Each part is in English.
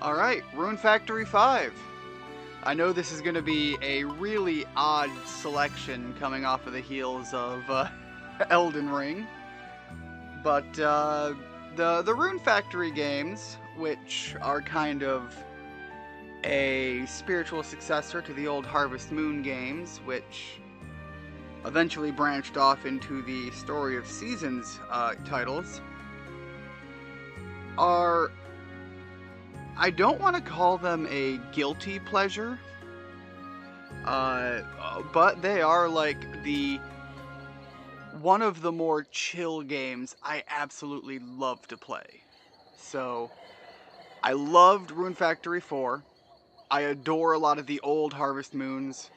Alright, Rune Factory 5. I know this is going to be a really odd selection coming off of the heels of Elden Ring. But the Rune Factory games, which are kind of a spiritual successor to the old Harvest Moon games, which eventually branched off into the Story of Seasons titles, are... I don't want to call them a guilty pleasure, but they are like one of the more chill games I absolutely love to play. So, I loved Rune Factory 4. I adore a lot of the old Harvest Moons.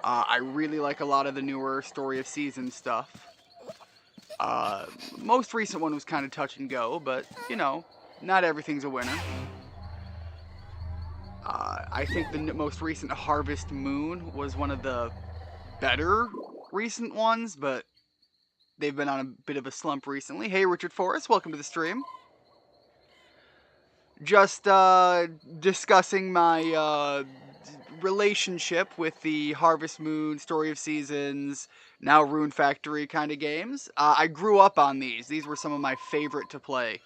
I really like a lot of the newer Story of Seasons stuff. Most recent one was kind of touch and go, but, you know, not everything's a winner. I think the most recent Harvest Moon was one of the better recent ones, but they've been on a bit of a slump recently. Hey, Richard Forrest, welcome to the stream. Just discussing my relationship with the Harvest Moon, Story of Seasons, now Rune Factory kind of games. I grew up on these. These were some of my favorite to play.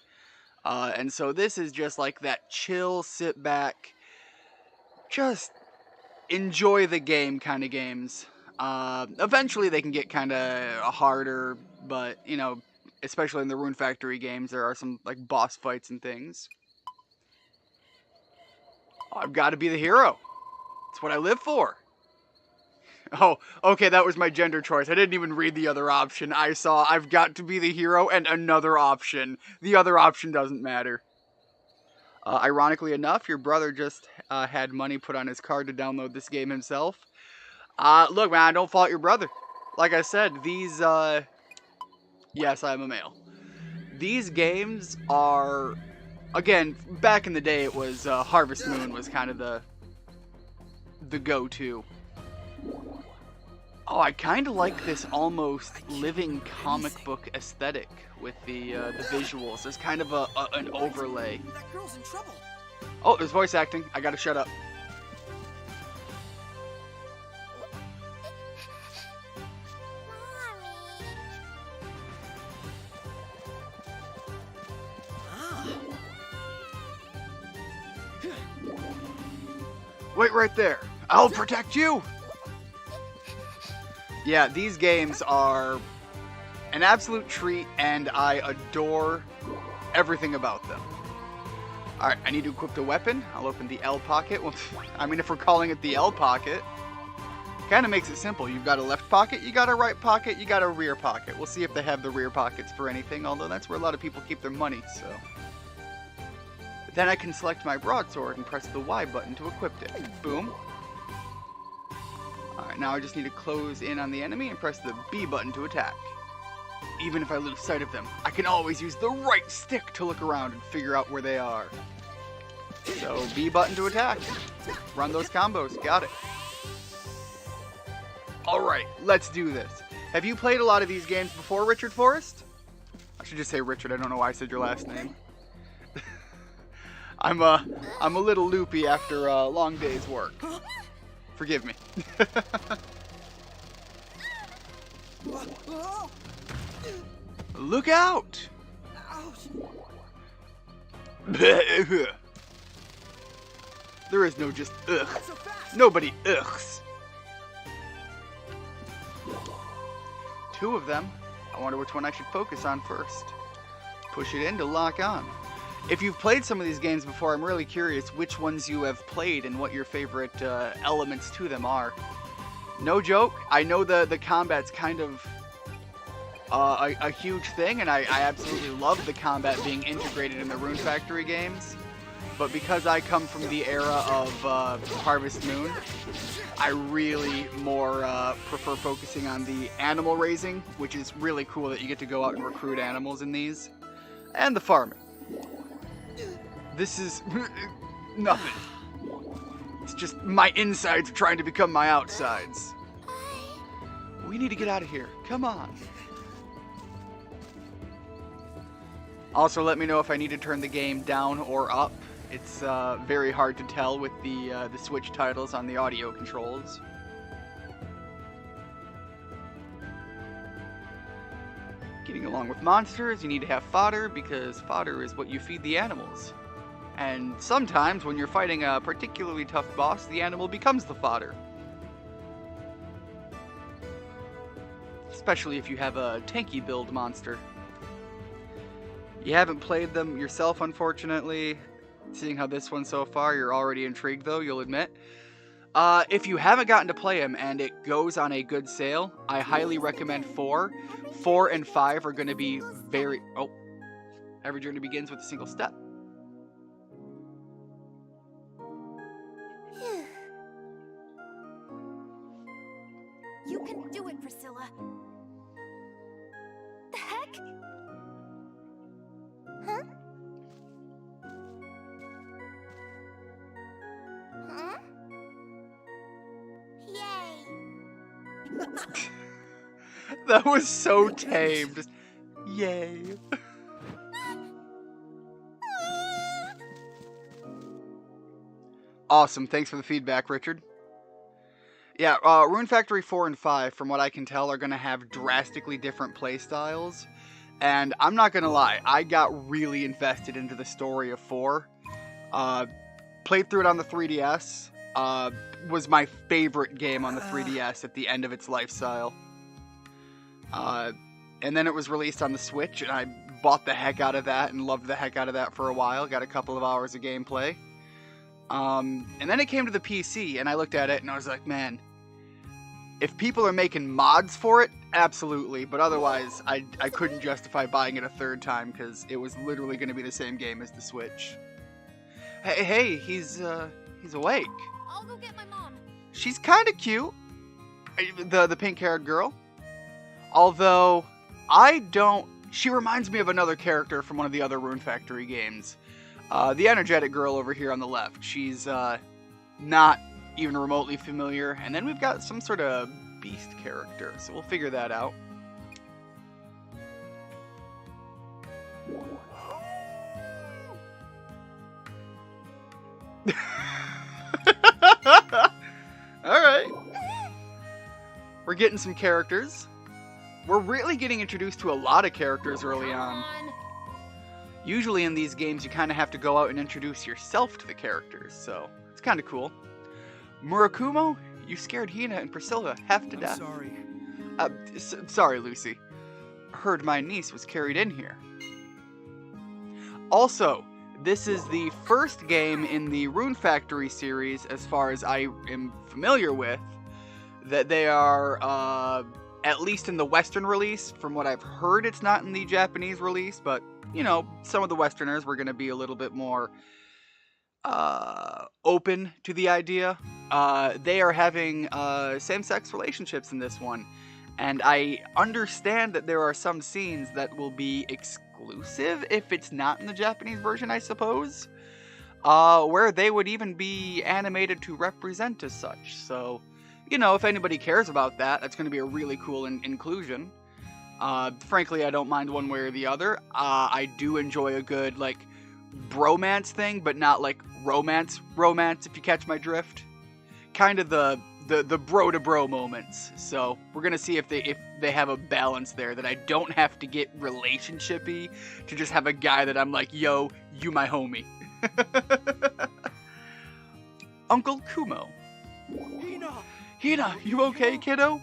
And so this is just like that chill, sit back, just enjoy the game kind of games. Eventually they can get kind of harder, but, you know, especially in the Rune Factory games, there are some, like, boss fights and things. I've got to be the hero. It's what I live for. Oh, okay, that was my gender choice. I didn't even read the other option. I saw I've got to be the hero and another option. The other option doesn't matter. Ironically enough, your brother just had money put on his card to download this game himself. Look, man, I don't fault your brother. Like I said, these, yes, I'm a male. These games are, again, back in the day it was, Harvest Moon was kind of the go-to. Oh, I kind of like this almost living comic book aesthetic with the visuals. There's kind of an overlay. That girl's in trouble. Oh, there's voice acting. I gotta shut up. Wait right there. I'll protect you. Yeah, these games are an absolute treat, and I adore everything about them. Alright, I need to equip the weapon. I'll open the L pocket. Well, I mean, if we're calling it the L pocket, kind of makes it simple. You've got a left pocket, you got a right pocket, you got a rear pocket. We'll see if they have the rear pockets for anything, although that's where a lot of people keep their money, so. Then I can select my broadsword and press the Y button to equip it. Boom. Alright, now I just need to close in on the enemy and press the B button to attack. Even if I lose sight of them, I can always use the right stick to look around and figure out where they are. So, B button to attack. Run those combos. Got it. Alright, let's do this. Have you played a lot of these games before, Richard Forrest? I should just say Richard, I don't know why I said your last name. I'm a little loopy after a long day's work. Forgive me. Look out! There is no just ugh. Nobody ughs. Two of them. I wonder which one I should focus on first. Push it in to lock on. If you've played some of these games before, I'm really curious which ones you have played and what your favorite elements to them are. No joke, I know the combat's kind of a huge thing, and I absolutely love the combat being integrated in the Rune Factory games. But because I come from the era of Harvest Moon, I really more prefer focusing on the animal raising, which is really cool that you get to go out and recruit animals in these, and the farming. This is nothing. It's just my insides trying to become my outsides. We need to get out of here. Come on. Also, let me know if I need to turn the game down or up. It's very hard to tell with the Switch titles on the audio controls. Getting along with monsters, you need to have fodder, because fodder is what you feed the animals. And sometimes, when you're fighting a particularly tough boss, the animal becomes the fodder. Especially if you have a tanky build monster. You haven't played them yourself, unfortunately. Seeing how this one so far, you're already intrigued though, you'll admit. If you haven't gotten to play them and it goes on a good sale, I highly recommend 4. 4 and 5 are going to be very... Oh. Every journey begins with a single step. You can do it, Priscilla. The heck? Huh? Huh? Yay! That was so tame. Just, yay. Awesome. Thanks for the feedback, Richard. Yeah, Rune Factory 4 and 5, from what I can tell, are going to have drastically different playstyles. And I'm not going to lie, I got really invested into the story of 4. Played through it on the 3DS. Was my favorite game on the 3DS at the end of its lifestyle. And then it was released on the Switch, and I bought the heck out of that and loved the heck out of that for a while. Got a couple of hours of gameplay. And then it came to the PC, and I looked at it, and I was like, man, if people are making mods for it, absolutely. But otherwise, I couldn't justify buying it a third time, because it was literally going to be the same game as the Switch. Hey, he's awake. I'll go get my mom. She's kind of cute. The pink-haired girl. Although, she reminds me of another character from one of the other Rune Factory games. The energetic girl over here on the left. She's not even remotely familiar. And then we've got some sort of beast character, so we'll figure that out. Alright. We're getting some characters. We're really getting introduced to a lot of characters early on. Usually in these games, you kind of have to go out and introduce yourself to the characters, so it's kind of cool. Murakumo, you scared Hina and Priscilla half to death. I'm sorry. Sorry, Lucy. Heard my niece was carried in here. Also, this is the first game in the Rune Factory series, as far as I am familiar with, that they are, at least in the Western release. From what I've heard, it's not in the Japanese release, but you know, some of the Westerners were going to be a little bit more open to the idea. They are having same-sex relationships in this one. And I understand that there are some scenes that will be exclusive if it's not in the Japanese version, I suppose. Where they would even be animated to represent as such. So, you know, if anybody cares about that, that's going to be a really cool inclusion. Frankly, I don't mind one way or the other. I do enjoy a good, like, bromance thing, but not, like, romance, if you catch my drift. Kind of the bro-to-bro moments. So, we're gonna see if they have a balance there, that I don't have to get relationship-y to just have a guy that I'm like, yo, you my homie. Uncle Kumo. Hina, you okay, kiddo?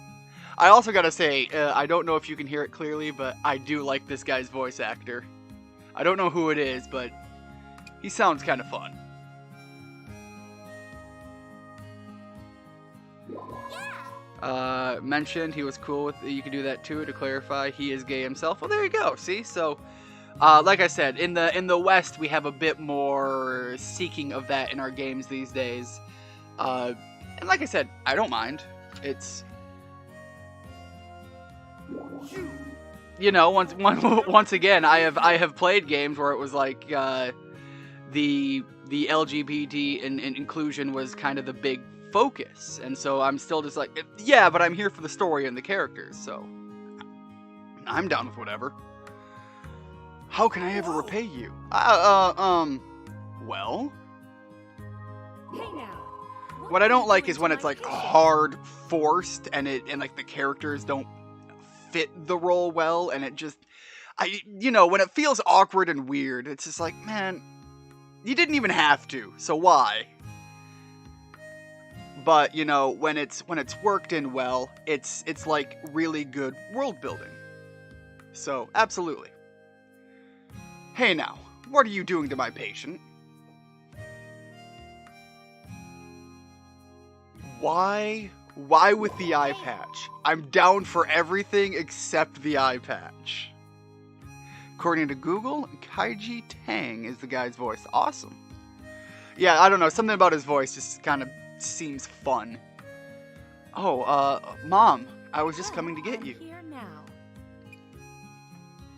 I also gotta say, I don't know if you can hear it clearly, but I do like this guy's voice actor. I don't know who it is, but he sounds kind of fun. Mentioned he was cool with, you can do that too, to clarify, he is gay himself. Well, there you go, see? So, like I said, in the West, we have a bit more seeking of that in our games these days. And like I said, I don't mind. It's... You know, once again, I have played games where it was like the LGBT and inclusion was kind of the big focus, and so I'm still just like, yeah, but I'm here for the story and the characters, so I'm down with whatever. How can I ever repay you? Well? Hey now. What I don't like is when it's like hard forced and like the characters don't fit the role well, and it just, when it feels awkward and weird, it's just like, man, you didn't even have to, so why? But when it's worked in well, it's like really good world building. So absolutely. Hey now, what are you doing to my patient? Why with the eye patch? I'm down for everything except the eye patch. According to Google, Kaiji Tang is the guy's voice. Awesome. Yeah, I don't know, something about his voice just kind of seems fun. Oh, Mom, I was just coming to get you. Here now.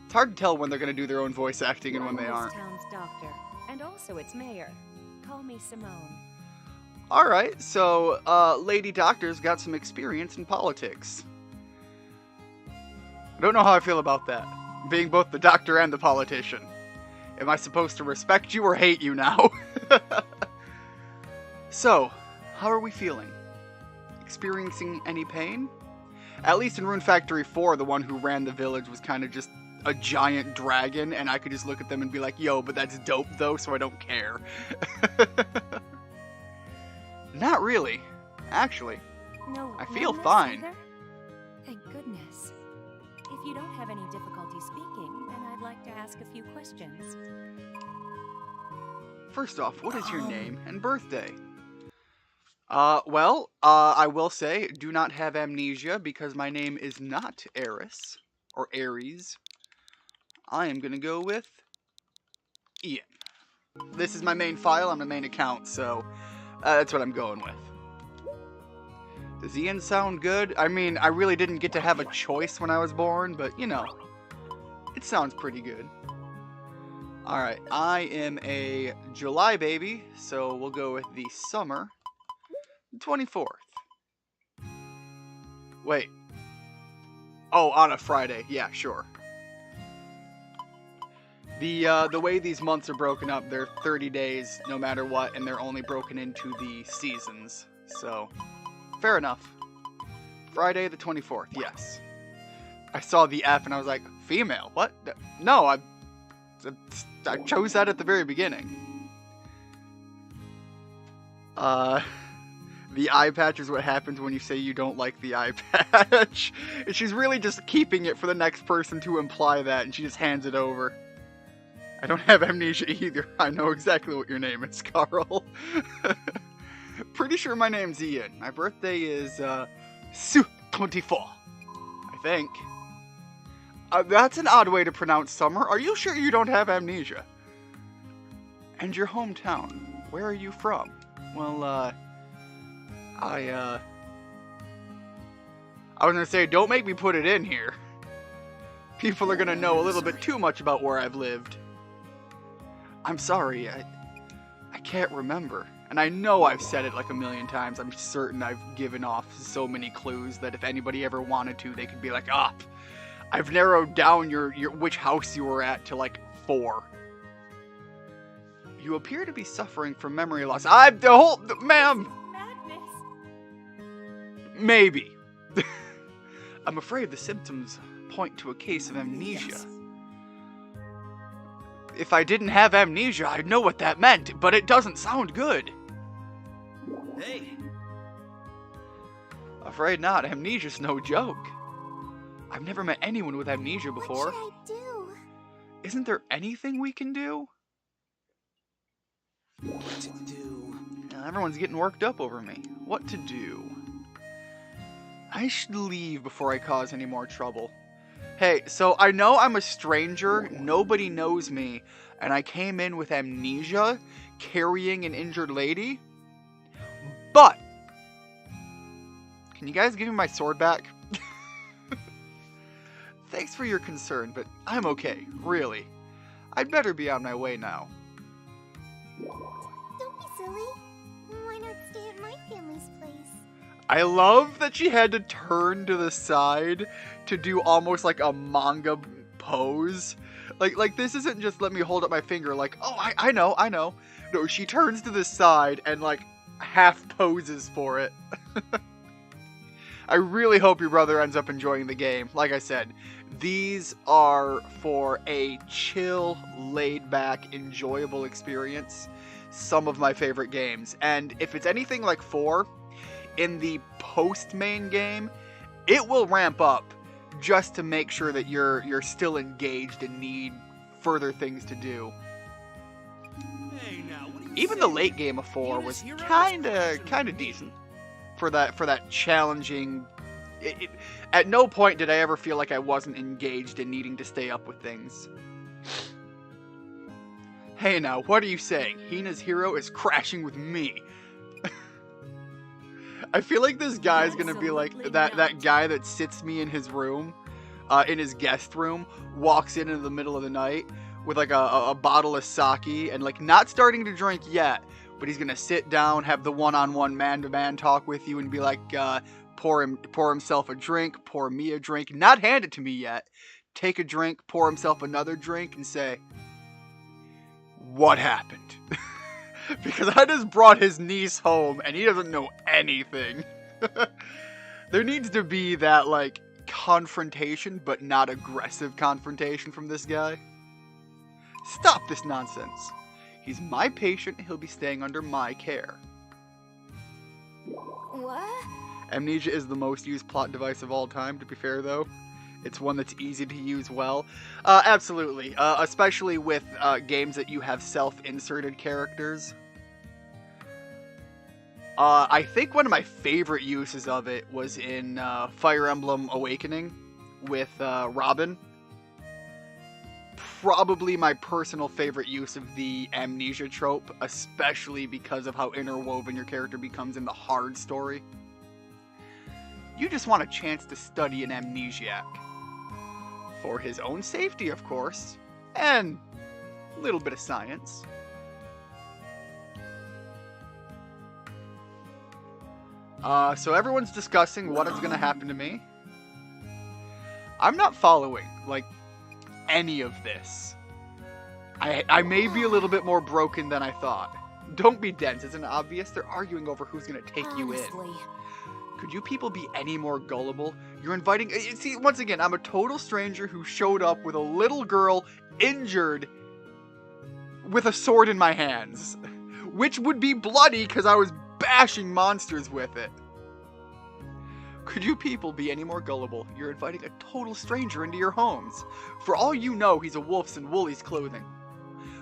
It's hard to tell when they're going to do their own voice acting and when they aren't. This town's doctor, and also its mayor. Call me Simone. Alright, so, Lady Doctor's got some experience in politics. I don't know how I feel about that, being both the doctor and the politician. Am I supposed to respect you or hate you now? So, how are we feeling? Experiencing any pain? At least in Rune Factory 4, the one who ran the village was kind of just a giant dragon, and I could just look at them and be like, yo, but that's dope though, so I don't care. Not really, actually. No, I feel numbness fine. either? Thank goodness. If you don't have any difficulty speaking, then I'd like to ask a few questions. First off, what is your name and birthday? I will say, do not have amnesia because my name is not Eris, or Aries. I am gonna go with Ian. This is my main file on my main account, so that's what I'm going with. Does Ian sound good? I mean, I really didn't get to have a choice when I was born, but it sounds pretty good. Alright, I am a July baby, so we'll go with the summer. 24th. Wait. Oh, on a Friday. Yeah, sure. The way these months are broken up, they're 30 days no matter what, and they're only broken into the seasons. So, fair enough. Friday the 24th, yes. I saw the F and I was like, female? What? No, I chose that at the very beginning. The eye patch is what happens when you say you don't like the eye patch. And she's really just keeping it for the next person to imply that, and she just hands it over. I don't have amnesia either. I know exactly what your name is, Carl. Pretty sure my name's Ian. My birthday is, Su 24. I think. That's an odd way to pronounce summer. Are you sure you don't have amnesia? And your hometown. Where are you from? Well, I was gonna say, don't make me put it in here. People are gonna know a little bit too much about where I've lived. I'm sorry, I can't remember. And I know I've said it like a million times. I'm certain I've given off so many clues that if anybody ever wanted to, they could be like, I've narrowed down your which house you were at to like 4. You appear to be suffering from memory loss. Ma'am! Madness. Maybe. I'm afraid the symptoms point to a case of amnesia. Yes. If I didn't have amnesia, I'd know what that meant, but it doesn't sound good. Hey. Afraid not. Amnesia's no joke. I've never met anyone with amnesia before. What should I do? Isn't there anything we can do? What to do? Everyone's getting worked up over me. What to do? I should leave before I cause any more trouble. Hey, so I know I'm a stranger, nobody knows me, and I came in with amnesia, carrying an injured lady, but can you guys give me my sword back? Thanks for your concern, but I'm okay, really. I'd better be on my way now. Don't be silly. Why not stay at my family's place? I love that she had to turn to the side to do almost like a manga pose. Like this isn't just let me hold up my finger like, oh, I know. No, she turns to the side and, like, half poses for it. I really hope your brother ends up enjoying the game. Like I said, these are for a chill, laid-back, enjoyable experience. Some of my favorite games. And if it's anything like 4, in the post-main game, it will ramp up just to make sure that you're still engaged and need further things to do. Hey, now, what are you Even the saying? late game of 4 was Hina's hero kinda is decent for that challenging. At no point did I ever feel like I wasn't engaged in needing to stay up with things. Hey now, what are you saying? Hina's hero is crashing with me. I feel like this guy's gonna be like Absolutely that not. guy that sits me in his room, in his guest room, walks in the middle of the night with like a bottle of sake and like not starting to drink yet, but he's gonna sit down, have the one-on-one man-to-man talk with you and be like, pour himself a drink, pour me a drink, not hand it to me yet, take a drink, pour himself another drink and say, what happened? Because I just brought his niece home and he doesn't know anything. There needs to be that, like, confrontation, but not aggressive confrontation from this guy. Stop this nonsense. He's my patient and he'll be staying under my care. What? Amnesia is the most used plot device of all time, to be fair, though. It's one that's easy to use well. Absolutely. Especially with games that you have self-inserted characters. I think one of my favorite uses of it was in Fire Emblem Awakening with Robin. Probably my personal favorite use of the amnesia trope, especially because of how interwoven your character becomes in the hard story. You just want a chance to study an amnesiac. For his own safety, of course, and a little bit of science. So everyone's discussing what is going to happen to me. I'm not following, like, any of this. I may be a little bit more broken than I thought. Don't be dense, isn't it obvious? They're arguing over who's going to take you in. Honestly. Could you people be any more gullible? You're inviting... See, once again, I'm a total stranger who showed up with a little girl injured with a sword in my hands. Which would be bloody because I was bashing monsters with it. Could you people be any more gullible? You're inviting a total stranger into your homes. For all you know, he's a wolf's in Woolie's clothing.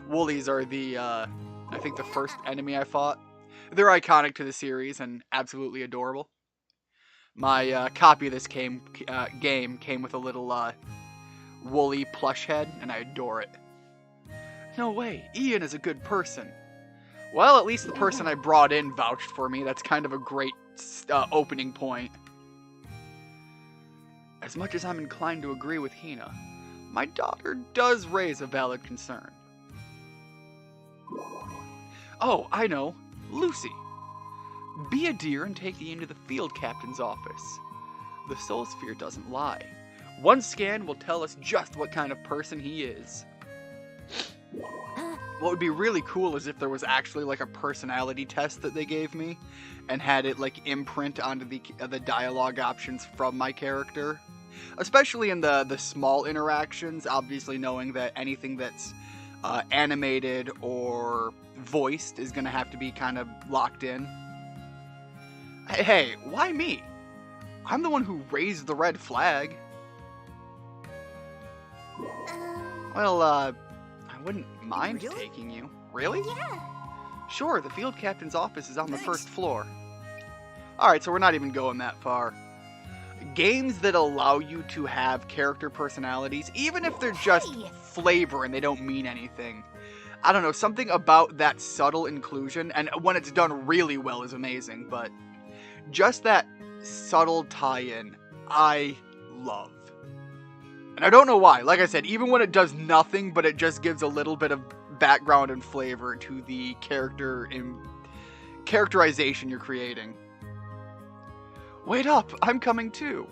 Woolies are the, I think the first enemy I fought. They're iconic to the series and absolutely adorable. My copy of this game came with a little woolly plush head, and I adore it. No way, Ian is a good person. Well, at least the person I brought in vouched for me. That's kind of a great opening point. As much as I'm inclined to agree with Hina, my daughter does raise a valid concern. Oh, I know. Lucy. Be a dear and take the into the field captain's office. The soul sphere doesn't lie. One scan will tell us just what kind of person he is. What would be really cool is if there was actually like a personality test that they gave me and had it like imprint onto the dialogue options from my character. Especially in the small interactions, obviously knowing that anything that's animated or voiced is going to have to be kind of locked in. Hey, why me? I'm the one who raised the red flag. Well, I wouldn't mind Really? taking you. Really? Yeah. Sure, the field captain's office is on the Thanks. first floor. Alright, so we're not even going that far. Games that allow you to have character personalities, even if they're just Hey. flavor and they don't mean anything. I don't know, something about that subtle inclusion, and when it's done really well is amazing, but just that subtle tie-in, I love. And I don't know why. Like I said, even when it does nothing, but it just gives a little bit of background and flavor to the characterization you're creating. Wait up, I'm coming too.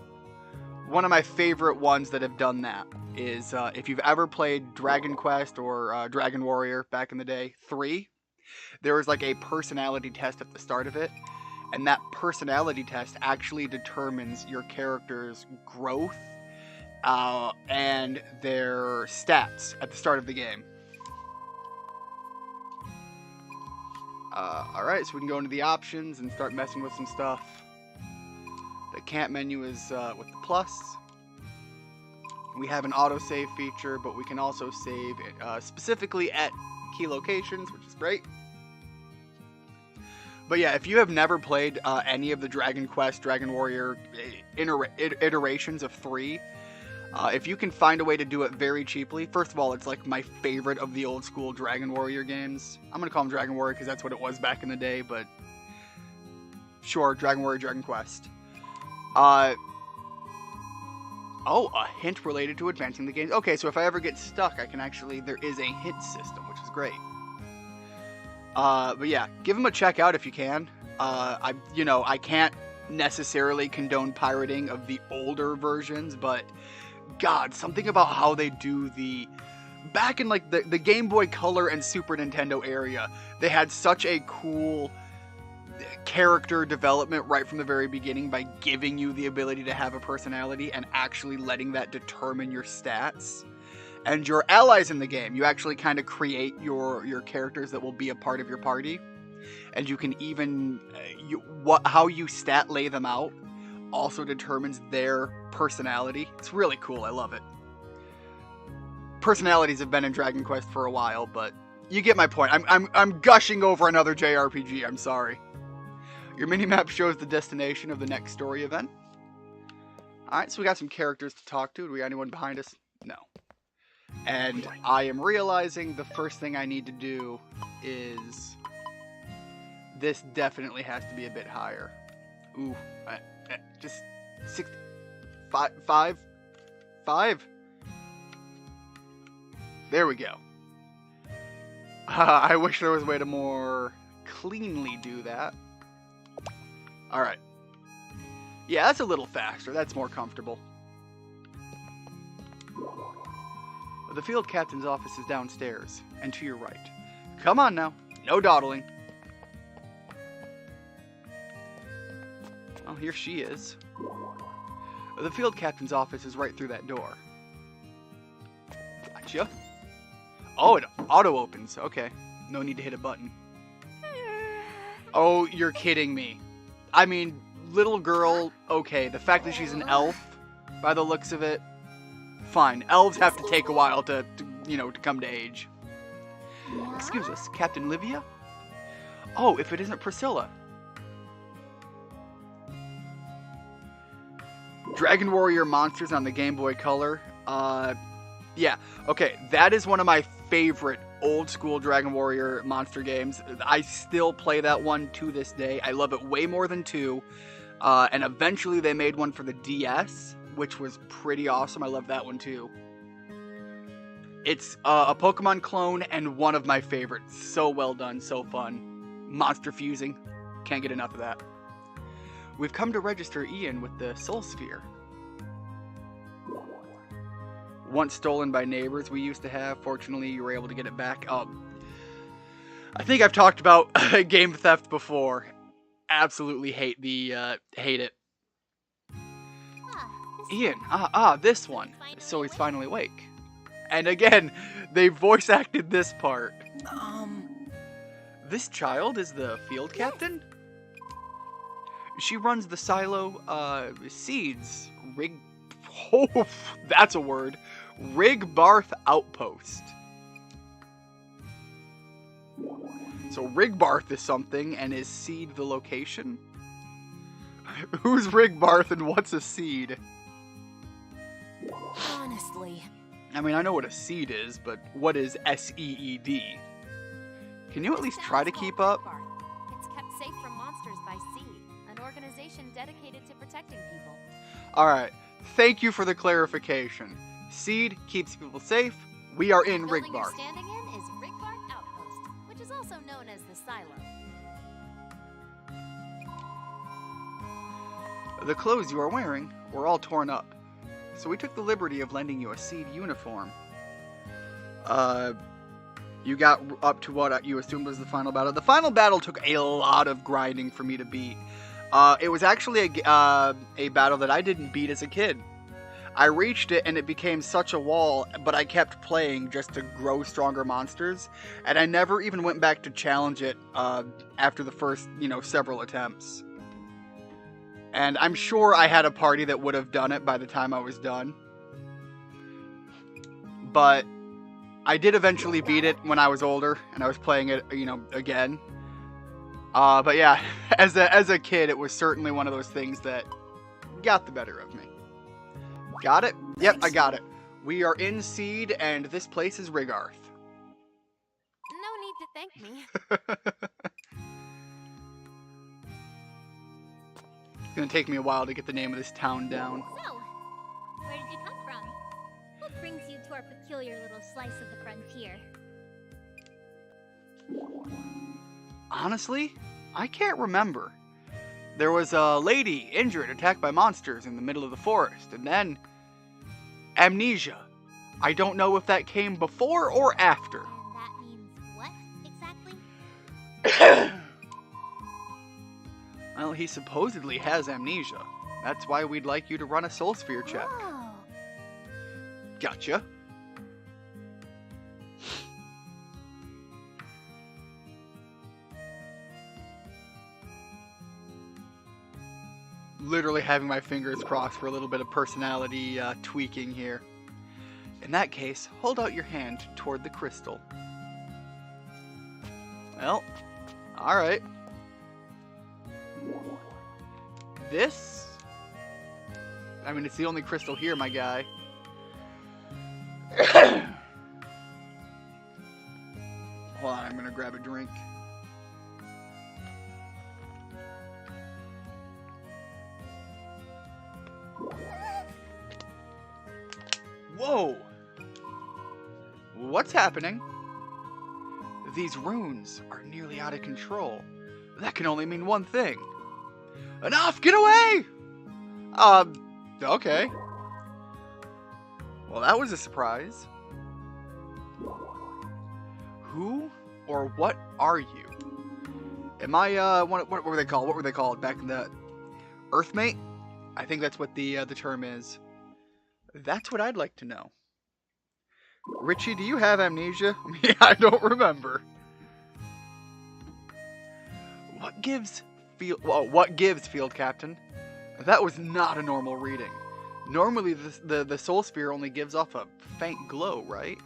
One of my favorite ones that have done that is if you've ever played Dragon Quest or Dragon Warrior back in the day, 3, there is like a personality test at the start of it, and that personality test actually determines your character's growth and their stats at the start of the game. Alright, so we can go into the options and start messing with some stuff. The camp menu is with the plus. We have an autosave feature, but we can also save specifically at key locations, which is great. But yeah, if you have never played any of the Dragon Quest, Dragon Warrior iterations of 3, if you can find a way to do it very cheaply, first of all, it's like my favorite of the old school Dragon Warrior games. I'm going to call them Dragon Warrior because that's what it was back in the day, but sure, Dragon Warrior, Dragon Quest. Oh, a hint related to advancing the game. Okay, so if I ever get stuck, I can actually, there is a hint system, which is great. But yeah, give them a check out if you can. I can't necessarily condone pirating of the older versions, but God, something about how they do back in like the Game Boy Color and Super Nintendo area, they had such a cool character development right from the very beginning by giving you the ability to have a personality and actually letting that determine your stats. And your allies in the game, you actually kind of create your characters that will be a part of your party. And you can even, how you stat lay them out also determines their personality. It's really cool, I love it. Personalities have been in Dragon Quest for a while, but you get my point. I'm gushing over another JRPG, I'm sorry. Your minimap shows the destination of the next story event. Alright, so we got some characters to talk to. Do we got anyone behind us? No. And I am realizing the first thing I need to do is... This definitely has to be a bit higher. Ooh, just 6... 5? There we go. I wish there was a way to more cleanly do that. Alright. Yeah, that's a little faster. That's more comfortable. The field captain's office is downstairs, and to your right. Come on now. No dawdling. Oh, here she is. The field captain's office is right through that door. Gotcha. Oh, it auto-opens. Okay. No need to hit a button. Oh, you're kidding me. I mean, little girl, okay. The fact that she's an elf, by the looks of it, fine. Elves have to take a while to come to age. Excuse us, Captain Livia? Oh, if it isn't Priscilla. Dragon Warrior monsters on the Game Boy Color. Yeah, okay, that is one of my favorite old school Dragon Warrior monster games. I still play that one to this day. I love it way more than 2. And eventually they made one for the DS, which was pretty awesome. I love that one too. It's a Pokemon clone and one of my favorites. So well done, so fun. Monster fusing. Can't get enough of that. We've come to register Ian with the Soul Sphere. Once stolen by neighbors we used to have. Fortunately, you were able to get it back. I think I've talked about game theft before. Absolutely hate it. Ian, this one. So he's finally awake. And again, they voice acted this part. This child is the field captain? She runs the silo, seeds, oh, that's a word. Rigbarth Outpost. So Rigbarth is something, and is seed the location? Who's Rigbarth and what's a seed? Honestly. I mean, I know what a seed is, but what is SEED? Can you at least try to keep up? It's kept safe from monsters by Seed, an organization dedicated to protecting people. Alright, thank you for the clarification. Seed keeps people safe. We are in The building you're Rigbarth. standing in is Rigbarth Outpost, which is also known as the Silo. The clothes you are wearing were all torn up, so we took the liberty of lending you a Seed uniform. You got up to what you assumed was the final battle. The final battle took a lot of grinding for me to beat. It was actually a battle that I didn't beat as a kid. I reached it and it became such a wall, but I kept playing just to grow stronger monsters, and I never even went back to challenge it after the first, several attempts. And I'm sure I had a party that would have done it by the time I was done. But I did eventually beat it when I was older, and I was playing it, again. But yeah, as a kid, it was certainly one of those things that got the better of me. Got it? Yep, I got it. We are in Seed, and this place is Rigarth. No need to thank me. It's gonna take me a while to get the name of this town down. So, where did you come from? What brings you to our peculiar little slice of the frontier? Honestly, I can't remember. There was a lady injured, attacked by monsters in the middle of the forest, and then amnesia. I don't know if that came before or after. And that means what, exactly? Well, he supposedly has amnesia. That's why we'd like you to run a soul sphere check. Oh. Gotcha. Literally having my fingers crossed for a little bit of personality tweaking here. In that case, hold out your hand toward the crystal. Well, alright. This? I mean, it's the only crystal here, my guy. Hold on, I'm gonna grab a drink. Whoa! What's happening? These runes are nearly out of control. That can only mean one thing. Enough! Get away! Okay. Well, that was a surprise. Who or what are you? Am I, what were they called? What were they called back in the... Earthmate? I think that's what the term is. That's what I'd like to know. Richie, do you have amnesia? I don't remember. What gives Field Captain? That was not a normal reading. Normally, the Soul Spear only gives off a faint glow, right?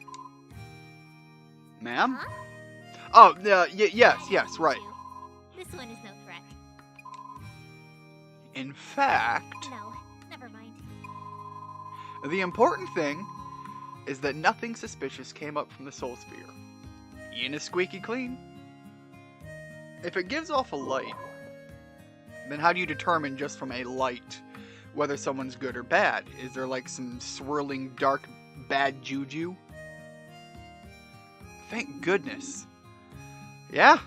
Ma'am? Huh? Oh, yes, right. This one is no threat. In fact, No, never mind. the important thing is that nothing suspicious came up from the Soul Sphere. Ian is squeaky clean. If it gives off a light, then how do you determine just from a light whether someone's good or bad? Is there like some swirling dark bad juju? Thank goodness. Yeah,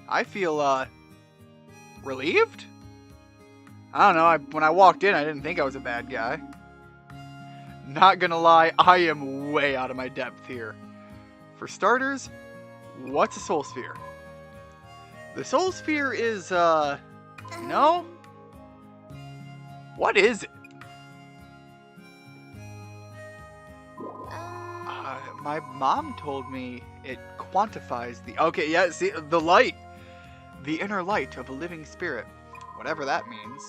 I feel relieved? I don't know, when I walked in I didn't think I was a bad guy. Not gonna lie, I am way out of my depth here. For starters, what's a Soul Sphere? The Soul Sphere is, what is it? My mom told me it quantifies the... Okay, yeah, see, the light. The inner light of a living spirit. Whatever that means.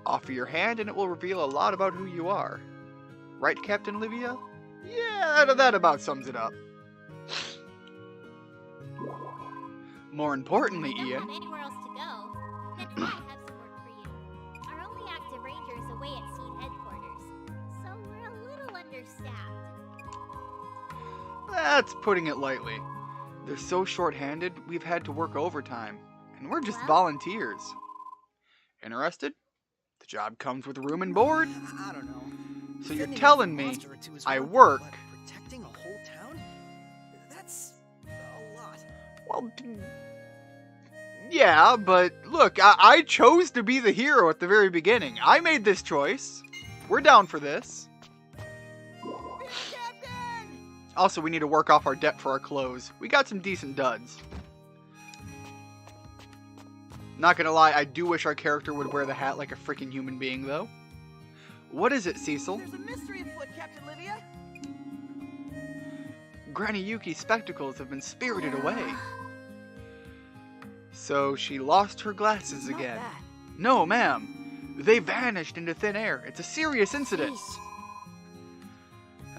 Offer your hand and it will reveal a lot about who you are. Right, Captain Olivia? Yeah, that about sums it up. More importantly, If you Ian... don't have anywhere else to go, then I have some work for you. Our only active ranger is away at Seed headquarters, so we're a little understaffed. That's putting it lightly. They're so short-handed, we've had to work overtime. And we're just Well? volunteers. Interested? The job comes with room and board. I don't know. So you're Fending off telling a me monster or two is I one thing, work... but protecting a whole town? That's a lot. Well, yeah, but look, I chose to be the hero at the very beginning. I made this choice. We're down for this. Captain! Also, we need to work off our debt for our clothes. We got some decent duds. Not gonna lie, I do wish our character would wear the hat like a freaking human being, though. What is it, Cecil? There's a mystery afoot, Captain Lydia. Granny Yuki's spectacles have been spirited away. So she lost her glasses Not again. that. No, ma'am. They vanished into thin air. It's a serious incident.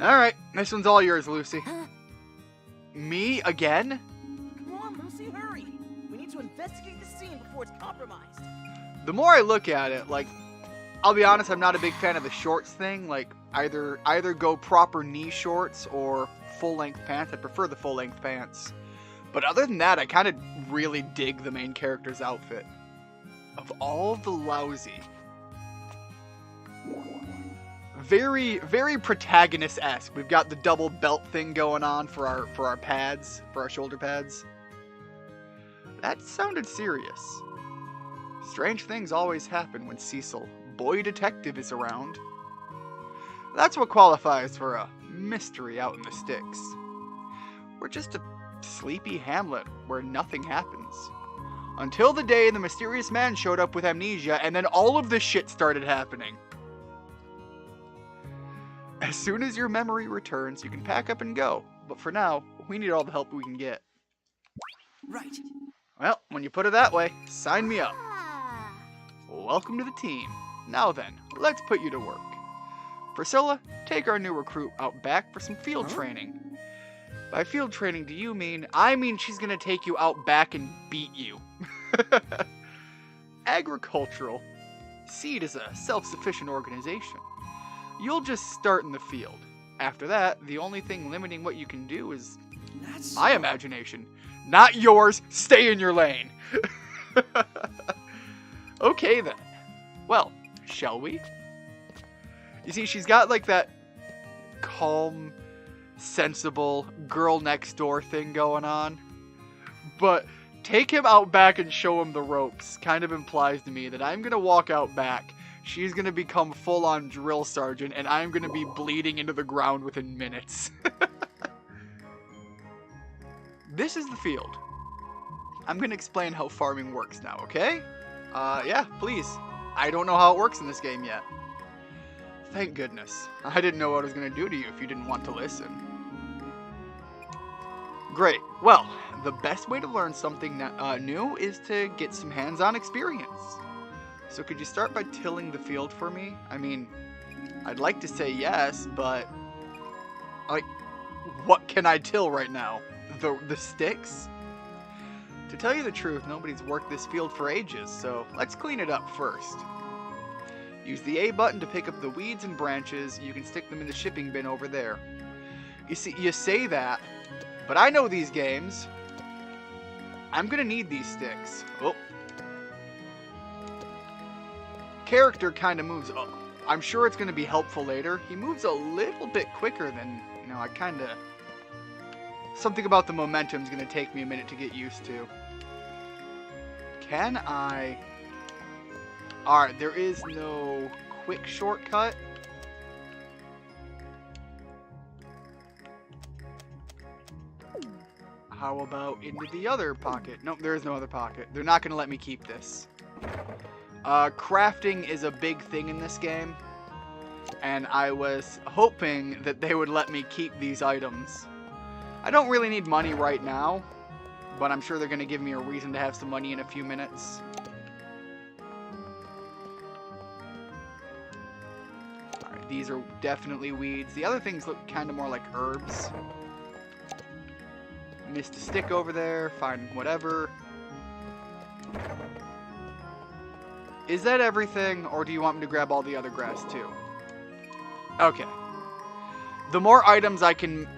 Alright, this one's all yours, Lucy. Me again? Come on, Lucy, hurry. We need to investigate the scene before it's compromised. The more I look at it, like, I'll be honest, I'm not a big fan of the shorts thing. Like, either go proper knee shorts or full-length pants. I prefer the full-length pants. But other than that, I kind of really dig the main character's outfit. Of all the lousy. Very, very protagonist-esque. We've got the double belt thing going on for our pads, for our shoulder pads. That sounded serious. Strange things always happen when Cecil, boy detective, is around. That's what qualifies for a mystery out in the sticks. We're just a sleepy hamlet where nothing happens. Until the day the mysterious man showed up with amnesia, and then all of this shit started happening. As soon as your memory returns, you can pack up and go. But for now, we need all the help we can get. Right. Well, when you put it that way, sign me up. Ah. Welcome to the team. Now then, let's put you to work. Priscilla, take our new recruit out back for some field training. By field training, do you mean? I mean she's gonna take you out back and beat you. Agricultural. Seed is a self-sufficient organization. You'll just start in the field. After that, the only thing limiting what you can do is That's my imagination. Not yours. Stay in your lane. Okay then. Well, shall we? You see, she's got like that calm, sensible girl next door thing going on. But take him out back and show him the ropes kind of implies to me that I'm going to walk out back. She's going to become full-on drill sergeant, and I'm going to be bleeding into the ground within minutes. This is the field. I'm going to explain how farming works now, okay? Yeah, please. I don't know how it works in this game yet. Thank goodness. I didn't know what I was going to do to you if you didn't want to listen. Great. Well, the best way to learn something new is to get some hands-on experience. So could you start by tilling the field for me? I mean, I'd like to say yes, but like, what can I till right now? The sticks? To tell you the truth, nobody's worked this field for ages, so let's clean it up first. Use the A button to pick up the weeds and branches. You can stick them in the shipping bin over there. You see, you say that, but I know these games. I'm gonna need these sticks. Oh. Character kind of moves up. I'm sure it's going to be helpful later. He moves a little bit quicker than, you know, I kind of... Something about the momentum is going to take me a minute to get used to. Can I... Alright, there is no quick shortcut. How about into the other pocket? Nope, there is no other pocket. They're not going to let me keep this. Crafting is a big thing in this game, and I was hoping that they would let me keep these items. I don't really need money right now, but I'm sure they're going to give me a reason to have some money in a few minutes. Alright, these are definitely weeds. The other things look kind of more like herbs. Missed a stick over there, fine, whatever. Is that everything, or do you want me to grab all the other grass too? Okay. The more items I can,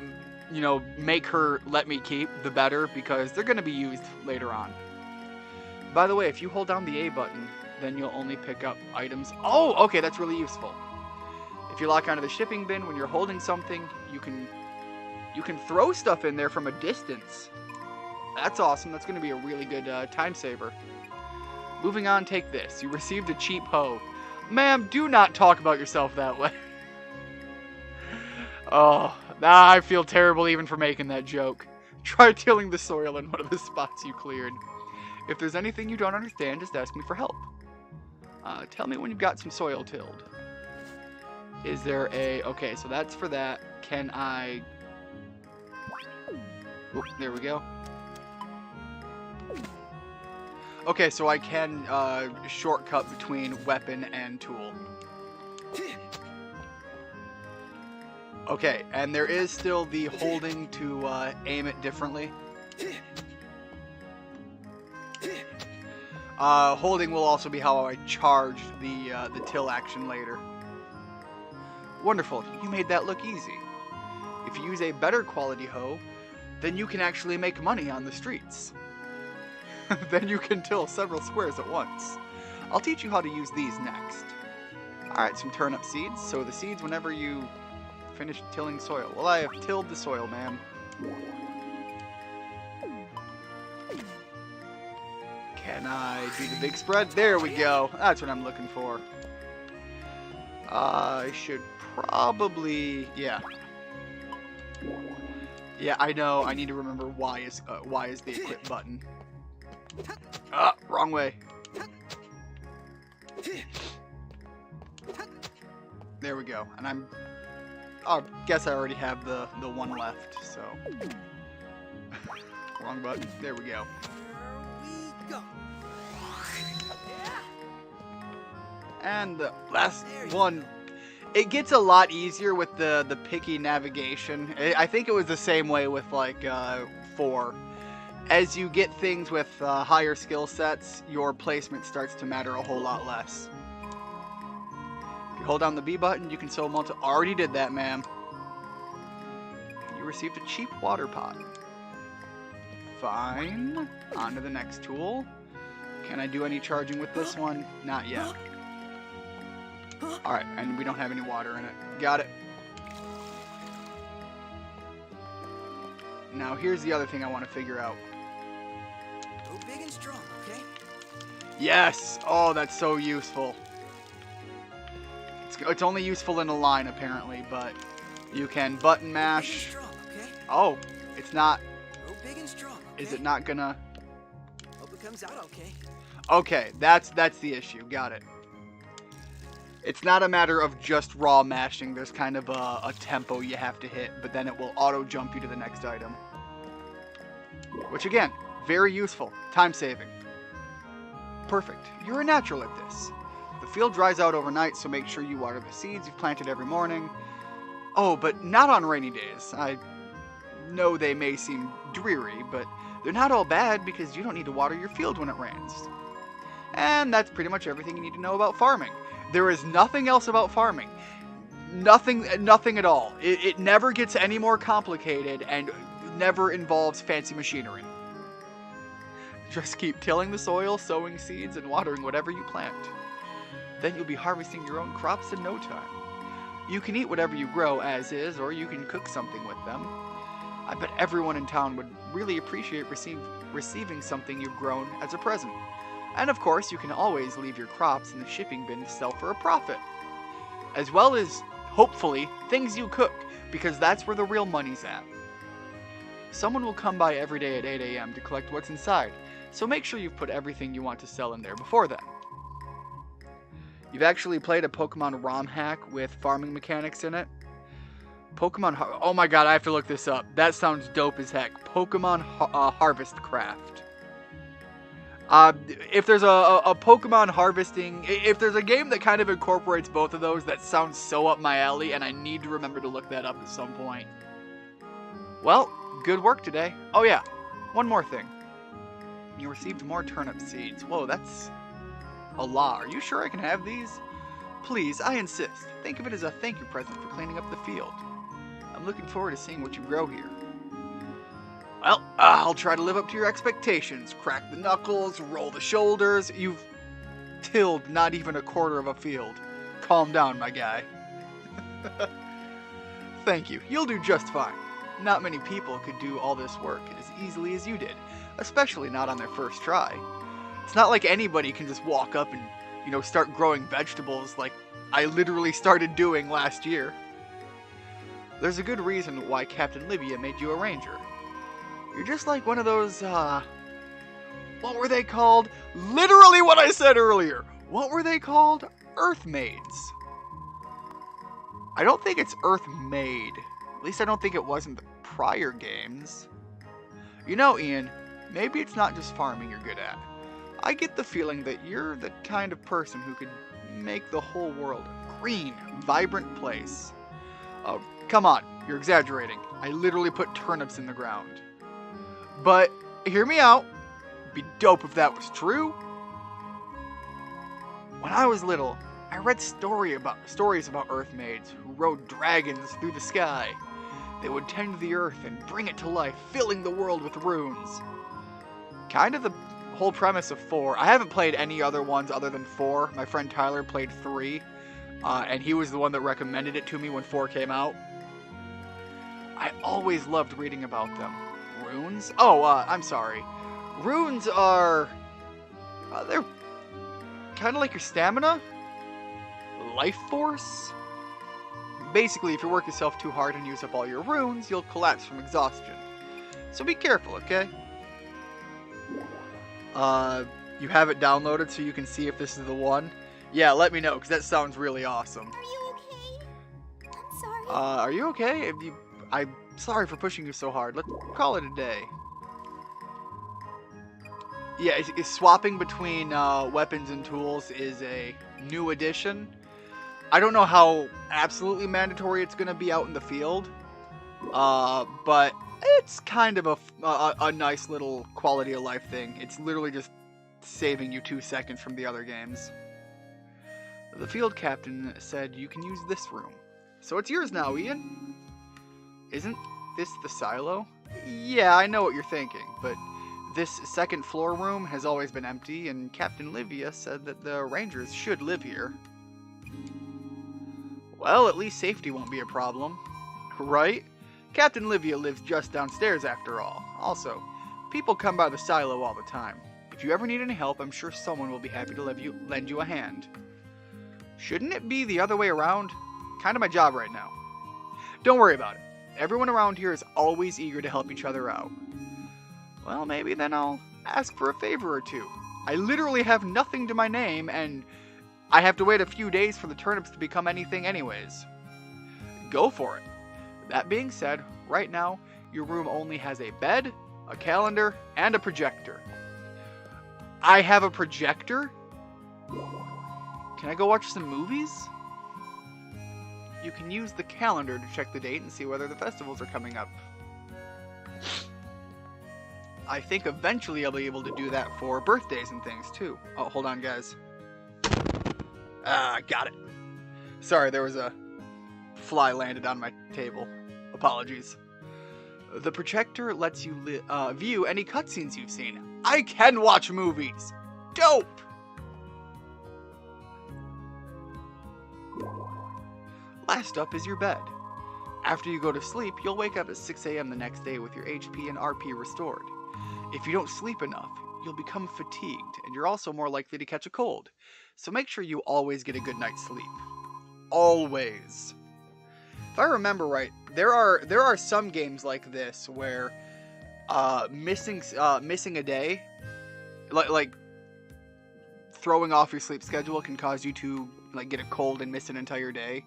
you know, make her let me keep, the better, because they're going to be used later on. By the way, if you hold down the A button, then you'll only pick up items. Oh, okay, that's really useful. If you lock onto the shipping bin when you're holding something, you can throw stuff in there from a distance. That's awesome. That's going to be a really good time saver. Moving on, take this. You received a cheap hoe. Ma'am, do not talk about yourself that way. Oh, now I feel terrible even for making that joke. Try tilling the soil in one of the spots you cleared. If there's anything you don't understand, just ask me for help. Tell me when you've got some soil tilled. Is there a... Okay, so that's for that. Can I... Oop, there we go. Okay, so I can shortcut between weapon and tool. Okay, and there is still the holding to aim it differently. Holding will also be how I charge the till action later. Wonderful, you made that look easy. If you use a better quality hoe, then you can actually make money on the streets. Then you can till several squares at once. I'll teach you how to use these next. Alright, some turnip seeds. Sow the seeds whenever you finish tilling soil. Well, I have tilled the soil, ma'am. Can I do the big spread? There we go. That's what I'm looking for. I should probably... Yeah. Yeah, I know. I need to remember Y is the equip button. Wrong way. There we go. And I'm... I guess I already have the one left, so... Wrong button. There we go. And the last one, it gets a lot easier with the picky navigation. I think it was the same way with like 4. As you get things with higher skill sets, your placement starts to matter a whole lot less. If you hold down the B button, you can sow multi. Already did that, ma'am. You received a cheap water pot. Fine. On to the next tool. Can I do any charging with this one? Not yet. Alright, and we don't have any water in it. Got it. Now here's the other thing I want to figure out. Go big and strong, okay? Yes! Oh, that's so useful. It's only useful in a line, apparently, but you can button mash. Strong, okay? Oh, it's not... Go big and strong, okay? Is it not gonna... Hope it comes out okay. Okay, that's the issue. Got it. It's not a matter of just raw mashing. There's kind of a tempo you have to hit, but then it will auto jump you to the next item. Which again, very useful. Time saving. Perfect. You're a natural at this. The field dries out overnight, so make sure you water the seeds you've planted every morning. Oh, but not on rainy days. I know they may seem dreary, but they're not all bad because you don't need to water your field when it rains. And that's pretty much everything you need to know about farming. There is nothing else about farming. Nothing at all. It never gets any more complicated and never involves fancy machinery. Just keep tilling the soil, sowing seeds, and watering whatever you plant. Then you'll be harvesting your own crops in no time. You can eat whatever you grow as is, or you can cook something with them. I bet everyone in town would really appreciate receiving something you've grown as a present. And of course, you can always leave your crops in the shipping bin to sell for a profit. As well as, hopefully, things you cook, because that's where the real money's at. Someone will come by every day at 8 AM to collect what's inside, so make sure you've put everything you want to sell in there before then. You've actually played a Pokemon ROM hack with farming mechanics in it? Oh my god, I have to look this up. That sounds dope as heck. Pokemon Harvest Craft. If there's a Pokemon harvesting, if there's a game that kind of incorporates both of those, that sounds so up my alley, and I need to remember to look that up at some point. Well, good work today. Oh yeah, one more thing. You received more turnip seeds. Whoa, that's a lot. Are you sure I can have these? Please, I insist. Think of it as a thank you present for cleaning up the field. I'm looking forward to seeing what you grow here. Well, I'll try to live up to your expectations. Crack the knuckles, roll the shoulders. You've tilled not even a quarter of a field. Calm down, my guy. Thank you. You'll do just fine. Not many people could do all this work as easily as you did, especially not on their first try. It's not like anybody can just walk up and, start growing vegetables like I literally started doing last year. there's a good reason why Captain Livia made you a ranger. You're just like one of those, what were they called? Literally what I said earlier! What were they called? Earth maids. I don't think it's Earth Maid. At least I don't think it was in the prior games. You know, Ian, maybe it's not just farming you're good at. I get the feeling that you're the kind of person who could make the whole world a green, vibrant place. Oh, come on, you're exaggerating. I literally put turnips in the ground. But, hear me out. It'd be dope if that was true. When I was little, I read stories about Earth maids who rode dragons through the sky. They would tend the earth and bring it to life, filling the world with runes. Kind of the whole premise of 4. I haven't played any other ones other than 4. My friend Tyler played 3, and he was the one that recommended it to me when 4 came out. I always loved reading about them. Runes? Oh, I'm sorry. Runes are... they're kind of like your stamina? Life force? Basically, if you work yourself too hard and use up all your runes, you'll collapse from exhaustion. So be careful, okay? You have it downloaded so you can see if this is the one? Yeah, let me know, because that sounds really awesome. Are you okay? I'm sorry. Are you okay? I'm sorry for pushing you so hard. Let's call it a day. Yeah, swapping between weapons and tools is a new addition. I don't know how absolutely mandatory it's going to be out in the field, but it's kind of a nice little quality of life thing. It's literally just saving you 2 seconds from the other games. The field captain said you can use this room. So it's yours now, Ian. Isn't this the silo? Yeah, I know what you're thinking, but this second floor room has always been empty, and Captain Livia said that the Rangers should live here. Well, at least safety won't be a problem. Right? Captain Livia lives just downstairs after all. Also, people come by the silo all the time. If you ever need any help, I'm sure someone will be happy to lend you a hand. Shouldn't it be the other way around? Kind of my job right now. Don't worry about it. Everyone around here is always eager to help each other out. Well, maybe then I'll ask for a favor or two. I literally have nothing to my name, and I have to wait a few days for the turnips to become anything anyways. Go for it. That being said, right now, your room only has a bed, a calendar, and a projector. I have a projector? Can I go watch some movies? You can use the calendar to check the date and see whether the festivals are coming up. I think eventually I'll be able to do that for birthdays and things too. Oh, hold on, guys. Got it. Sorry, there was a fly landed on my table. Apologies. The projector lets you view any cutscenes you've seen. I can watch movies! Dope! Last up is your bed. After you go to sleep, you'll wake up at 6 a.m. the next day with your HP and RP restored. If you don't sleep enough, you'll become fatigued, and you're also more likely to catch a cold. So make sure you always get a good night's sleep. Always. If I remember right, there are some games like this where missing a day, like throwing off your sleep schedule, can cause you to get a cold and miss an entire day.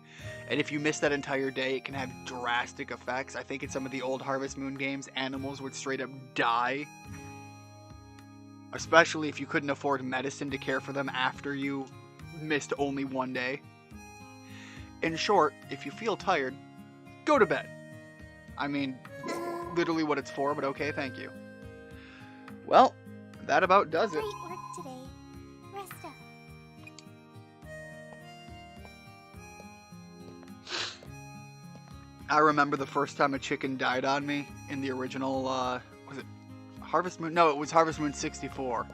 And if you miss that entire day, it can have drastic effects. I think in some of the old Harvest Moon games, animals would straight up die. Especially if you couldn't afford medicine to care for them after you missed only one day. In short, if you feel tired, go to bed. I mean, literally what it's for, but okay, thank you. Well, that about does it. Great work today. Rest up. I remember the first time a chicken died on me in the original, was it Harvest Moon? No, it was Harvest Moon 64.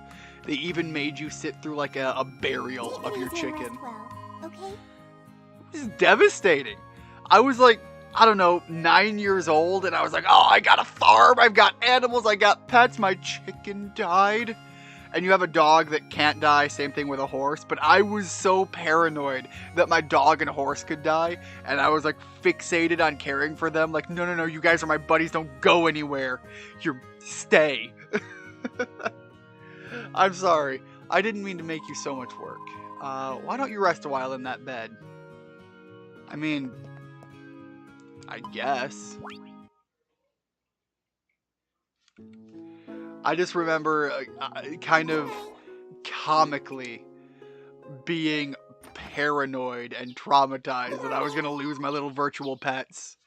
They even made you sit through like a burial of your chicken. Well, okay? It was devastating. I was like, I don't know, 9 years old, and I was like, oh, I got a farm, I've got animals, I got pets, my chicken died. and you have a dog that can't die, same thing with a horse, but I was so paranoid that my dog and horse could die, and I was like fixated on caring for them, like, no, you guys are my buddies, don't go anywhere. Stay. I'm sorry. I didn't mean to make you so much work. Why don't you rest a while in that bed? I mean, I guess. I just remember kind of comically being paranoid and traumatized that I was going to lose my little virtual pets.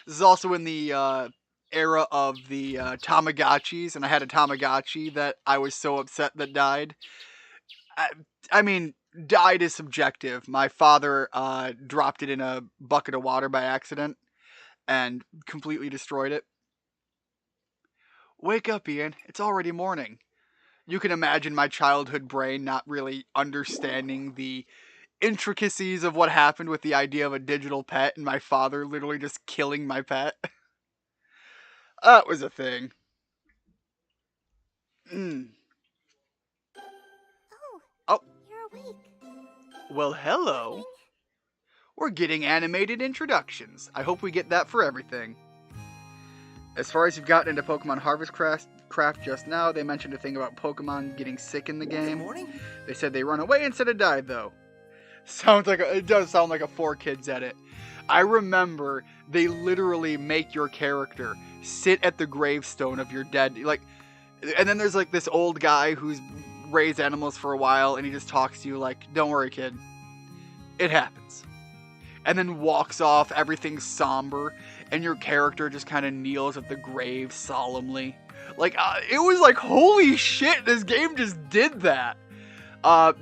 This is also in the era of the Tamagotchis, and I had a Tamagotchi that I was so upset that died. I mean, died is subjective. My father dropped it in a bucket of water by accident and completely destroyed it. Wake up, Ian. It's already morning. You can imagine my childhood brain not really understanding the intricacies of what happened with the idea of a digital pet and my father literally just killing my pet. That was a thing. Oh. You're awake. Well, hello. We're getting animated introductions. I hope we get that for everything. As far as you've gotten into Pokemon Harvest Craft just now, they mentioned a thing about Pokemon getting sick in the game. Good morning. They said they run away instead of died, though. It does sound like a 4Kids edit. I remember they literally make your character sit at the gravestone of your dead, and then there's like this old guy who's raised animals for a while, and he just talks to you like, "Don't worry, kid. It happens." And then walks off, everything's somber, and your character just kind of kneels at the grave solemnly. It was like, holy shit, this game just did that.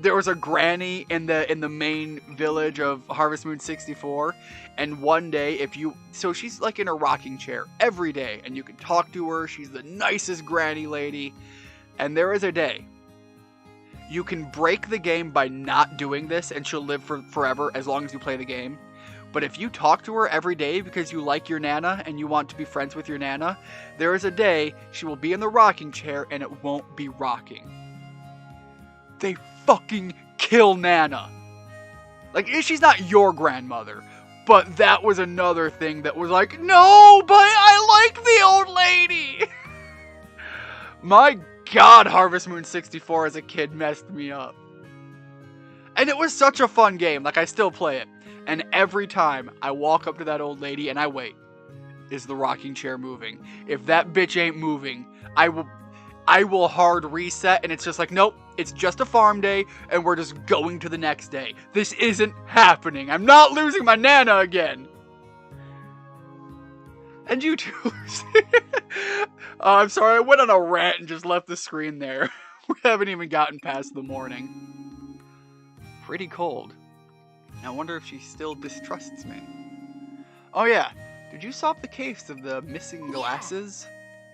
There was a granny in the main village of Harvest Moon 64, and one day, so she's like in a rocking chair every day, and you can talk to her, she's the nicest granny lady, and there is a day. You can break the game by not doing this, and she'll live forever as long as you play the game. But if you talk to her every day because you like your Nana and you want to be friends with your Nana, there is a day she will be in the rocking chair and it won't be rocking. They fucking kill Nana. She's not your grandmother, but that was another thing that was like, no, but I like the old lady. My God, Harvest Moon 64 as a kid messed me up. And it was such a fun game, I still play it. And every time I walk up to that old lady and I wait, is the rocking chair moving? If that bitch ain't moving, I will hard reset, and it's just like, nope, it's just a farm day, and we're just going to the next day. This isn't happening. I'm not losing my Nana again. And you too. I'm sorry, I went on a rant and just left the screen there. We haven't even gotten past the morning. Pretty cold. I wonder if she still distrusts me. Oh yeah, did you solve the case of the missing glasses?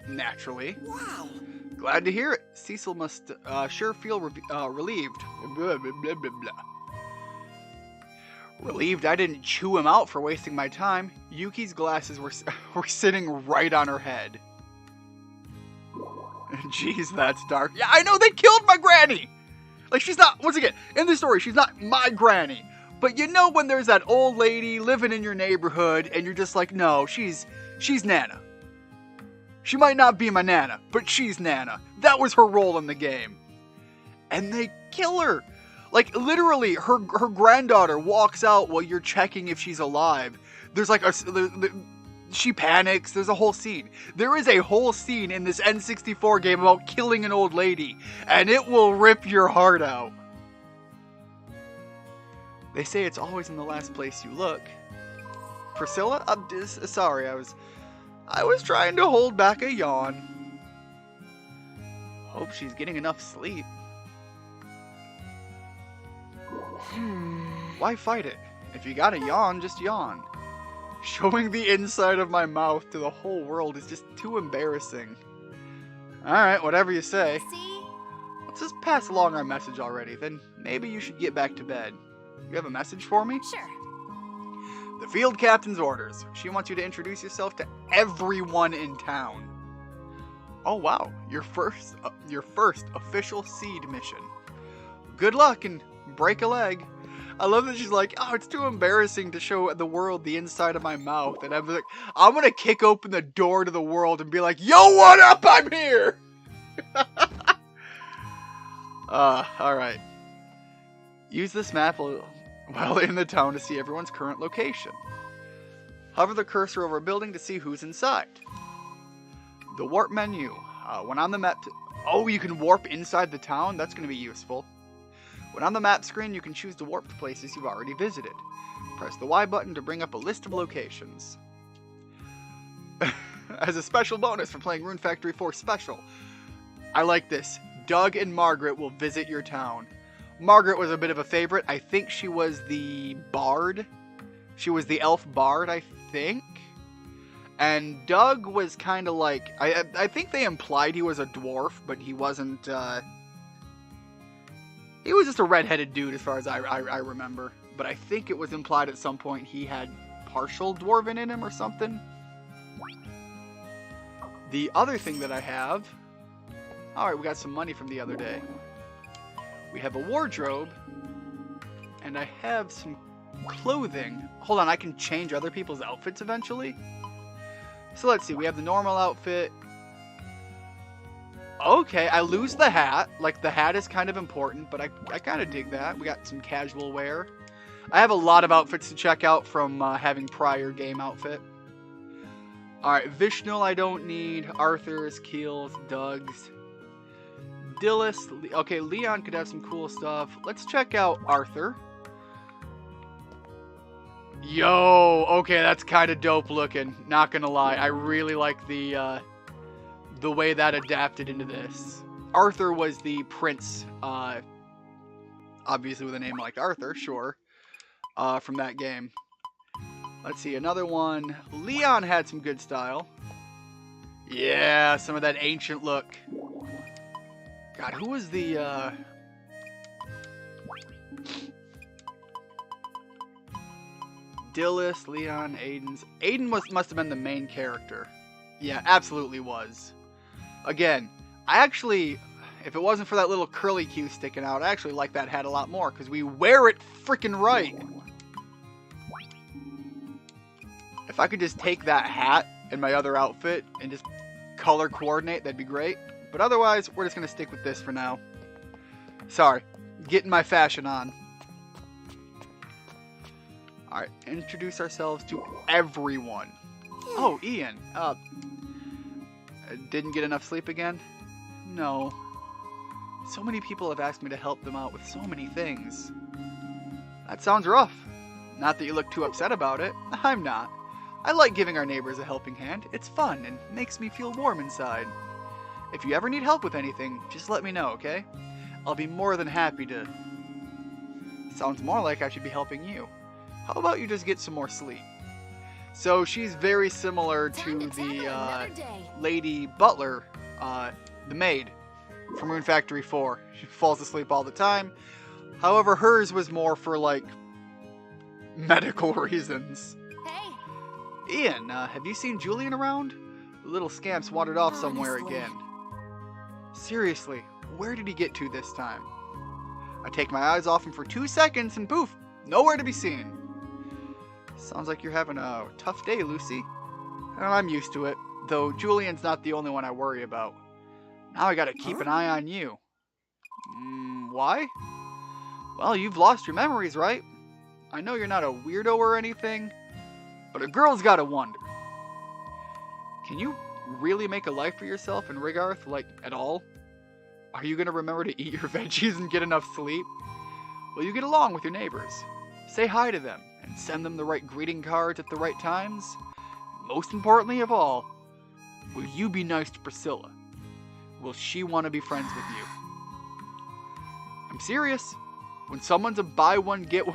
Naturally. Wow. Glad to hear it. Cecil must sure feel relieved. Blah, blah, blah, blah, blah. Relieved I didn't chew him out for wasting my time. Yuki's glasses were sitting right on her head. Jeez, that's dark. Yeah, I know, they killed my granny! She's not, once again, in the story, she's not my granny. But you know when there's that old lady living in your neighborhood and you're just like, no, she's Nana. She might not be my Nana, but she's Nana. That was her role in the game. And they kill her. Literally, her granddaughter walks out while you're checking if she's alive. There's she panics. There's a whole scene. There is a whole scene in this N64 game about killing an old lady. And it will rip your heart out. They say it's always in the last place you look. Priscilla? Sorry, I was trying to hold back a yawn. Hope she's getting enough sleep. Why fight it? If you gotta yawn, just yawn. Showing the inside of my mouth to the whole world is just too embarrassing. Alright, whatever you say. See? Let's just pass along our message already, then maybe you should get back to bed. You have a message for me? Sure. The field captain's orders. She wants you to introduce yourself to everyone in town. Oh wow, your first official seed mission. Good luck and break a leg. I love that she's like, oh, it's too embarrassing to show the world the inside of my mouth. And I'm like, I'm gonna kick open the door to the world and be like, yo, what up? I'm here. Alright. Use this map while in the town to see everyone's current location. Hover the cursor over a building to see who's inside. The warp menu. When on the map... Oh, you can warp inside the town? That's going to be useful. When on the map screen, you can choose to warp to places you've already visited. Press the Y button to bring up a list of locations. As a special bonus for playing Rune Factory 4 Special. I like this. Doug and Margaret will visit your town. Margaret was a bit of a favorite. I think she was the bard. She was the elf bard, I think. And Doug was kind of like... I think they implied he was a dwarf, but he wasn't... He was just a redheaded dude as far as I remember. But I think it was implied at some point he had partial dwarven in him or something. The other thing that I have... Alright, we got some money from the other day. We have a wardrobe. And I have some clothing. Hold on, I can change other people's outfits eventually? So let's see, we have the normal outfit. Okay, I lose the hat. Like, the hat is kind of important, but I kind of dig that. We got some casual wear. I have a lot of outfits to check out from having prior game outfit. Alright, Vishnul I don't need. Arthur's, Keel's, Doug's. Dillis. Okay, Leon could have some cool stuff. Let's check out Arthur. Yo, okay, that's kind of dope looking. Not gonna lie, I really like the way that adapted into this. Arthur was the prince, obviously with a name like Arthur, sure, from that game. Let's see, another one. Leon had some good style. Yeah, some of that ancient look. God, who was the, Dillis, Leon, Aiden's. Aiden must have been the main character. Yeah, absolutely was. Again, I actually, if it wasn't for that little curly Q sticking out, I actually like that hat a lot more, because we wear it freaking right. If I could just take that hat and my other outfit and just color coordinate, that'd be great. But otherwise, we're just going to stick with this for now. Sorry, getting my fashion on. Alright, introduce ourselves to everyone. Oh, Ian. Didn't get enough sleep again? No. So many people have asked me to help them out with so many things. That sounds rough. Not that you look too upset about it. I'm not. I like giving our neighbors a helping hand. It's fun and makes me feel warm inside. If you ever need help with anything, just let me know, okay? I'll be more than happy to... Sounds more like I should be helping you. How about you just get some more sleep? So she's very similar to the lady butler, the maid from Rune Factory 4. She falls asleep all the time. However, hers was more for, like, medical reasons. Hey! Ian, have you seen Julian around? The little scamp's wandered off somewhere again. Seriously, where did he get to this time? I take my eyes off him for 2 seconds and poof, nowhere to be seen. Sounds like you're having a tough day, Lucy. I'm used to it, though Julian's not the only one I worry about. Now I gotta keep an eye on you. Why? Well, you've lost your memories, right? I know you're not a weirdo or anything, but a girl's gotta wonder. Can you really make a life for yourself in Rigarth, like, at all? Are you gonna remember to eat your veggies and get enough sleep? Will you get along with your neighbors? Say hi to them, and send them the right greeting cards at the right times? Most importantly of all, will you be nice to Priscilla? Will she want to be friends with you? I'm serious. When someone's a buy one get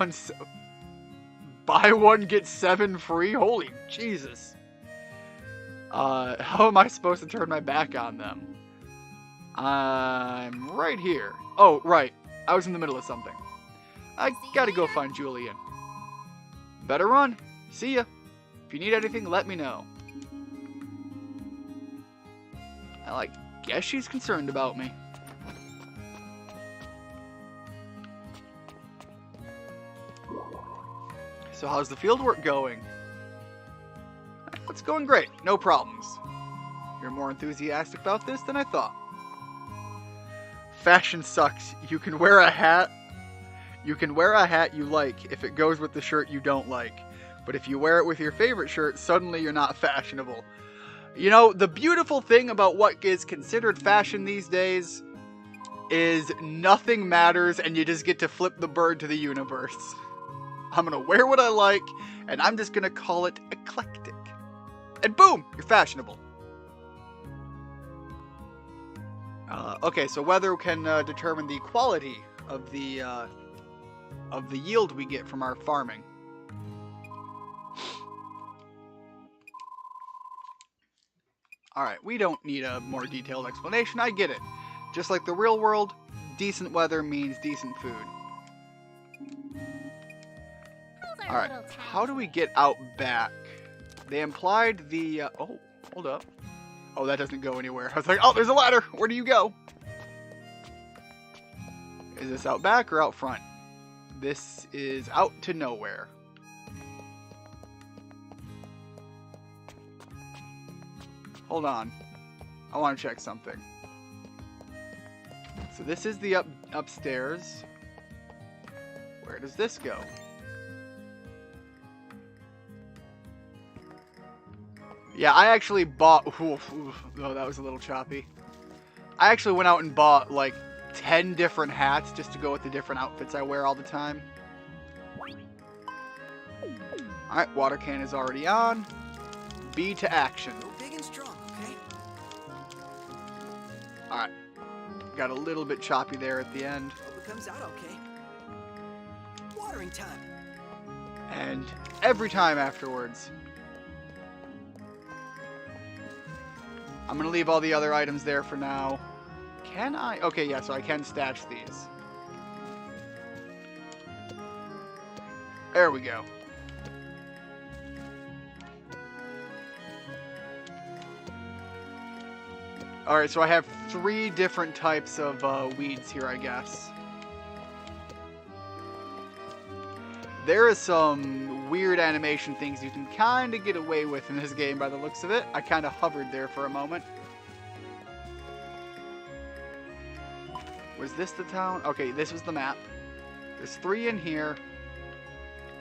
7 free, holy Jesus. How am I supposed to turn my back on them? I'm right here. Oh, right. I was in the middle of something. I gotta go find Julian. Better run. See ya. If you need anything, let me know. Well, I guess she's concerned about me. So how's the field work going? It's going great. No problems. You're more enthusiastic about this than I thought. Fashion sucks. You can wear a hat. You can wear a hat you like if it goes with the shirt you don't like. But if you wear it with your favorite shirt, suddenly you're not fashionable. You know, the beautiful thing about what is considered fashion these days is nothing matters and you just get to flip the bird to the universe. I'm gonna wear what I like and I'm just gonna call it eclectic. And boom, you're fashionable. Okay, so weather can determine the quality of the yield we get from our farming. Alright, we don't need a more detailed explanation, I get it. Just like the real world, decent weather means decent food. Alright, how do we get out back? They implied the, oh, hold up. Oh, that doesn't go anywhere. I was like, oh, there's a ladder! Where do you go? Is this out back or out front? This is out to nowhere. Hold on. I want to check something. So this is the upstairs. Where does this go? Yeah, I actually bought... Oh, that was a little choppy. I actually went out and bought like 10 different hats just to go with the different outfits I wear all the time. Alright, water can is already on. B to action. Go big and strong, okay? Alright. Got a little bit choppy there at the end. Hope it comes out okay. Watering time. And every time afterwards. I'm going to leave all the other items there for now. Can I? Okay, yeah, so I can stash these. There we go. Alright, so I have 3 different types of weeds here, I guess. There is some weird animation things you can kind of get away with in this game by the looks of it. I kind of hovered there for a moment. Was this the town? Okay, this was the map. There's 3 in here.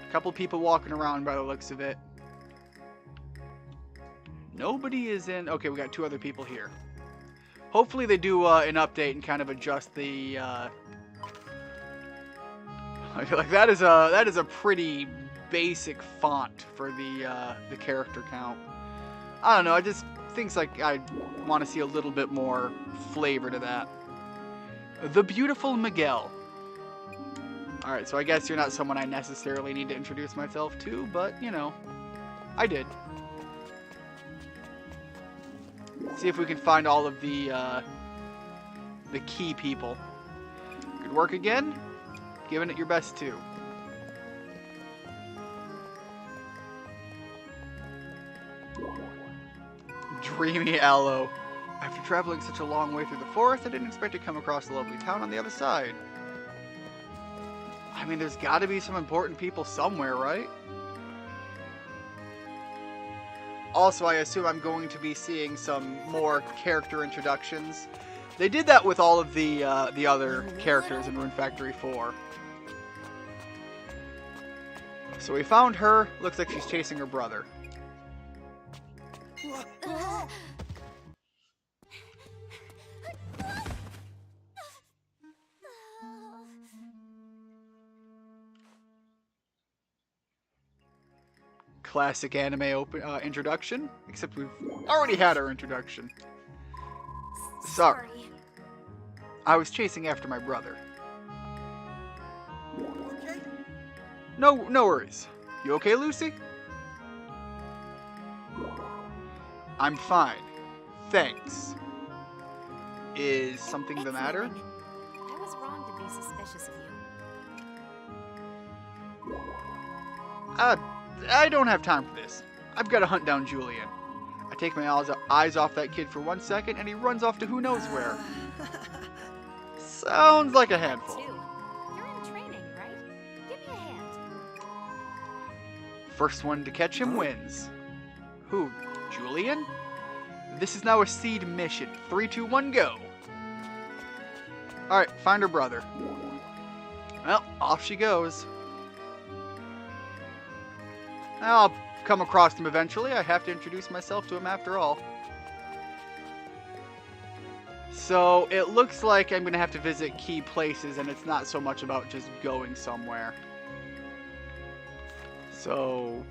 A couple people walking around by the looks of it. Nobody is in... Okay, we got 2 other people here. Hopefully they do an update and kind of adjust the... I feel like that is a pretty basic font for the character count. I don't know. I just things like I want to see a little bit more flavor to that. The beautiful Miguel. All right, so I guess you're not someone I necessarily need to introduce myself to, but you know, I did. See if we can find all of the key people. Good work again. Giving it your best, too. Dreamy aloe. After traveling such a long way through the forest, I didn't expect to come across the lovely town on the other side. I mean, there's got to be some important people somewhere, right? Also, I assume I'm going to be seeing some more character introductions. They did that with all of the other characters in Rune Factory 4. So we found her. Looks like she's chasing her brother. Classic anime introduction, except we've already had our introduction. Sorry. I was chasing after my brother. Okay. No worries. You okay, Lucy? I'm fine. Thanks. Is something the matter? I was wrong to be suspicious of you. I don't have time for this. I've got to hunt down Julian. I take my eyes off that kid for 1 second, and he runs off to who knows where. Sounds like a handful. Too. You're in training, right? Give me a hand. First one to catch him wins. Who? Julian? This is now a seed mission. 3, 2, 1, go. Alright, find her brother. Well, off she goes. I'll come across him eventually. I have to introduce myself to him after all. So, it looks like I'm going to have to visit key places, and it's not so much about just going somewhere. So,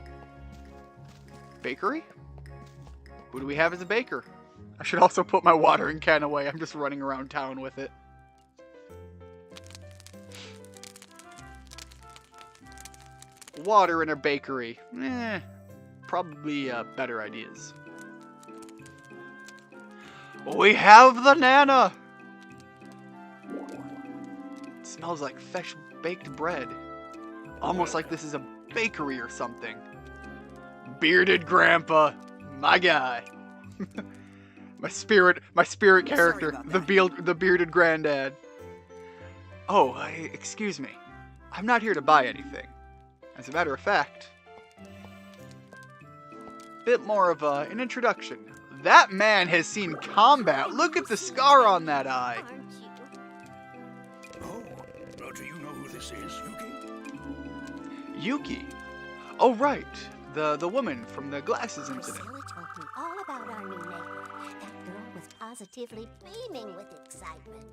bakery? Who do we have as a baker? I should also put my watering can away. I'm just running around town with it. Water in a bakery. Probably better ideas. We have the Nana! It smells like fresh baked bread. Almost like this is a bakery or something. Bearded Grandpa. My guy. my spirit character. The bearded granddad. Oh, excuse me. I'm not here to buy anything. As a matter of fact, bit more of an introduction. That man has seen combat. Look at the scar on that eye. Aren't you? Oh, do you know who this is, Yuki? Yuki. Oh, right. The woman from the glasses incident. Priscilla told me all about our new neighbor. That girl was positively beaming with excitement.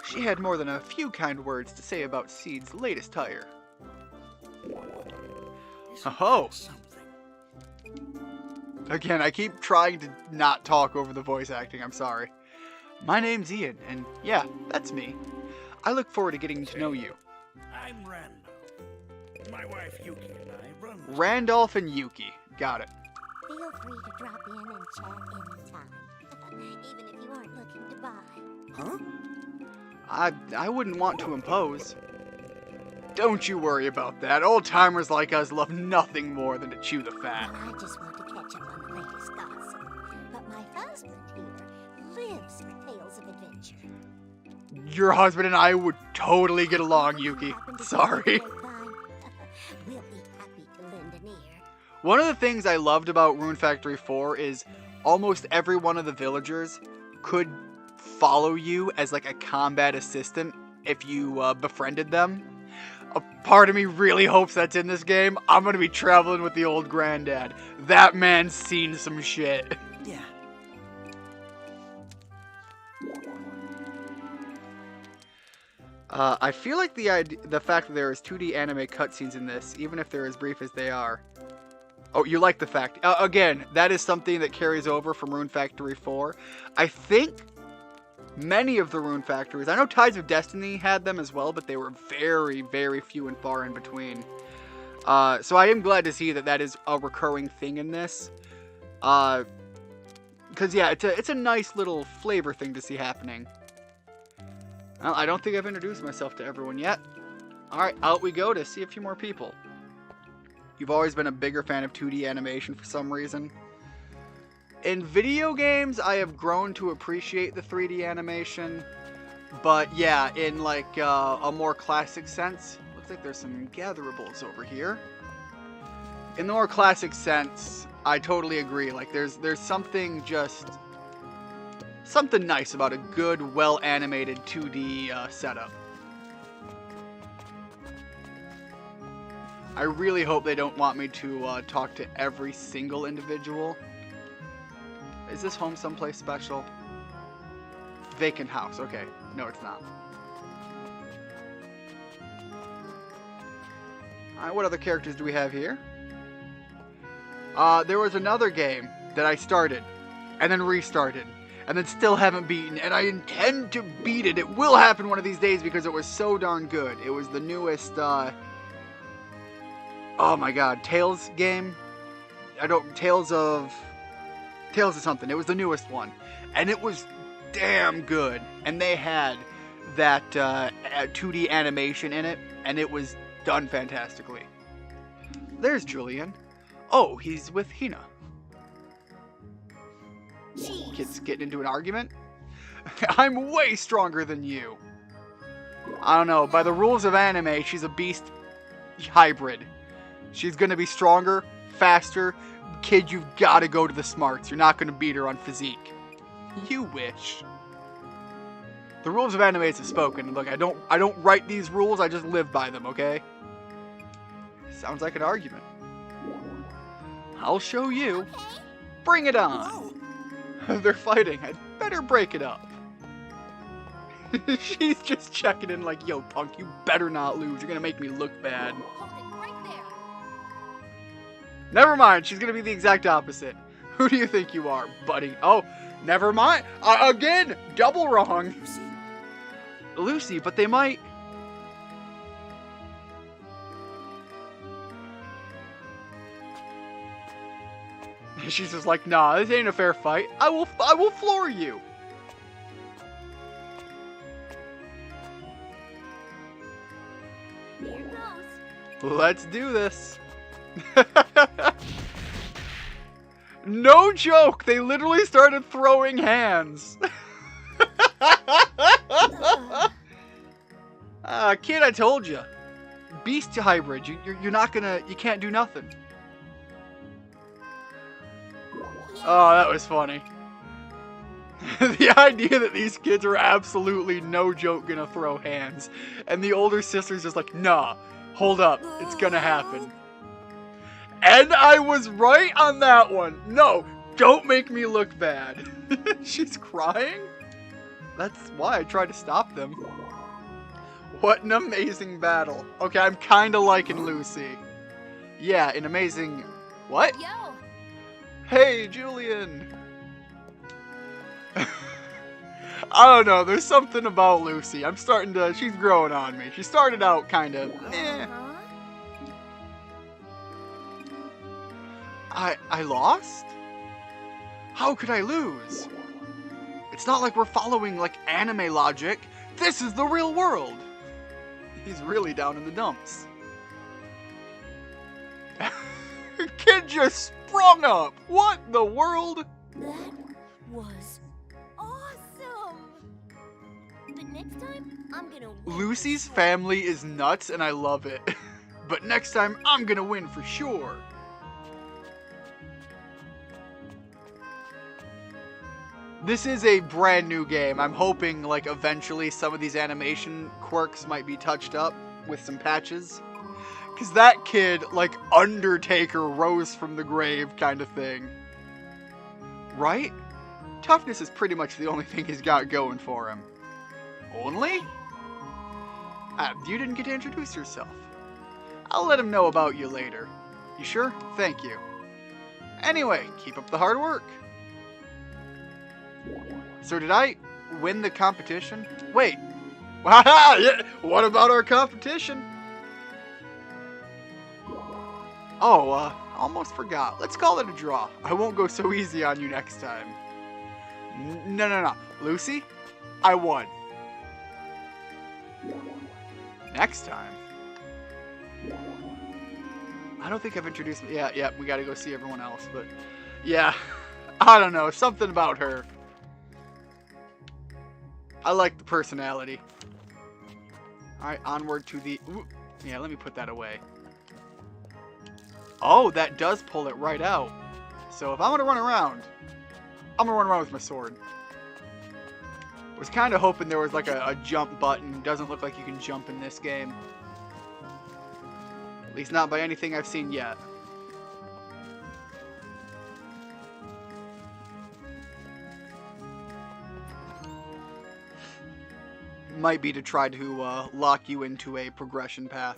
She had more than a few kind words to say about Seed's latest hire. Oh. Again, I keep trying to not talk over the voice acting, I'm sorry. My name's Ian, and yeah, that's me. I look forward to getting to know you. I'm Randolph. My wife Yuki and I run this. Randolph and Yuki. Got it. Feel free to drop in and chat anytime, even if you aren't looking to buy. Huh? I wouldn't want to impose. Don't you worry about that. Old-timers like us love nothing more than to chew the fat. Well, I just want to catch up on the latest gossip. But my husband here lives for tales of adventure. Your husband and I would totally get along, Yuki. Happen to Sorry. see the grapevine? We'll be happy to lend an ear. One of the things I loved about Rune Factory 4 is almost every one of the villagers could follow you as like a combat assistant if you befriended them. A part of me really hopes that's in this game. I'm going to be traveling with the old granddad. That man's seen some shit. Yeah. I feel like the fact that there is 2D anime cutscenes in this, even if they're as brief as they are. Oh, you like the fact. Again, that is something that carries over from Rune Factory 4. I think many of the Rune Factories, I know Tides of Destiny had them as well, but they were very, very few and far in between. So I am glad to see that that is a recurring thing in this. Because, yeah, it's a nice little flavor thing to see happening. Well, I don't think I've introduced myself to everyone yet. Alright, out we go to see a few more people. You've always been a bigger fan of 2D animation for some reason. In video games, I have grown to appreciate the 3D animation. But yeah, in like a more classic sense, looks like there's some gatherables over here. In the more classic sense, I totally agree. Like there's something something nice about a good, well-animated 2D setup. I really hope they don't want me to talk to every single individual. Is this home someplace special? Vacant house. Okay. No, it's not. Alright, what other characters do we have here? There was another game that I started, and then restarted, and then still haven't beaten, and I intend to beat it. It will happen one of these days because it was so darn good. It was the newest, oh my god, Tales game? Tales of something. It was the newest one. And it was damn good. And they had that 2D animation in it, and it was done fantastically. There's Julian. Oh, he's with Hina. Jeez. Kids getting into an argument. I'm way stronger than you. I don't know. By the rules of anime, she's a beast hybrid. She's gonna be stronger, faster. Kid, you've got to go to the smarts. You're not gonna beat her on physique. You wish. The rules of anime is spoken. Look, I don't write these rules. I just live by them. Okay. Sounds like an argument. I'll show you. Okay. Bring it on. Whoa! They're fighting. I'd better break it up. She's just checking in like, yo, punk, you better not lose. You're gonna make me look bad. Hold it right there. Never mind. She's gonna be the exact opposite. Who do you think you are, buddy? Oh, never mind. Again, double wrong. Lucy? Lucy, but they might... She's just like, nah, this ain't a fair fight. I will floor you. Here goes. Let's do this. No joke, they literally started throwing hands. Kid, I told you. Beast hybrid, you're not gonna, you can't do nothing. Oh, that was funny. The idea that these kids are absolutely no joke gonna throw hands. And the older sister's just like, nah, hold up, it's gonna happen. And I was right on that one. No, don't make me look bad. She's crying? That's why I tried to stop them. What an amazing battle. Okay, I'm kinda liking Lucy. Yeah, an amazing... What? Yo, Hey, Julian! I don't know, there's something about Lucy. I'm starting to... She's growing on me. She started out kind of... eh. I lost? How could I lose? It's not like we're following, like, anime logic. This is the real world! He's really down in the dumps. Kid just sprung up! What in the world? That was awesome. But next time, I'm gonna win. Lucy's family is nuts and I love it. But next time, I'm gonna win for sure. This is a brand new game. I'm hoping, like, eventually some of these animation quirks might be touched up with some patches. Because that kid, like, Undertaker rose from the grave kind of thing. Right? Toughness is pretty much the only thing he's got going for him. Only? You didn't get to introduce yourself. I'll let him know about you later. You sure? Thank you. Anyway, keep up the hard work. So did I win the competition? Wait. Yeah, what about our competition? Oh, almost forgot. Let's call it a draw. I won't go so easy on you next time. No. Lucy, I won. Next time. I don't think I've introduced... Yeah, we gotta go see everyone else, but... Yeah, I don't know. Something about her. I like the personality. Alright, onward to the... Ooh, yeah, let me put that away. Oh, that does pull it right out. So if I'm gonna run around, I'm gonna run around with my sword. Was kind of hoping there was like a jump button. Doesn't look like you can jump in this game. At least not by anything I've seen yet. Might be to try to lock you into a progression path.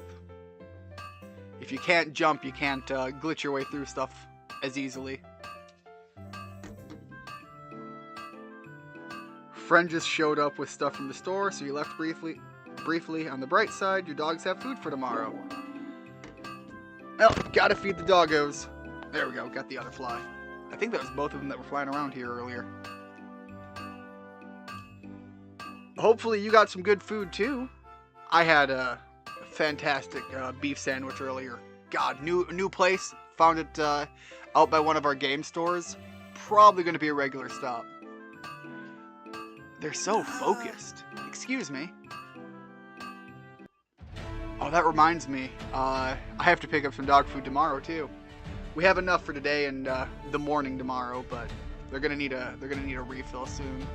If you can't jump, you can't glitch your way through stuff as easily. Friend just showed up with stuff from the store, so you left briefly. On the bright side, your dogs have food for tomorrow. Well, gotta feed the doggos. There we go, got the other fly. I think that was both of them that were flying around here earlier. Hopefully you got some good food too. I had a fantastic beef sandwich earlier. God, new place. Found it out by one of our game stores. probably going to be a regular stop. They're so focused. Excuse me. Oh, that reminds me. I have to pick up some dog food tomorrow too. We have enough for today and the morning tomorrow, but they're gonna need a refill soon.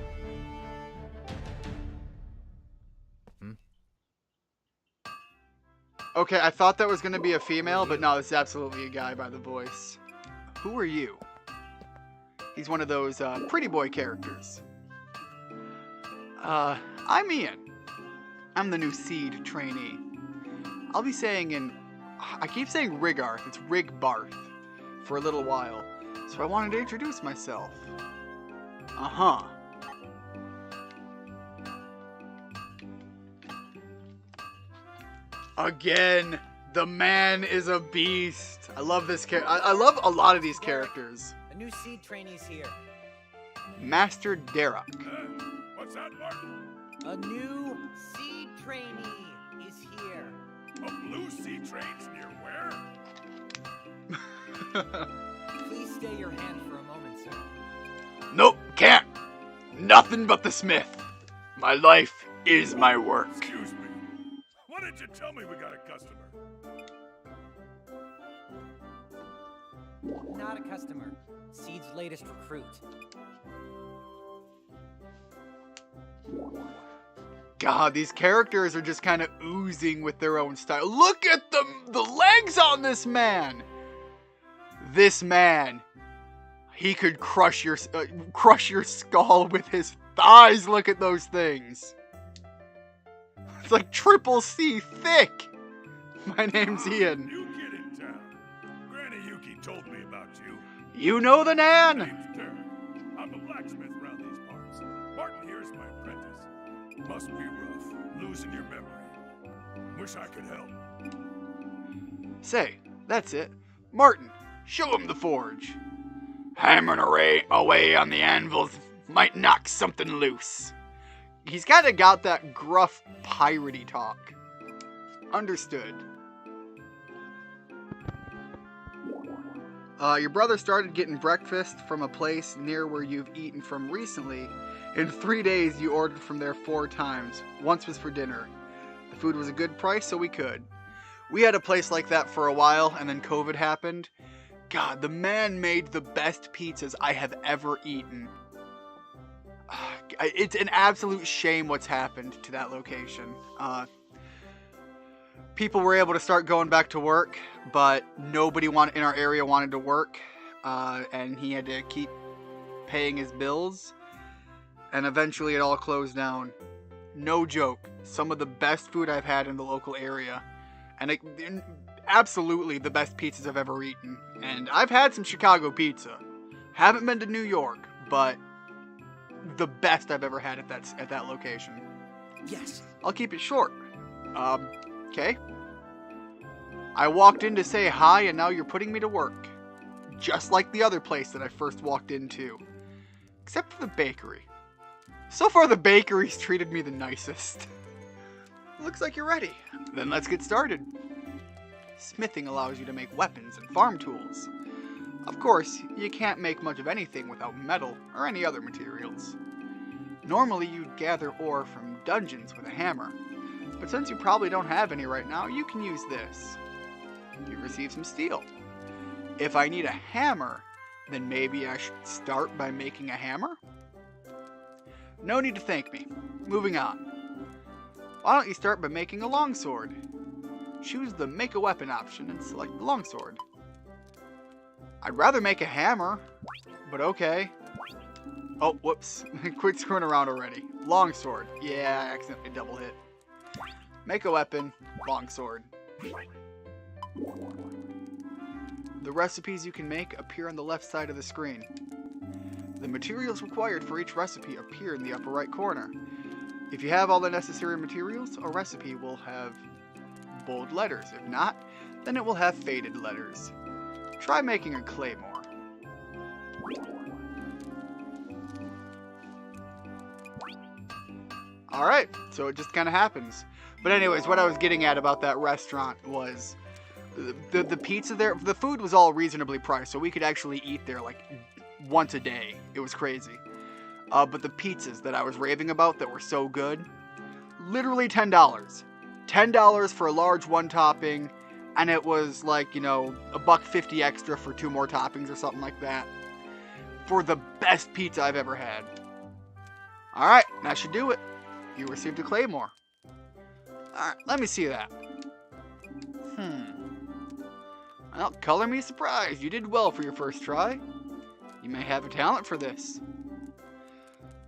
Okay, I thought that was gonna be a female, but no, it's absolutely a guy by the voice. Who are you? He's one of those pretty boy characters. I'm Ian. I'm the new Seed trainee. I'll be saying I keep saying Rigarth, it's Rigbarth, for a little while, so I wanted to introduce myself. Uh-huh. Again, the man is a beast. I love this character. I love a lot of these characters. A new seed trainee's here. Master Derek. What's that, Martin? A new seed trainee is here. A blue sea train's near where? Please stay your hand for a moment, sir. Nope, can't. Nothing but the smith. My life is my work. Excuse me. Why didn't you tell me we got a customer? Not a customer. Seed's latest recruit. God, these characters are just kind of oozing with their own style. Look at the legs on this man. This man, he could crush your skull with his thighs. Look at those things. It's like triple C thick. My name's Ian. New kid in town. Granny Yuki told me about you. You know the Nan. Name's Derek. I'm a blacksmith around these parts. Martin here's my apprentice. Must be rough, losing your memory. Wish I could help. Say, that's it. Martin, show him the forge. Hammering away on the anvils might knock something loose. He's kind of got that gruff, piratey talk. Understood. Your brother started getting breakfast from a place near where you've eaten from recently. In 3 days, you ordered from there 4 times. Once was for dinner. The food was a good price, so we could. We had a place like that for a while, and then COVID happened. God, the man made the best pizzas I have ever eaten. It's an absolute shame what's happened to that location. People were able to start going back to work, but nobody in our area wanted to work, and he had to keep paying his bills, and eventually it all closed down. No joke, some of the best food I've had in the local area, and absolutely the best pizzas I've ever eaten. And I've had some Chicago pizza. Haven't been to New York, but the best I've ever had at that location. Yes. I'll keep it short. Okay. I walked in to say hi, and now you're putting me to work. Just like the other place that I first walked into. Except for the bakery. So far, the bakery's treated me the nicest. Looks like you're ready. Then let's get started. Smithing allows you to make weapons and farm tools. Of course, you can't make much of anything without metal or any other materials. Normally, you'd gather ore from dungeons with a hammer, but since you probably don't have any right now, you can use this. You receive some steel. If I need a hammer, then maybe I should start by making a hammer? No need to thank me. Moving on. Why don't you start by making a longsword? Choose the make a weapon option and select the longsword. I'd rather make a hammer, but okay. Oh, whoops. Quit screwing around already. Longsword. Yeah, I accidentally double hit. Make a weapon, longsword. The recipes you can make appear on the left side of the screen. The materials required for each recipe appear in the upper right corner. If you have all the necessary materials, a recipe will have bold letters. If not, then it will have faded letters. Try making a claymore. Alright, so it just kind of happens. But anyways, what I was getting at about that restaurant was the pizza there, the food was all reasonably priced, so we could actually eat there like once a day. It was crazy. But the pizzas that I was raving about that were so good, literally $10. $10 for a large one topping, and it was like, you know, $1.50 extra for 2 more toppings or something like that. For the best pizza I've ever had. Alright, that should do it. You received a Claymore. Alright, let me see that. Well, color me surprised. You did well for your first try. You may have a talent for this.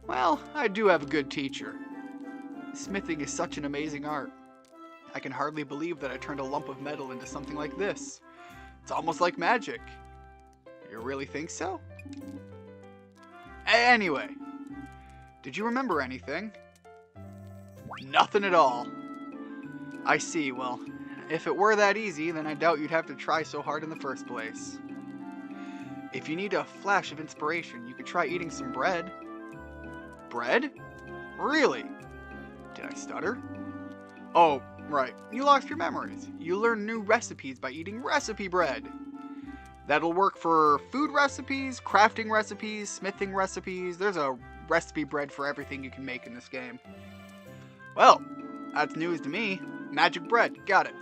Well, I do have a good teacher. Smithing is such an amazing art. I can hardly believe that I turned a lump of metal into something like this. It's almost like magic. You really think so? Anyway, did you remember anything? Nothing at all. I see, well, if it were that easy, then I doubt you'd have to try so hard in the first place. If you need a flash of inspiration, you could try eating some bread. Bread? Really? Did I stutter? Oh, right. You lost your memories. You learn new recipes by eating recipe bread. That'll work for food recipes, crafting recipes, smithing recipes. There's a recipe bread for everything you can make in this game. Well, that's news to me. Magic bread. Got it.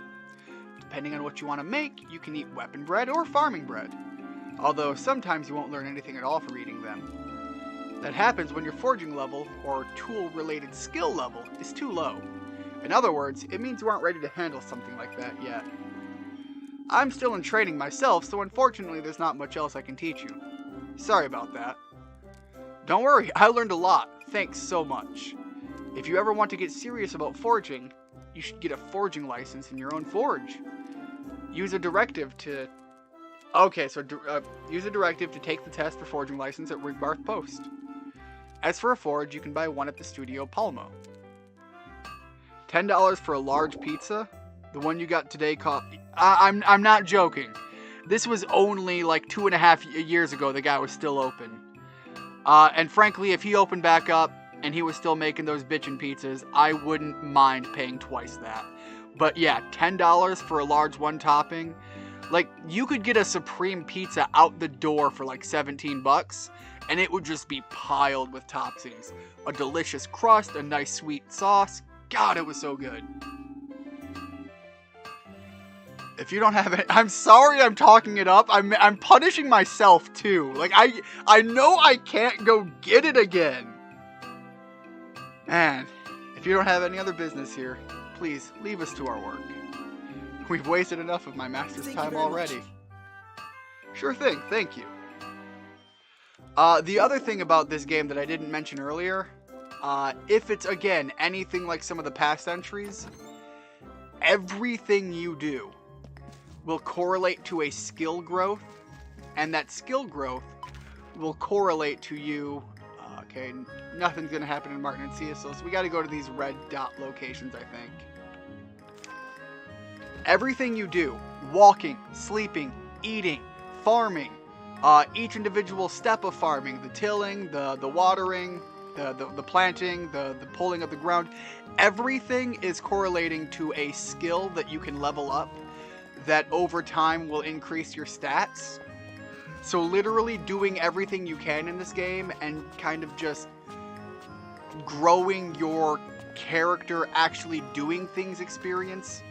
Depending on what you want to make, you can eat weapon bread or farming bread. Although sometimes you won't learn anything at all from eating them. That happens when your forging level, or tool-related skill level, is too low. In other words, it means you aren't ready to handle something like that yet. I'm still in training myself, so unfortunately there's not much else I can teach you. Sorry about that. Don't worry, I learned a lot. Thanks so much. If you ever want to get serious about forging, you should get a forging license in your own forge. Use a directive to... Okay, so use a directive to take the test for forging license at Rigbarth Post. As for a forge, you can buy one at the Studio Palmo. $10 for a large pizza? The one you got today cost... I'm not joking. This was only like 2.5 years ago the guy was still open. And frankly, if he opened back up and he was still making those bitchin' pizzas, I wouldn't mind paying twice that. But yeah, $10 for a large one topping. Like, you could get a Supreme pizza out the door for like $17, and it would just be piled with toppings. A delicious crust, a nice sweet sauce. God, it was so good. If you don't have it, I'm sorry I'm talking it up. I'm punishing myself too. Like, I know I can't go get it again. And if you don't have any other business here, please leave us to our work. We've wasted enough of my master's time already. Sure thing, thank you. The other thing about this game that I didn't mention earlier, if it's, again, anything like some of the past entries, everything you do will correlate to a skill growth, and that skill growth will correlate to you. Okay, nothing's going to happen in Martin and Cecil, so we got to go to these red dot locations, I think. Everything you do, walking, sleeping, eating, farming, each individual step of farming, the tilling, the watering, the planting, the pulling of the ground, everything is correlating to a skill that you can level up that over time will increase your stats. So literally doing everything you can in this game and kind of just growing your character actually doing things experience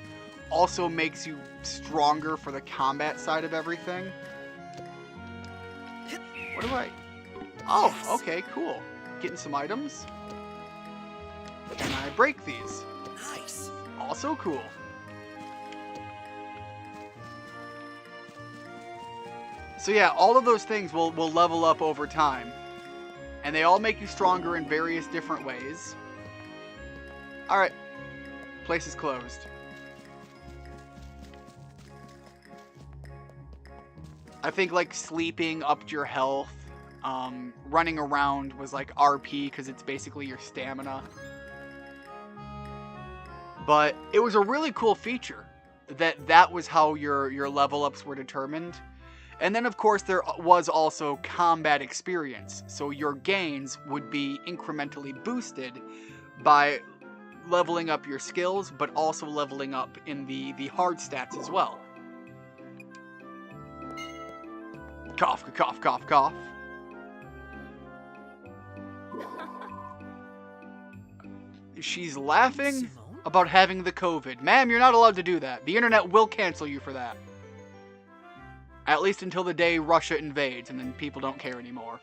also makes you stronger for the combat side of everything. What do I... Oh, okay, cool. Getting some items. Can I break these? Nice. Also cool. So yeah, all of those things will level up over time. And they all make you stronger in various different ways. Alright. Place is closed. I think like sleeping upped your health. Running around was like RP because it's basically your stamina. But it was a really cool feature that was how your level ups were determined. And then of course there was also combat experience. So your gains would be incrementally boosted by leveling up your skills, but also leveling up in the hard stats as well. Cough, cough, cough, cough. She's laughing Simone? about having the COVID. Ma'am, you're not allowed to do that. The internet will cancel you for that. At least until the day Russia invades, and then people don't care anymore.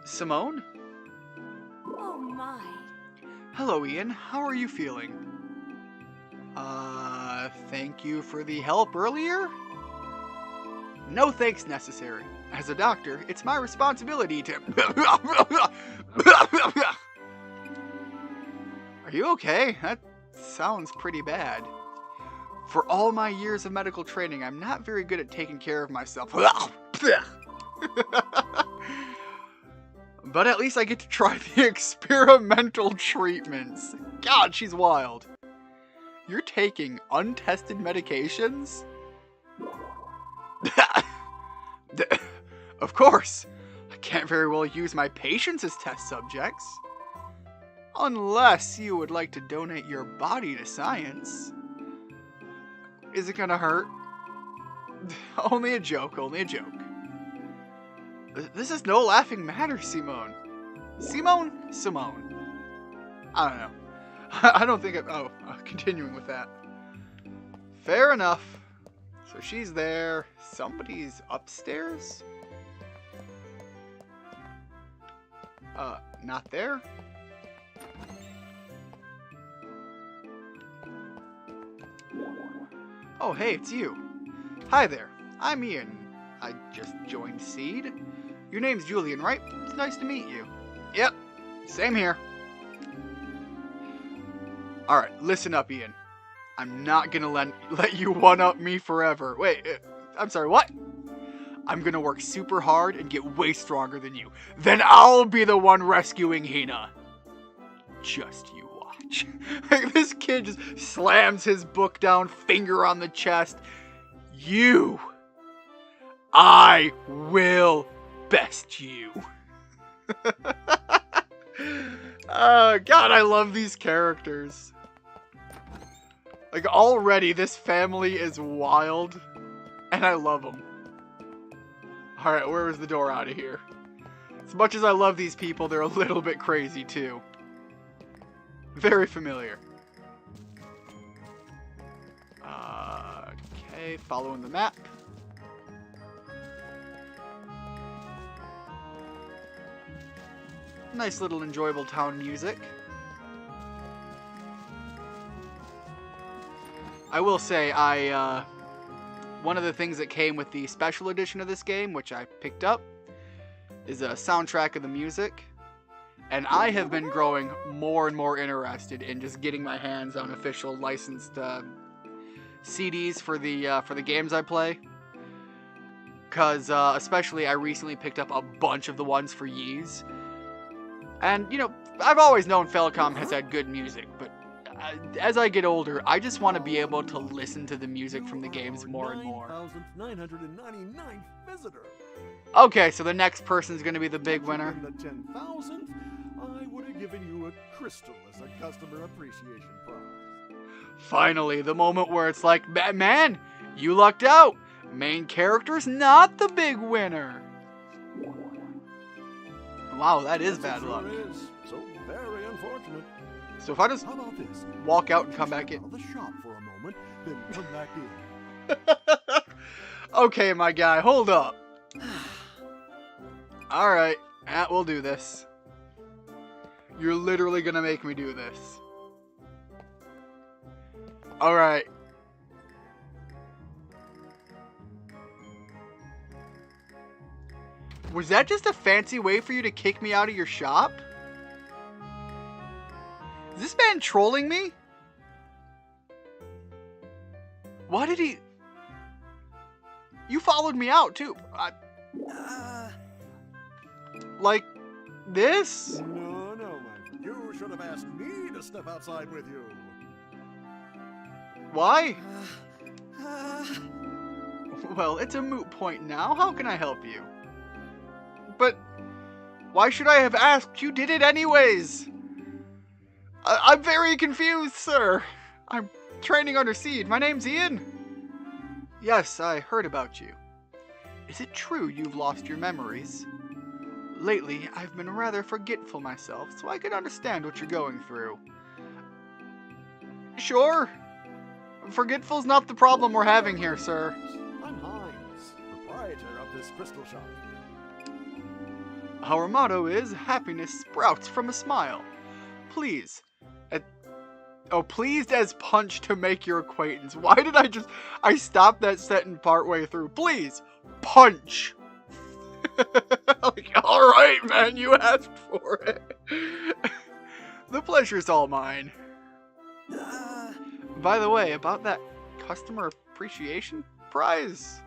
Simone? Oh my. Hello, Ian. How are you feeling? Thank you for the help earlier? No thanks necessary. As a doctor, it's my responsibility to... Are you okay? That sounds pretty bad. For all my years of medical training, I'm not very good at taking care of myself. But at least I get to try the experimental treatments. God, she's wild. You're taking untested medications? Of course. I can't very well use my patients as test subjects. Unless you would like to donate your body to science. Is it gonna hurt? Only a joke, only a joke. This is no laughing matter, Simone. Simone? Simone. I don't know. I don't think continuing with that. Fair enough. So she's there. Somebody's upstairs? Not there? Oh, hey, it's you. Hi there. I'm Ian. I just joined Seed. Your name's Julian, right? It's nice to meet you. Yep. Same here. Alright, listen up, Ian. I'm not gonna let you one-up me forever. Wait, I'm sorry, what? I'm gonna work super hard and get way stronger than you. Then I'll be the one rescuing Hina. Just you watch. This kid just slams his book down, finger on the chest. I will best you. God, I love these characters. Like, already, this family is wild, and I love them. Alright, where is the door out of here? As much as I love these people, they're a little bit crazy, too. Very familiar. Okay, following the map. Nice little enjoyable town music. I will say, one of the things that came with the special edition of this game, which I picked up, is a soundtrack of the music. And I have been growing more and more interested in just getting my hands on official licensed CDs for the games I play. Because especially I recently picked up a bunch of the ones for Ys. And, you know, I've always known Falcom has had good music, but as I get older, I just want to be able to listen to the music from the games more and more. 9,999th visitor. Okay, so the next person's going to be the big winner. The 10,000th, I would have given you a crystal as a customer appreciation prize. Finally, the moment where it's like, man, you lucked out. Main character's not the big winner. Wow, that is bad luck. Is. So very unfortunate. So if I just How about this? walk out and come back in. Out of the shop for a moment, then come back in. Okay, my guy, hold up. Alright, we'll do this. You're literally gonna make me do this. Alright. Was that just a fancy way for you to kick me out of your shop? Is this man trolling me? Why did he... You followed me out, too. Like, this? No, man. You should have asked me to step outside with you. Why? Well, it's a moot point now. How can I help you? But why should I have asked? You did it anyways. I'm very confused, sir. I'm training under Seed. My name's Ian. Yes, I heard about you. Is it true you've lost your memories? Lately, I've been rather forgetful myself, so I can understand what you're going through. Sure. Forgetful's not the problem we're having here, sir. I'm Hines, proprietor of this crystal shop. Our motto is, happiness sprouts from a smile. Please. Pleased as punch to make your acquaintance. Why did I stopped that sentence partway through. Please, punch. Like, alright, man, you asked for it. The pleasure's all mine. By the way, about that customer appreciation prize,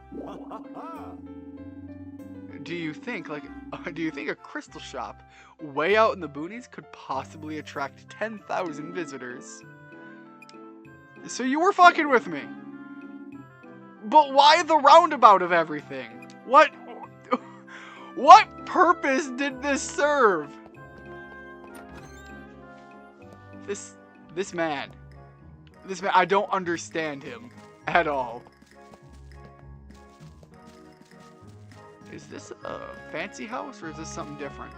do you think a crystal shop way out in the boonies could possibly attract 10,000 visitors? So you were fucking with me. But why the roundabout of everything? What purpose did this serve? This man, I don't understand him at all. Is this a fancy house or is this something different?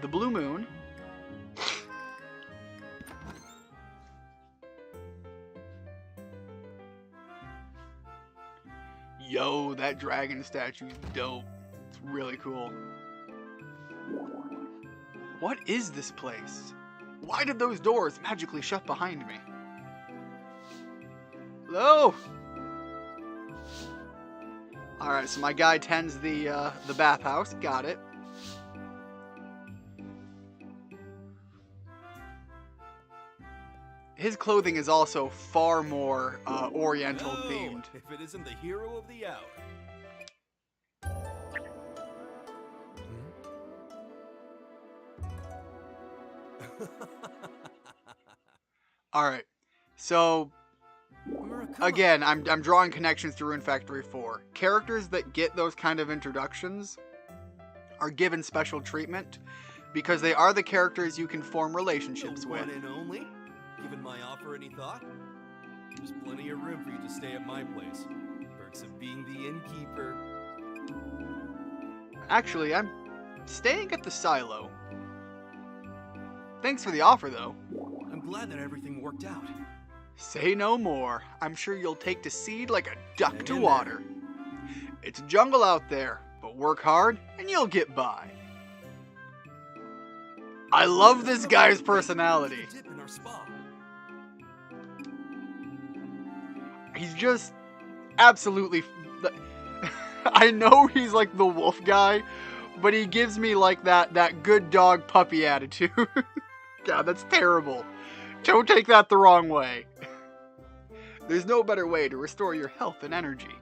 The Blue Moon. Yo, that dragon statue is dope. It's really cool. What is this place? Why did those doors magically shut behind me? Hello? Alright, so my guy tends the bathhouse. Got it. His clothing is also far more oriental themed. If it isn't the hero of the hour. Alright, so again, I'm drawing connections to Rune Factory 4. Characters that get those kind of introductions are given special treatment because they are the characters you can form relationships with. One and only? Given my offer any thought? There's plenty of room for you to stay at my place. Perks of being the innkeeper. Actually, I'm staying at the silo. Thanks for the offer, though. I'm glad that everything worked out. Say no more. I'm sure you'll take to seed like a duck to water. It's a jungle out there, but work hard and you'll get by. I love this guy's personality. He's just absolutely... I know he's like the wolf guy, but he gives me like that good dog puppy attitude. God, that's terrible. Don't take that the wrong way. There's no better way to restore your health and energy.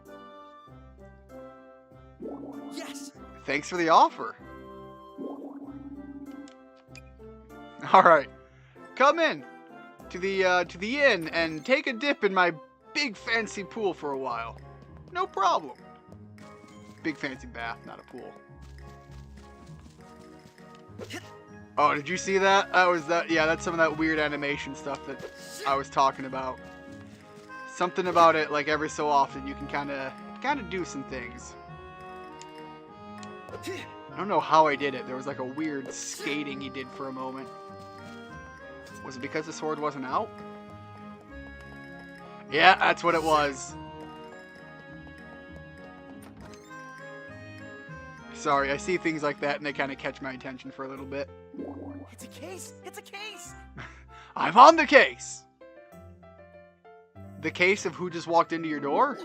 Yes! Thanks for the offer. Alright. Come in to the inn and take a dip in my big fancy pool for a while. No problem. Big fancy bath, not a pool. Oh, did you see that? Yeah, that's some of that weird animation stuff that I was talking about. Something about it, like every so often, you can kind of do some things. I don't know how I did it. There was like a weird skating he did for a moment. Was it because the sword wasn't out? Yeah, that's what it was. Sorry, I see things like that and they kind of catch my attention for a little bit. It's a case! It's a case! I'm on the case! The case of who just walked into your door?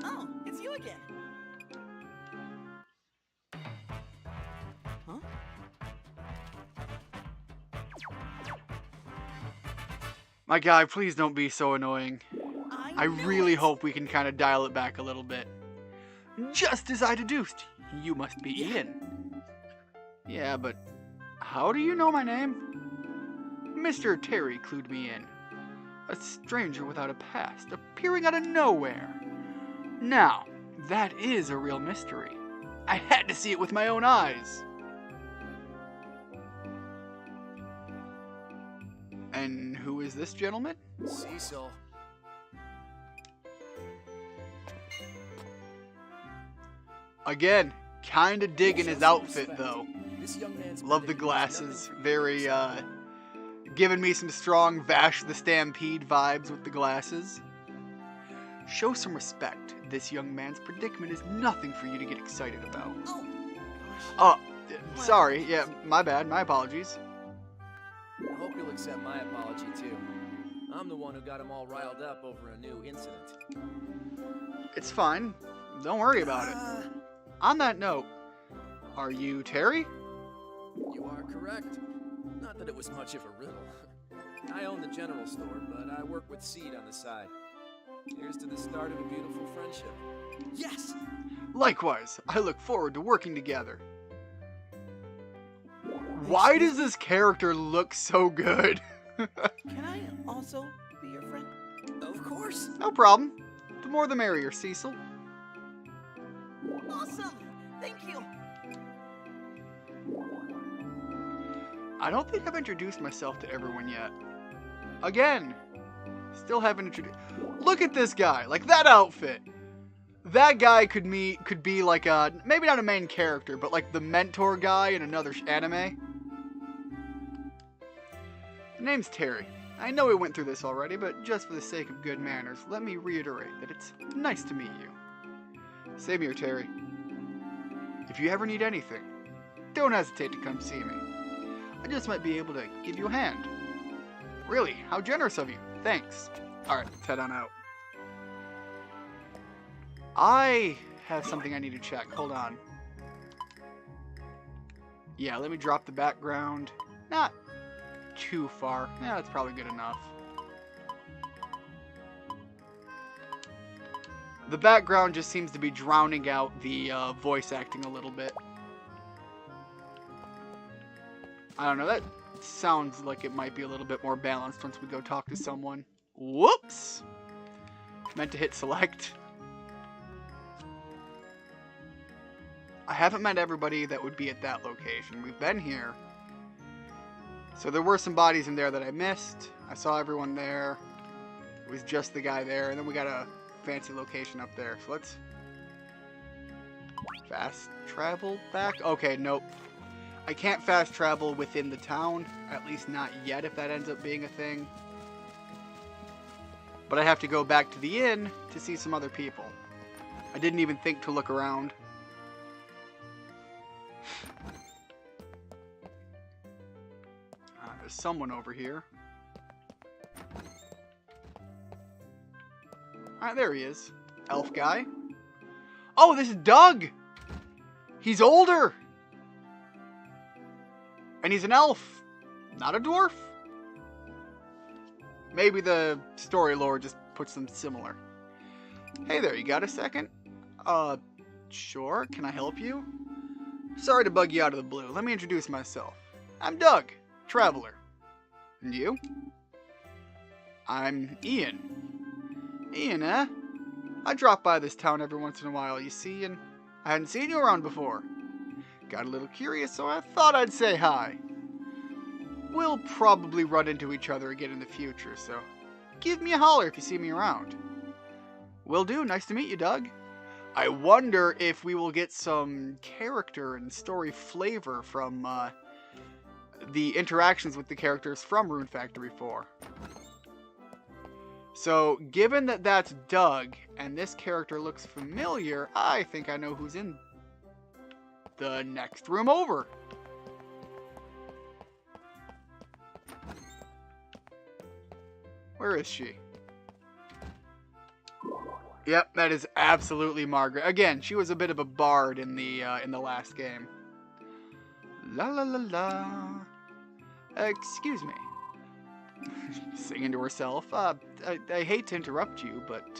Oh, it's you again. Huh? My guy, please don't be so annoying. I really it. hope we can kind of dial it back a little bit. Just as I deduced, you must be Ian. Yeah, but how do you know my name? Mr. Terry clued me in. A stranger without a past, appearing out of nowhere. Now, that is a real mystery. I had to see it with my own eyes. And who is this gentleman? Cecil. Again, Kinda digging his outfit, though. This young man's Love the predicament is glasses. nothing Very, giving me some strong Vash the Stampede vibes with the glasses. Show some respect. This young man's predicament is nothing for you to get excited about. Oh, Oh, sorry. Yeah, my bad. My apologies. I hope you'll accept my apology too. I'm the one who got him all riled up over a new incident. It's fine. Don't worry about it. On that note, are you Terry? You are correct. Not that it was much of a riddle. I own the general store, but I work with Seed on the side. Here's to the start of a beautiful friendship. Yes! Likewise, I look forward to working together. Why does this character look so good? Can I also be your friend? Of course! No problem. The more the merrier, Cecil. Awesome! Thank you! I don't think I've introduced myself to everyone yet. Again, still haven't introduced. Look at this guy, like that outfit. That guy could be like a, maybe not a main character, but like the mentor guy in another anime. The name's Terry. I know we went through this already, but just for the sake of good manners, let me reiterate that it's nice to meet you. Same here, Terry. If you ever need anything, don't hesitate to come see me. I just might be able to give you a hand. Really, how generous of you. Thanks. Alright, let's head on out. I have something I need to check. Hold on. Yeah, let me drop the background. Not too far. Yeah, that's probably good enough. The background just seems to be drowning out the voice acting a little bit. I don't know, that sounds like it might be a little bit more balanced once we go talk to someone. Whoops! Meant to hit select. I haven't met everybody that would be at that location. We've been here. So there were some bodies in there that I missed. I saw everyone there. It was just the guy there. And then we got a fancy location up there. So let's fast travel back. Okay, nope. I can't fast travel within the town. At least not yet, if that ends up being a thing. But I have to go back to the inn to see some other people. I didn't even think to look around. There's someone over here. Alright, there he is. Elf guy. Oh, this is Doug! He's older! And he's an elf, not a dwarf. Maybe the story lore just puts them similar. Hey there, you got a second? Sure, can I help you? Sorry to bug you out of the blue. Let me introduce myself. I'm Doug, traveler. And you? I'm Ian. Ian, eh? I drop by this town every once in a while, you see, and I hadn't seen you around before. Got a little curious, so I thought I'd say hi. We'll probably run into each other again in the future, so give me a holler if you see me around. Will do. Nice to meet you, Doug. I wonder if we will get some character and story flavor from the interactions with the characters from Rune Factory 4. So, given that that's Doug, and this character looks familiar, I think I know who's in the next room over. Where is she? Yep, that is absolutely Margaret. Again, she was a bit of a bard in the last game. La la la la. Excuse me. Singing to herself. I hate to interrupt you, but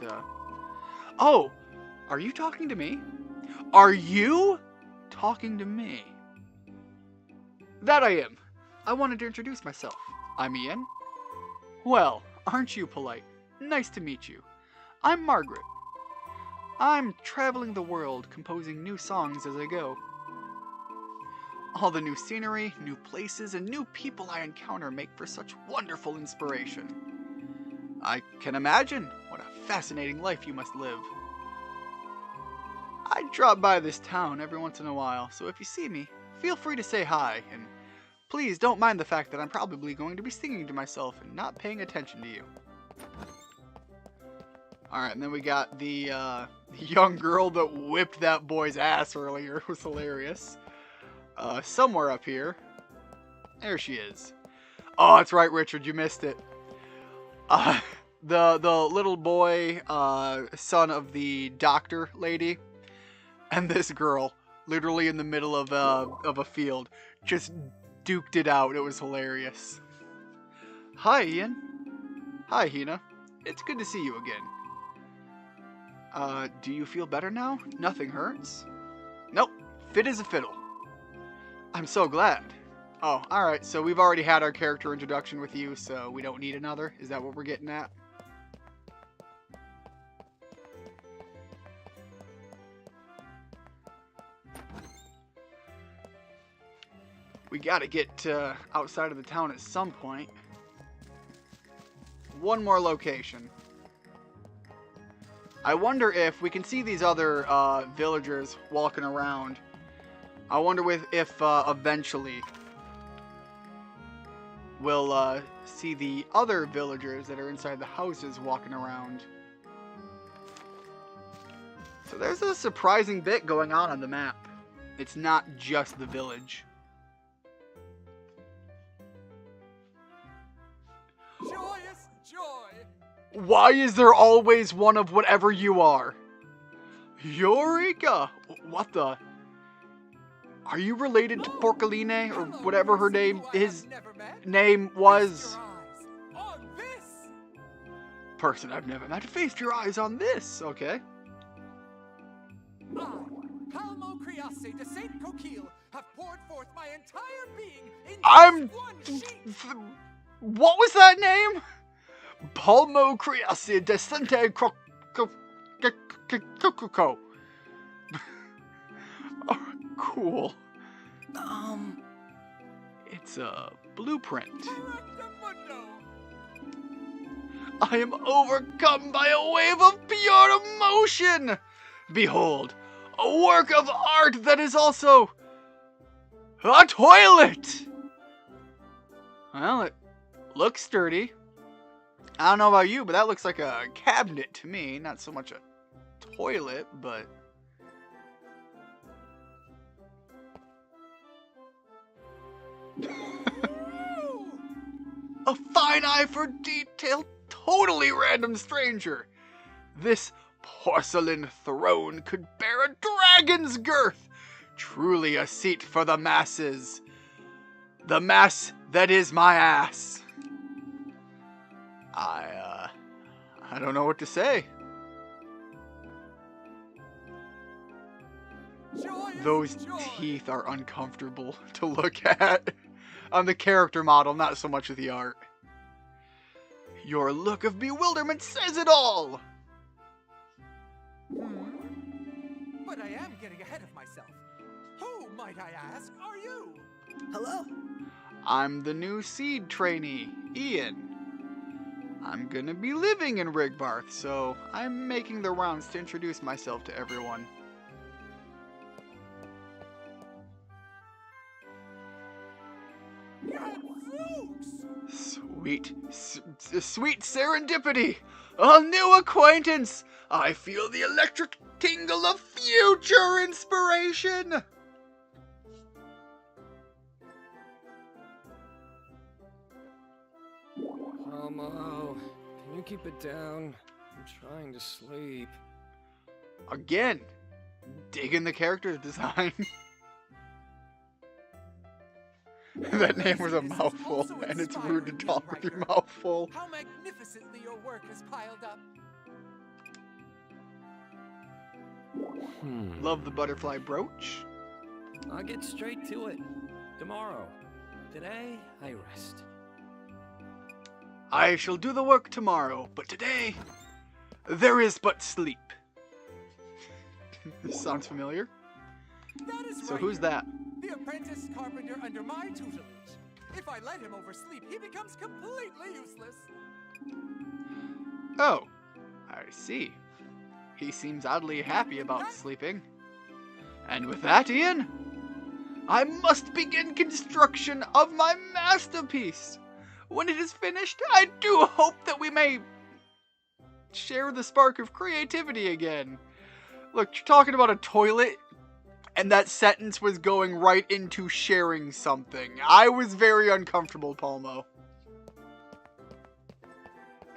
oh, are you talking to me? Are you talking to me? That I am. I wanted to introduce myself. I'm Ian. Well, aren't you polite? Nice to meet you. I'm Margaret. I'm traveling the world, composing new songs as I go. All the new scenery, new places, and new people I encounter make for such wonderful inspiration. I can imagine what a fascinating life you must live. I drop by this town every once in a while, so if you see me, feel free to say hi, and please don't mind the fact that I'm probably going to be singing to myself and not paying attention to you. Alright, and then we got the young girl that whipped that boy's ass earlier. It was hilarious. Somewhere up here. There she is. Oh, that's right, Richard, you missed it. The little boy, son of the doctor lady, and this girl, literally in the middle of a field, just duked it out. It was hilarious. Hi, Ian. Hi, Hina. It's good to see you again. Do you feel better now? Nothing hurts? Nope. Fit as a fiddle. I'm so glad. Oh, alright, so we've already had our character introduction with you, so we don't need another? Is that what we're getting at? We gotta get outside of the town at some point. One more location. I wonder if we can see these other villagers walking around. I wonder if eventually we'll see the other villagers that are inside the houses walking around. So there's a surprising bit going on the map. It's not just the village. Joyous joy! Why is there always one of whatever you are? Eureka! What the? Are you related to Porcaline or whatever her name, his name was? Person I've never met. Feast your eyes on this, okay? I, Palmo Criasse de Saint Coquille, have poured forth my entire being in one sheet. What was that name? Palmo Criasse de Sante Crocuco. Cool. It's a blueprint. I am overcome by a wave of pure emotion. Behold, a work of art that is also a toilet. Well, it looks sturdy. I don't know about you, but that looks like a cabinet to me. Not so much a toilet, but... A fine eye for detail, totally random stranger. This porcelain throne could bear a dragon's girth. Truly a seat for the masses. The mass that is my ass. I don't know what to say. Those teeth are uncomfortable to look at. On the character model, not so much of the art. Your look of bewilderment says it all! But I am getting ahead of myself. Who, might I ask, are you? Hello? I'm the new seed trainee, Ian. I'm gonna be living in Rigbarth, so I'm making the rounds to introduce myself to everyone. Sweet serendipity! A new acquaintance! I feel the electric tingle of future inspiration! Palmo, can you keep it down? I'm trying to sleep. Again, digging the character design. That name was a mouthful, and it's rude to talk with your mouth full. How magnificently your work has piled up. Love the butterfly brooch. I'll get straight to it. Tomorrow. Today, I rest. I shall do the work tomorrow, but today, there is but sleep. This sounds familiar. That is So right. who's that? The apprentice carpenter under my tutelage. If I let him oversleep, he becomes completely useless. Oh, I see. He seems oddly happy about sleeping. And with that, Ian, I must begin construction of my masterpiece. When it is finished, I do hope that we may share the spark of creativity again. Look, you're talking about a toilet, and that sentence was going right into sharing something. I was very uncomfortable, Palmo.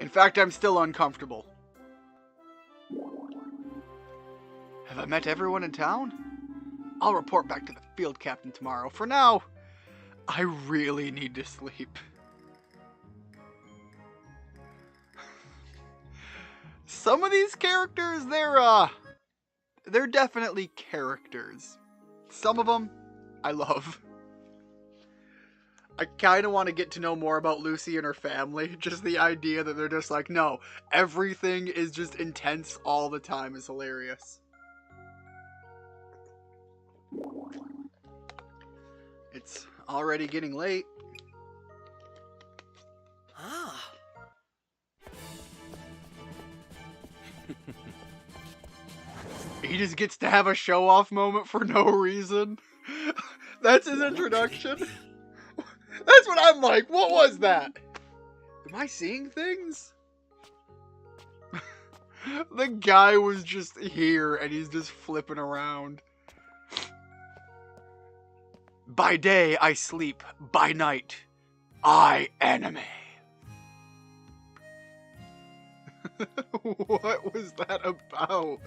In fact, I'm still uncomfortable. Have I met everyone in town? I'll report back to the field captain tomorrow. For now, I really need to sleep. Some of these characters, they're definitely characters. Some of them, I love. I kind of want to get to know more about Lucy and her family. Just the idea that they're just like, no, everything is just intense all the time is hilarious. It's already getting late. Ah. He just gets to have a show-off moment for no reason. That's his introduction. That's what I'm like. What was that? Am I seeing things? The guy was just here and he's just flipping around. By day I sleep, by night I anime. What was that about?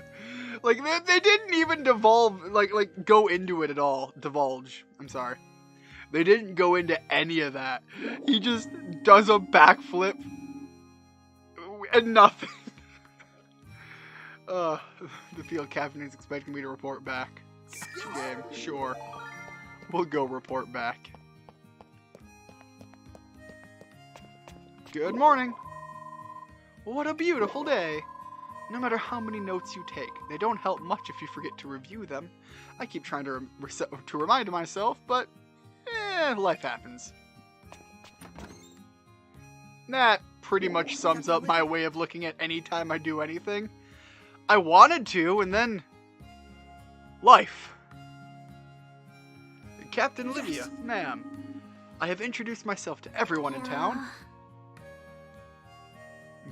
Like, they didn't even go into it at all. Divulge. I'm sorry. They didn't go into any of that. He just does a backflip and nothing. The field captain is expecting me to report back. Game, sure. We'll go report back. Good morning. What a beautiful day. No matter how many notes you take, they don't help much if you forget to review them. I keep trying to remind myself, but life happens. That pretty much sums up my way of looking at any time I do anything. I wanted to, and then life. Captain Livia, ma'am, I have introduced myself to everyone in town.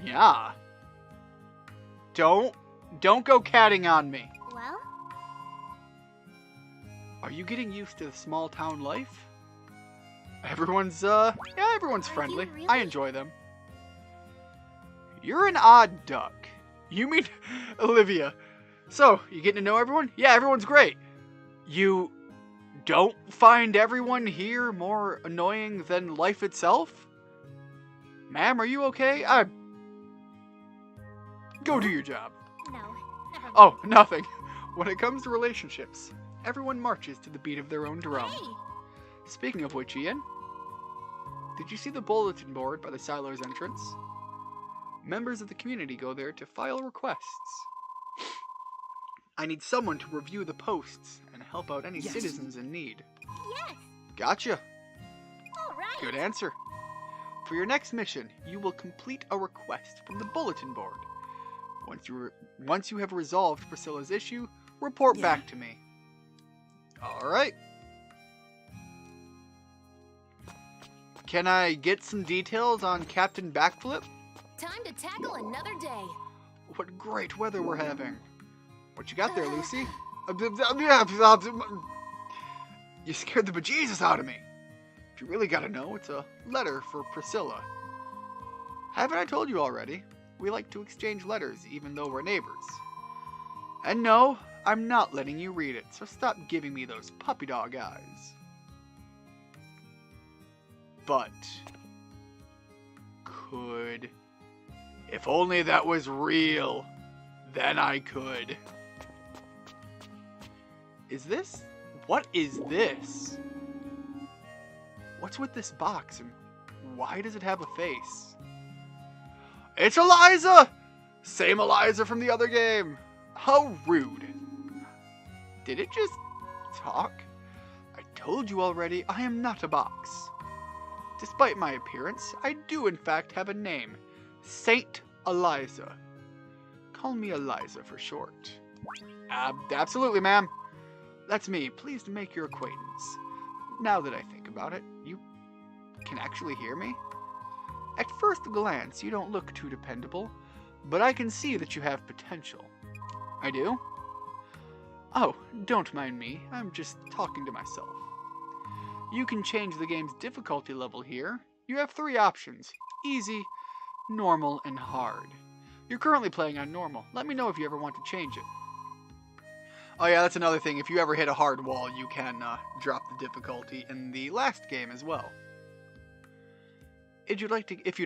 Yeah. Don't go catting on me. Well? Are you getting used to the small town life? Everyone's friendly. Really? I enjoy them. You're an odd duck. You mean Olivia? So, you getting to know everyone? Yeah, everyone's great. You don't find everyone here more annoying than life itself? Ma'am, are you okay? Go do your job. No, never mind. Oh, nothing. When it comes to relationships, everyone marches to the beat of their own drum. Hey! Speaking of which, Ian, did you see the bulletin board by the silo's entrance? Members of the community go there to file requests. I need someone to review the posts and help out any citizens in need. Yes! Gotcha. All right! Good answer. For your next mission, you will complete a request from the bulletin board. Once you have resolved Priscilla's issue, report back to me. All right. Can I get some details on Captain Backflip? Time to tackle another day. What great weather we're having. What you got there, Lucy? You scared the bejesus out of me. If you really gotta know, it's a letter for Priscilla. Haven't I told you already? We like to exchange letters even though we're neighbors. And no, I'm not letting you read it, so stop giving me those puppy dog eyes. But could... If only that was real, then I could. What is this? What's with this box and why does it have a face? It's Eliza! Same Eliza from the other game. How rude. Did it just talk? I told you already, I am not a box. Despite my appearance, I do in fact have a name. Saint Eliza. Call me Eliza for short. Absolutely, ma'am. that's me. Pleased to make your acquaintance. Now that I think about it, you can actually hear me? At first glance, you don't look too dependable, but I can see that you have potential. I do? Oh, don't mind me. I'm just talking to myself. You can change the game's difficulty level here. You have 3 options: easy, normal, and hard. You're currently playing on normal. Let me know if you ever want to change it. Oh yeah, that's another thing. If you ever hit a hard wall, you can drop the difficulty in the last game as well. If you'd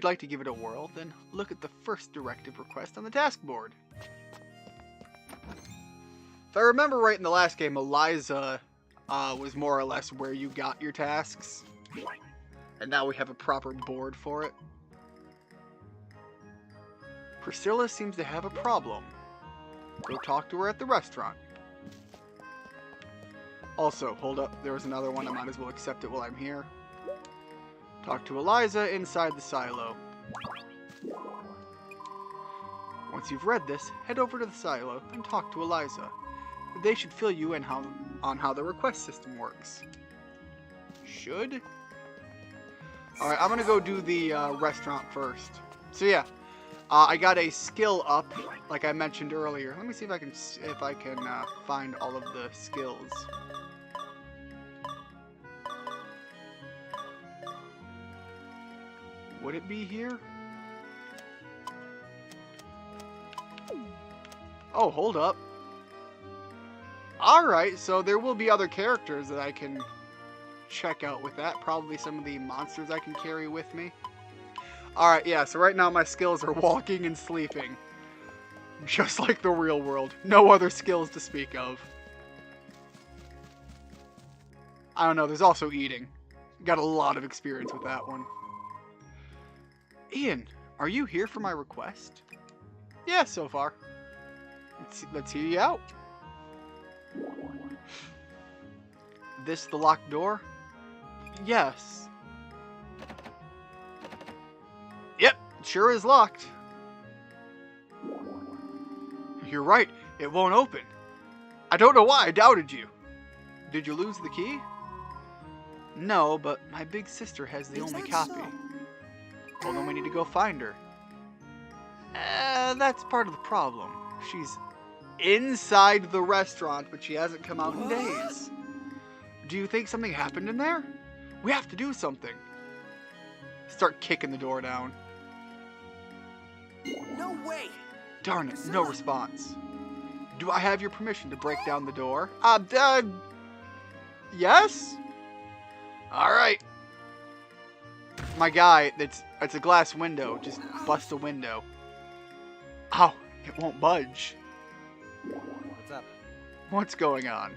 like to give it a whirl, then look at the first directive request on the task board. If I remember right, in the last game, Eliza was more or less where you got your tasks. And now we have a proper board for it. Priscilla seems to have a problem. Go talk to her at the restaurant. Also, hold up, there was another one. I might as well accept it while I'm here. Talk to Eliza inside the silo. Once you've read this, head over to the silo and talk to Eliza. They should fill you in on how the request system works. Should? Alright, I'm gonna go do the restaurant first. So yeah, I got a skill up, like I mentioned earlier. Let me see if I can find all of the skills. Would it be here? Oh, hold up. Alright, so there will be other characters that I can check out with that. Probably some of the monsters I can carry with me. Alright, yeah, so right now my skills are walking and sleeping. Just like the real world. No other skills to speak of. I don't know, there's also eating. Got a lot of experience with that one. Ian, are you here for my request? Yeah, so far. Let's hear you out. This the locked door? Yes. Yep, sure is locked. You're right, it won't open. I don't know why I doubted you. Did you lose the key? No, but my big sister has the only copy. So? Well, then we need to go find her. That's part of the problem. She's inside the restaurant, but she hasn't come out in days. Do you think something happened in there? We have to do something. Start kicking the door down. No way! Darn it, no response. Do I have your permission to break down the door? Yes? Alright. My guy, it's a glass window. Just bust a window. Ow, it won't budge. What's up? What's going on?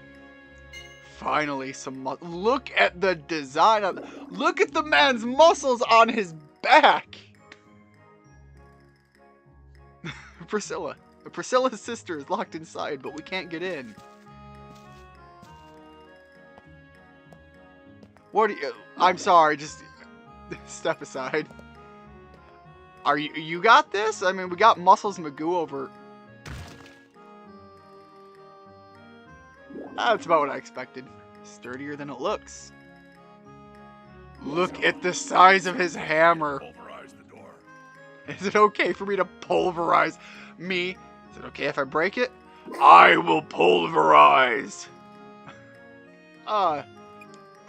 Finally, some look at the design of look at the man's muscles on his back. Priscilla. Priscilla's sister is locked inside, but we can't get in. What are you? I'm sorry, just step aside. Are you got this? I mean, we got Muscles Magoo over. That's about what I expected. Sturdier than it looks. Look at the size of his hammer. Pulverize the door. Is it okay for me to pulverize me? Is it okay if I break it? I will pulverize.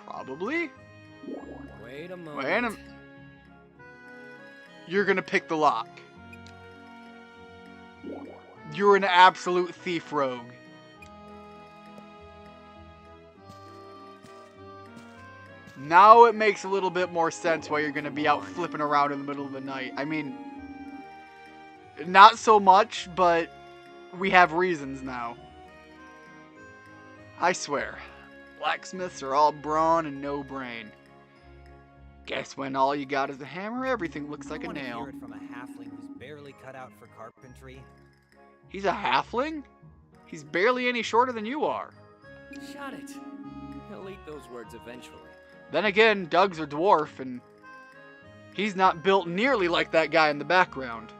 Probably. Wait a moment. Wait a minute. You're gonna pick the lock. You're an absolute thief rogue. Now it makes a little bit more sense why you're gonna be out flipping around in the middle of the night. I mean, not so much, but we have reasons now. I swear, blacksmiths are all brawn and no brain. Guess when all you got is a hammer, everything looks like a nail. Hear it from a halfling who's barely cut out for carpentry. He's a halfling? He's barely any shorter than you are. Shut it. He'll eat those words eventually. Then again, Doug's a dwarf, and he's not built nearly like that guy in the background.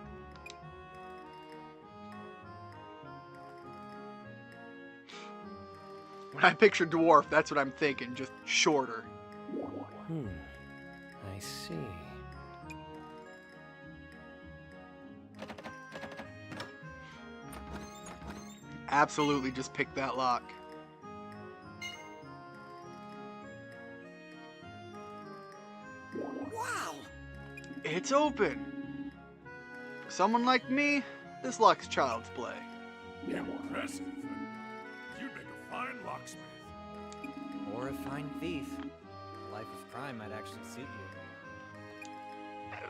When I picture dwarf, that's what I'm thinking, just shorter. I see. Absolutely just pick that lock. Wow! It's open. For someone like me, this lock's child's play. Impressive. You'd make a fine locksmith. Or a fine thief. Life of crime might actually suit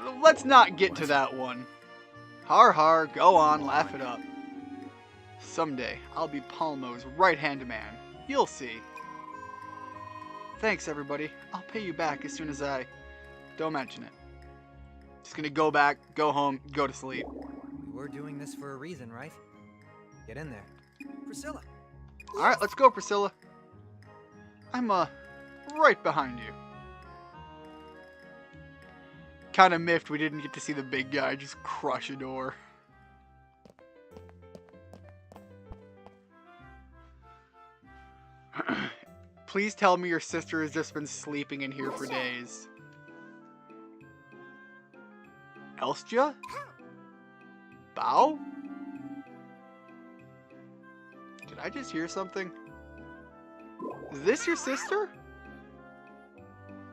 you. Let's not get to that one. Har har, go on, laugh it up. Someday, I'll be Palmo's right-hand man. You'll see. Thanks, everybody. I'll pay you back as soon as I... Don't mention it. Just gonna go back, go home, go to sleep. We're doing this for a reason, right? Get in there. Priscilla. Alright, let's go, Priscilla. I'm, right behind you. Kinda miffed we didn't get to see the big guy just crush a door. Please tell me your sister has just been sleeping in here for days. Elstja? Bow? Did I just hear something? Is this your sister?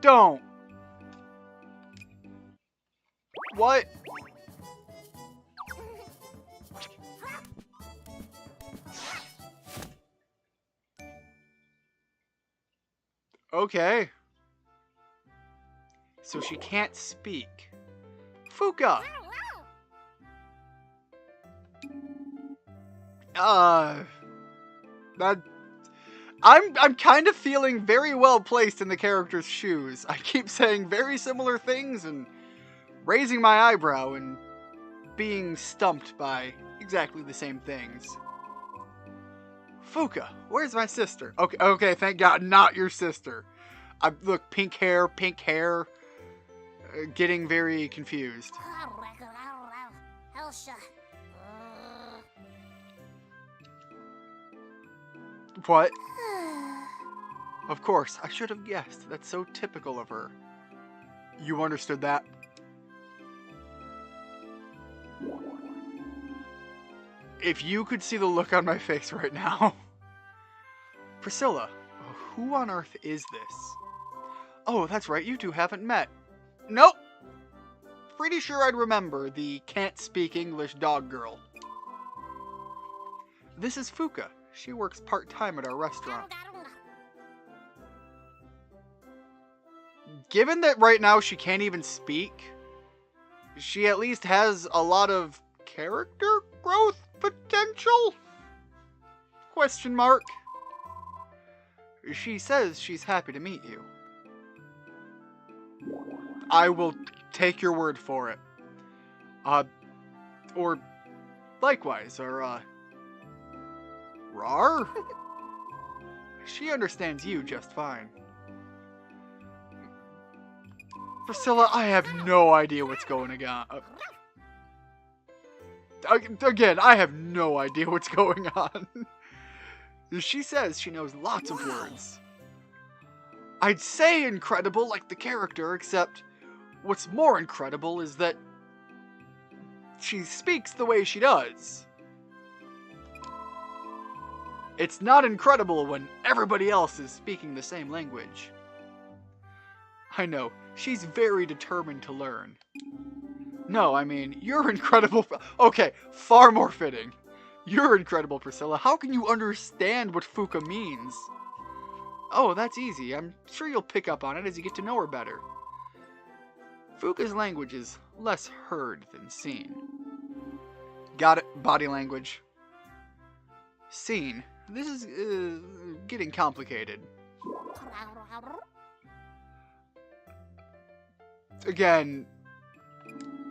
Don't. What? Okay. So she can't speak. Fuka! I'm kind of feeling very well placed in the character's shoes. I keep saying very similar things and raising my eyebrow and being stumped by exactly the same things. Fuka, where's my sister? Okay, thank God, not your sister. Look, pink hair, getting very confused. What? Of course, I should have guessed. That's so typical of her. You understood that? If you could see the look on my face right now. Priscilla, who on earth is this? Oh, that's right, you two haven't met. Nope. Pretty sure I'd remember the can't-speak-English dog girl. This is Fuka. She works part-time at our restaurant. Given that right now she can't even speak, she at least has a lot of character growth potential? Question mark. She says she's happy to meet you. I will take your word for it. Or likewise, or, rar? She understands you just fine. Priscilla, I have no idea what's going on. Again, I have no idea what's going on. She says she knows lots of words. I'd say incredible like the character, except what's more incredible is that she speaks the way she does. It's not incredible when everybody else is speaking the same language. I know, she's very determined to learn. No, I mean, you're incredible. Okay, far more fitting. You're incredible, Priscilla. How can you understand what Fuka means? Oh, that's easy. I'm sure you'll pick up on it as you get to know her better. Fuka's language is less heard than seen. Got it, body language. Seen. This is getting complicated. Again,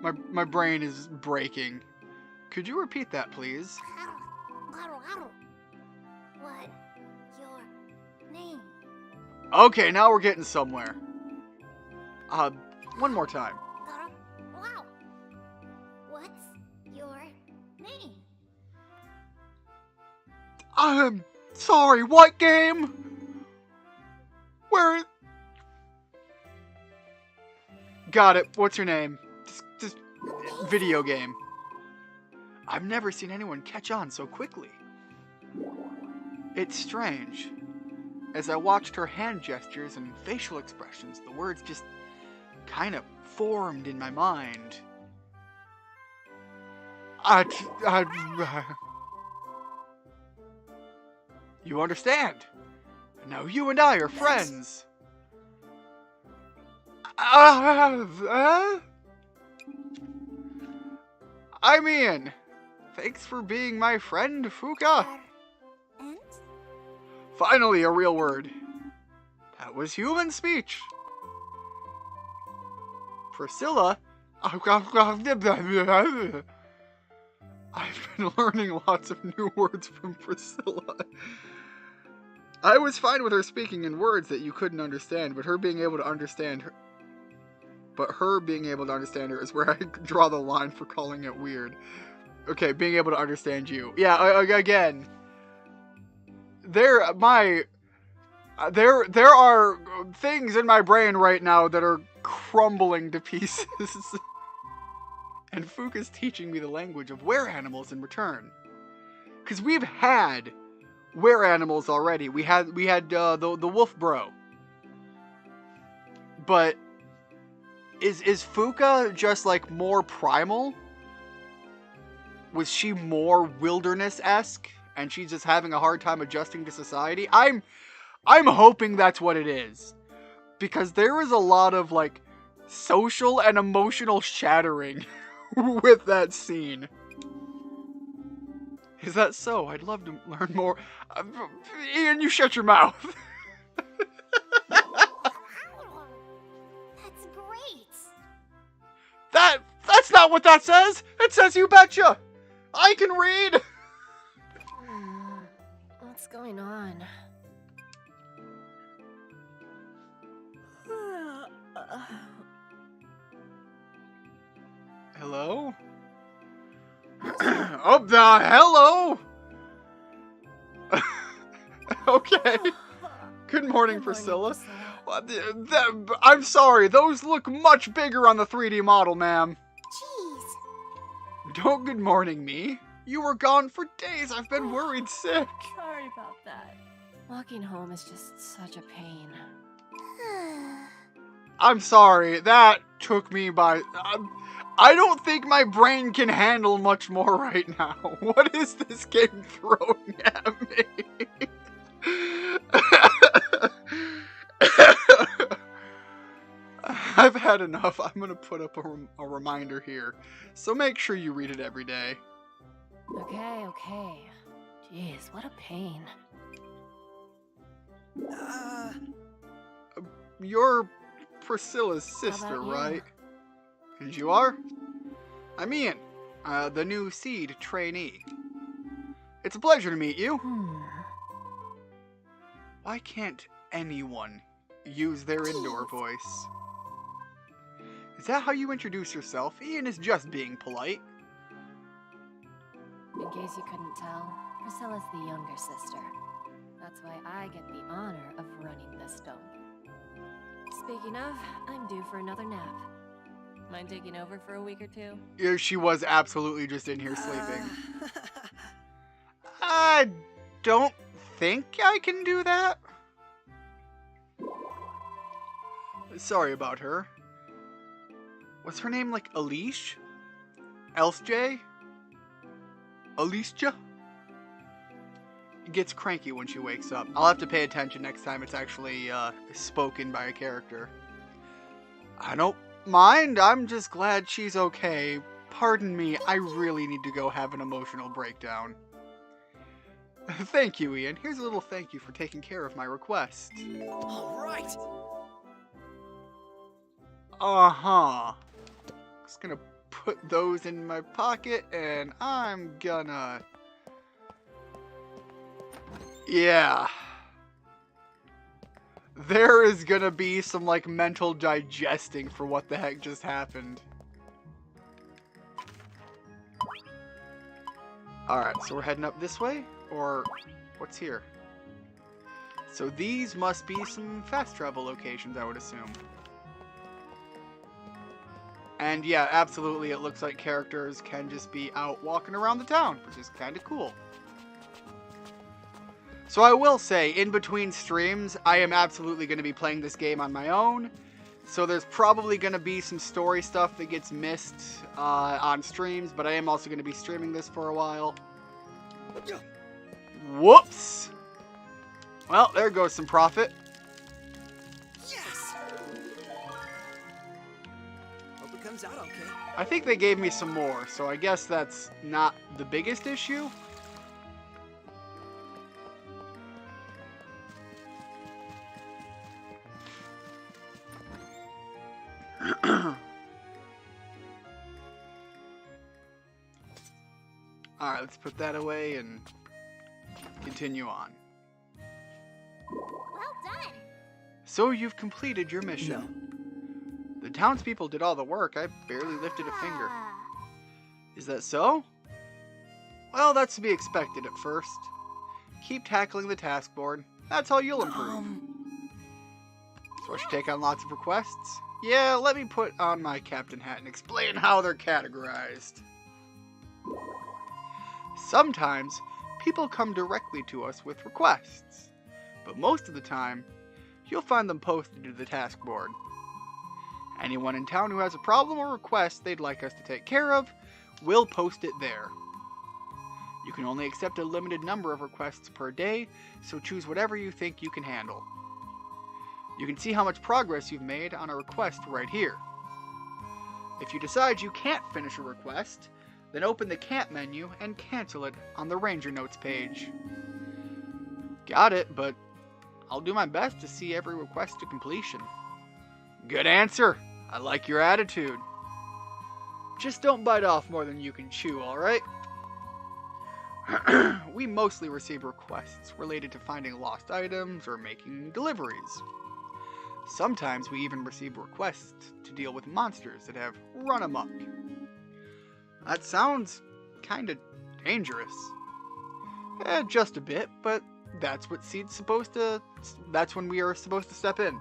my brain is breaking. Could you repeat that, please? What? Your name? Okay, now we're getting somewhere. One more time. Wow. What's your name? Sorry, what game? Where? Got it. What's your name? Just video game. I've never seen anyone catch on so quickly. It's strange. As I watched her hand gestures and facial expressions, the words just kind of formed in my mind. You understand? Now you and I are friends. I'm Ian. Thanks for being my friend, Fuka. And? Finally, a real word. That was human speech. Priscilla? I've been learning lots of new words from Priscilla. I was fine with her speaking in words that you couldn't understand, but her being able to understand her... is where I draw the line for calling it weird. Okay, being able to understand you. Yeah, again. There are things in my brain right now that are crumbling to pieces. And Fuka's teaching me the language of were-animals in return. Because we've had were-animals already. We had the wolf bro. But is Fuka just like more primal? Was she more wilderness-esque? And she's just having a hard time adjusting to society? I'm hoping that's what it is. Because there is a lot of like social and emotional shattering with that scene. Is that so? I'd love to learn more. Ian, you shut your mouth. That's great. That's not what that says. It says you betcha. I can read. What's going on? Hello? Oh, hello. Okay. Good morning, Priscilla. I'm sorry, those look much bigger on the 3D model, ma'am. Jeez. Don't good morning me. You were gone for days. I've been worried sick. Sorry about that. Walking home is just such a pain. I'm sorry. That took me by... I don't think my brain can handle much more right now. What is this game throwing at me? I've had enough. I'm going to put up a reminder here. So make sure you read it every day. Okay. Jeez, what a pain. You're Priscilla's sister, about you? right? And you are? I'm Ian, the new Seed trainee. It's a pleasure to meet you. Why can't anyone use their indoor voice? Is that how you introduce yourself? Ian is just being polite. In case you couldn't tell, Priscilla's the younger sister. That's why I get the honor of running this dump. Speaking of, I'm due for another nap. Mind taking over for a week or two? Yeah, she was absolutely just in here sleeping. I don't think I can do that. Sorry about her. What's her name, like Elish? Elsej? Alicia? Gets cranky when she wakes up. I'll have to pay attention next time it's actually spoken by a character. I don't mind. I'm just glad she's okay. Pardon me, I really need to go have an emotional breakdown. Thank you, Ian. Here's a little thank you for taking care of my request. All right. Uh-huh. Just gonna put those in my pocket, and I'm gonna... Yeah. There is gonna be some, like, mental digesting for what the heck just happened. Alright, so we're heading up this way? Or what's here? So these must be some fast travel locations, I would assume. And yeah, absolutely, it looks like characters can just be out walking around the town, which is kind of cool. So I will say, in between streams, I am absolutely going to be playing this game on my own. So there's probably going to be some story stuff that gets missed on streams, but I am also going to be streaming this for a while. Whoops! Well, there goes some profit. Yes! Hope it comes out okay. I think they gave me some more, so I guess that's not the biggest issue. Alright, let's put that away and continue on. Well done. So you've completed your mission. No. The townspeople did all the work. I barely lifted a finger. Ah. Is that so? Well, that's to be expected at first. Keep tackling the task board. That's how you'll improve. So I should take on lots of requests? Yeah, let me put on my captain hat and explain how they're categorized. Sometimes, people come directly to us with requests, but most of the time, you'll find them posted to the task board. Anyone in town who has a problem or request they'd like us to take care of, we'll post it there. You can only accept a limited number of requests per day, so choose whatever you think you can handle. You can see how much progress you've made on a request right here. If you decide you can't finish a request, then open the Can't menu and cancel it on the Ranger Notes page. Got it, but I'll do my best to see every request to completion. Good answer. I like your attitude. Just don't bite off more than you can chew, alright? We mostly receive requests related to finding lost items or making deliveries. Sometimes we even receive requests to deal with monsters that have run amok. That sounds kinda dangerous. Just a bit, but that's what that's when we are supposed to step in.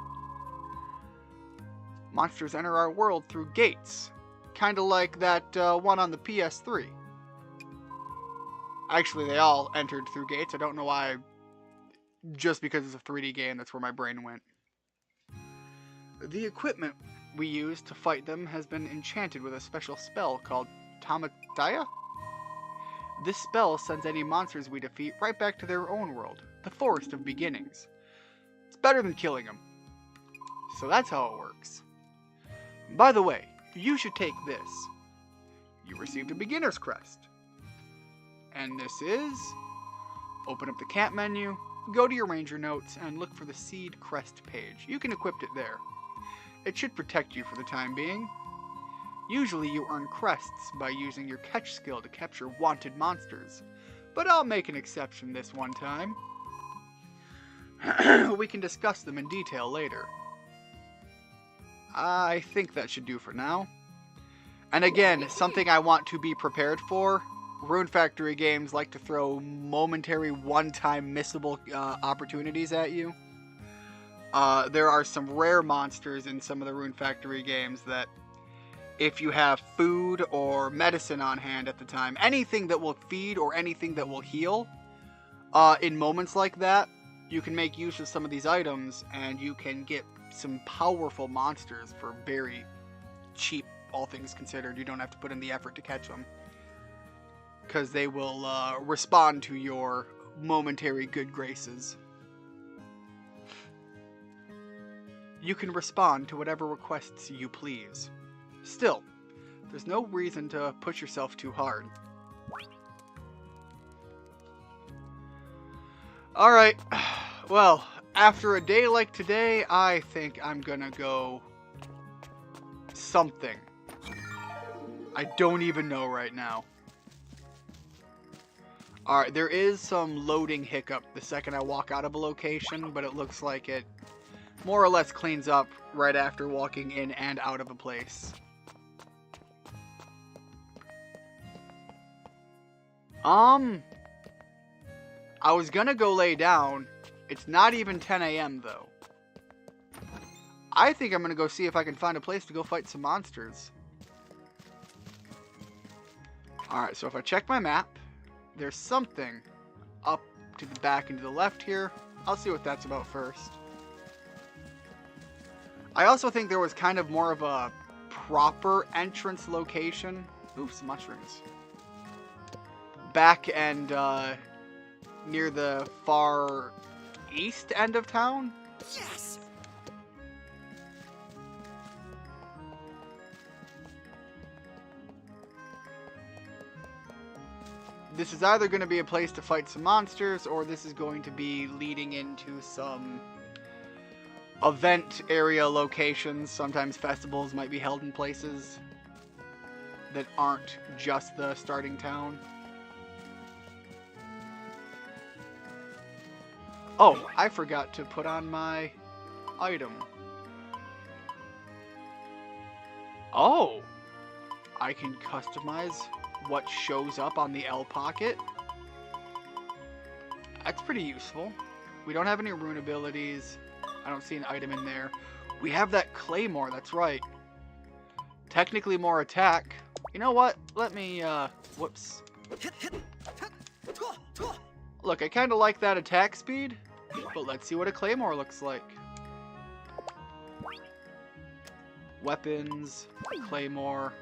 Monsters enter our world through gates, kinda like that one on the PS3. Actually, they all entered through gates. I don't know why. Just because it's a 3D game, that's where my brain went. The equipment we use to fight them has been enchanted with a special spell called Tamataya? This spell sends any monsters we defeat right back to their own world, the Forest of Beginnings. It's better than killing them. So that's how it works. By the way, you should take this. You received a beginner's crest. And this is... Open up the Camp menu, go to your Ranger Notes, and look for the Seed Crest page. You can equip it there. It should protect you for the time being. Usually you earn crests by using your catch skill to capture wanted monsters, but I'll make an exception this one time. We can discuss them in detail later. I think that should do for now. And again, something I want to be prepared for. Rune Factory games like to throw momentary one-time missable opportunities at you. There are some rare monsters in some of the Rune Factory games that if you have food or medicine on hand at the time, anything that will feed or anything that will heal, in moments like that, you can make use of some of these items and you can get some powerful monsters for very cheap, all things considered. You don't have to put in the effort to catch them, because they will respond to your momentary good graces. You can respond to whatever requests you please. Still, there's no reason to push yourself too hard. Alright, well, after a day like today, I think I'm gonna go something. I don't even know right now. Alright, there is some loading hiccup the second I walk out of a location, but it looks like it more or less cleans up right after walking in and out of a place. I was gonna go lay down It's not even 10 a.m. though. I think I'm going to go see if I can find a place to go fight some monsters. Alright, so if I check my map, there's something up to the back and to the left here. I'll see what that's about first. I also think there was kind of more of a proper entrance location. Ooh, some mushrooms. Back and near the far east end of town. Yes! This is either going to be a place to fight some monsters, or this is going to be leading into some event area locations. Sometimes festivals might be held in places that aren't just the starting town. Oh, I forgot to put on my item. Oh, I can customize what shows up on the L pocket. That's pretty useful. We don't have any rune abilities. I don't see an item in there. We have that claymore, that's right. Technically more attack. You know what? Let me, whoops. Look, I kind of like that attack speed, but let's see what a claymore looks like. Weapons, claymore.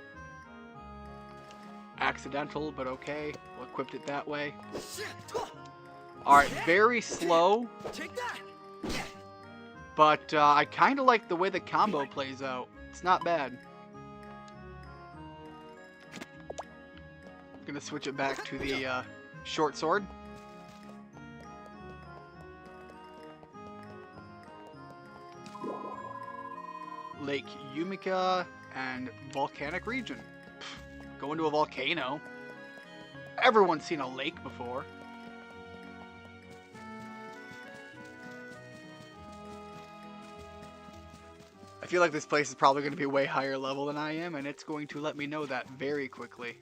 Accidental, but okay. We'll equip it that way. Alright, very slow. But I kind of like the way the combo plays out. It's not bad. Gonna switch it back to the short sword. Lake Yumika and volcanic region. Pfft, go into a volcano. Everyone's seen a lake before. I feel like this place is probably going to be way higher level than I am, and it's going to let me know that very quickly.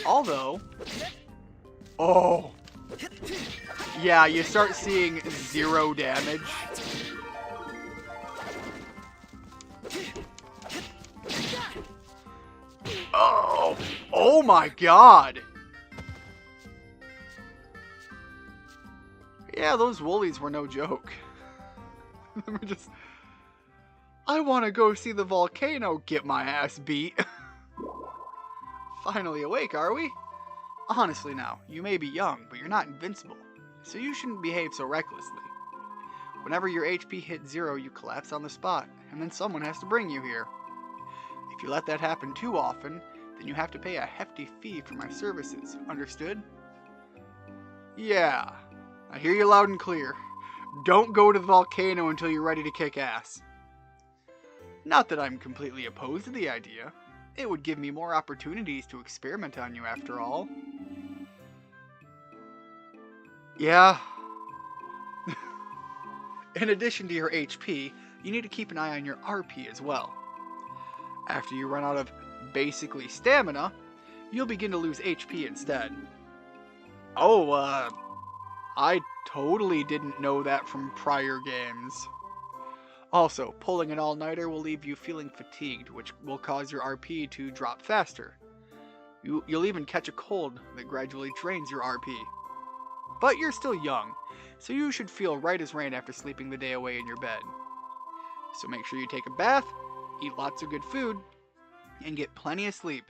Although, oh, yeah, you start seeing 0 damage. Oh my god! Yeah, those woolies were no joke. Let me just... I want to go see the volcano get my ass beat. Finally awake, are we? Honestly now, you may be young, but you're not invincible, so you shouldn't behave so recklessly. Whenever your HP hits 0, you collapse on the spot, and then someone has to bring you here. If you let that happen too often, then you have to pay a hefty fee for my services, understood? Yeah, I hear you loud and clear. Don't go to the volcano until you're ready to kick ass. Not that I'm completely opposed to the idea. It would give me more opportunities to experiment on you after all. Yeah. In addition to your HP, you need to keep an eye on your RP as well. After you run out of basically stamina, you'll begin to lose HP instead. Oh, I totally didn't know that from prior games. Also, pulling an all-nighter will leave you feeling fatigued, which will cause your RP to drop faster. You'll even catch a cold that gradually drains your RP. But you're still young, so you should feel right as rain after sleeping the day away in your bed. So make sure you take a bath, eat lots of good food, and get plenty of sleep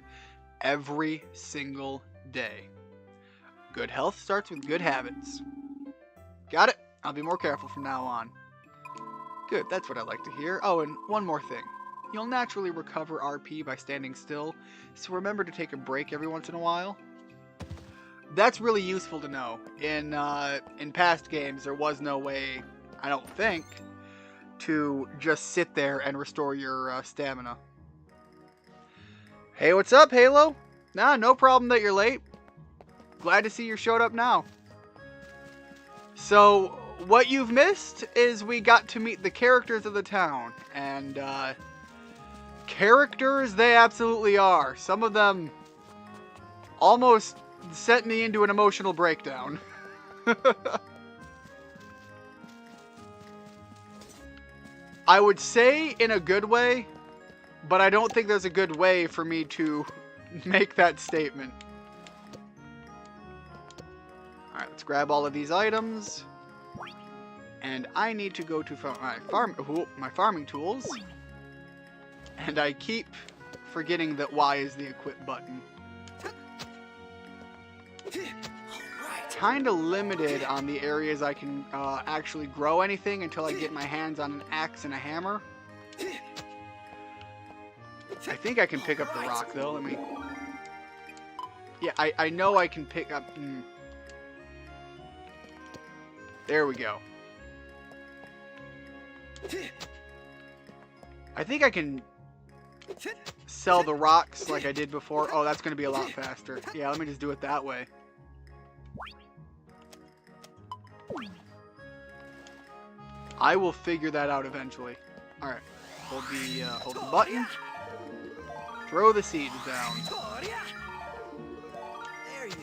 every single day. Good health starts with good habits. Got it? I'll be more careful from now on. Good, that's what I like to hear. Oh, and one more thing. You'll naturally recover RP by standing still, so remember to take a break every once in a while. That's really useful to know. In past games, there was no way, I don't think, to just sit there and restore your stamina. Hey, what's up, Halo? Nah, no problem that you're late. Glad to see you showed up now. So, what you've missed is we got to meet the characters of the town. And, characters they absolutely are. Some of them almost sent me into an emotional breakdown. I would say in a good way, but I don't think there's a good way for me to make that statement. Alright, let's grab all of these items. And I need to go to my farming tools. And I keep forgetting that Y is the equip button. Kinda limited on the areas I can actually grow anything until I get my hands on an axe and a hammer. I think I can pick up the rock though. Let me... Yeah, I know I can pick up... There we go. I think I can sell the rocks like I did before. Oh, that's going to be a lot faster. Yeah, let me just do it that way. I will figure that out eventually. Alright. Hold the button. Throw the seeds down. There you go.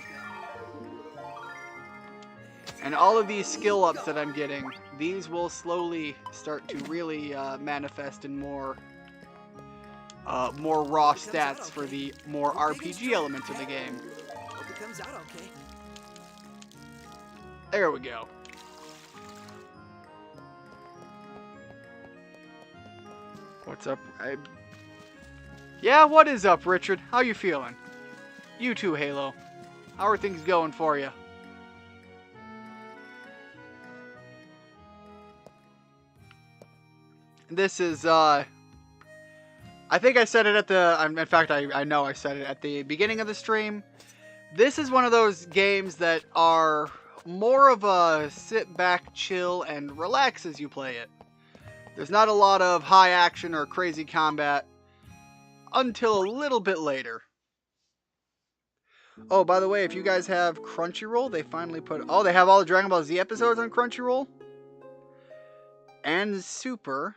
And all of these skill ups that I'm getting, these will slowly start to really manifest in more raw stats for the more RPG elements of the game. Hope it comes out okay. There we go. What's up? Yeah, what is up, Richard? How you feeling? You too, Halo. How are things going for you? This is, I think I said it at the, in fact, I know I said it at the beginning of the stream. This is one of those games that are more of a sit back, chill, and relax as you play it. There's not a lot of high action or crazy combat until a little bit later. Oh, by the way, if you guys have Crunchyroll, they finally put... Oh, they have all the Dragon Ball Z episodes on Crunchyroll? And Super.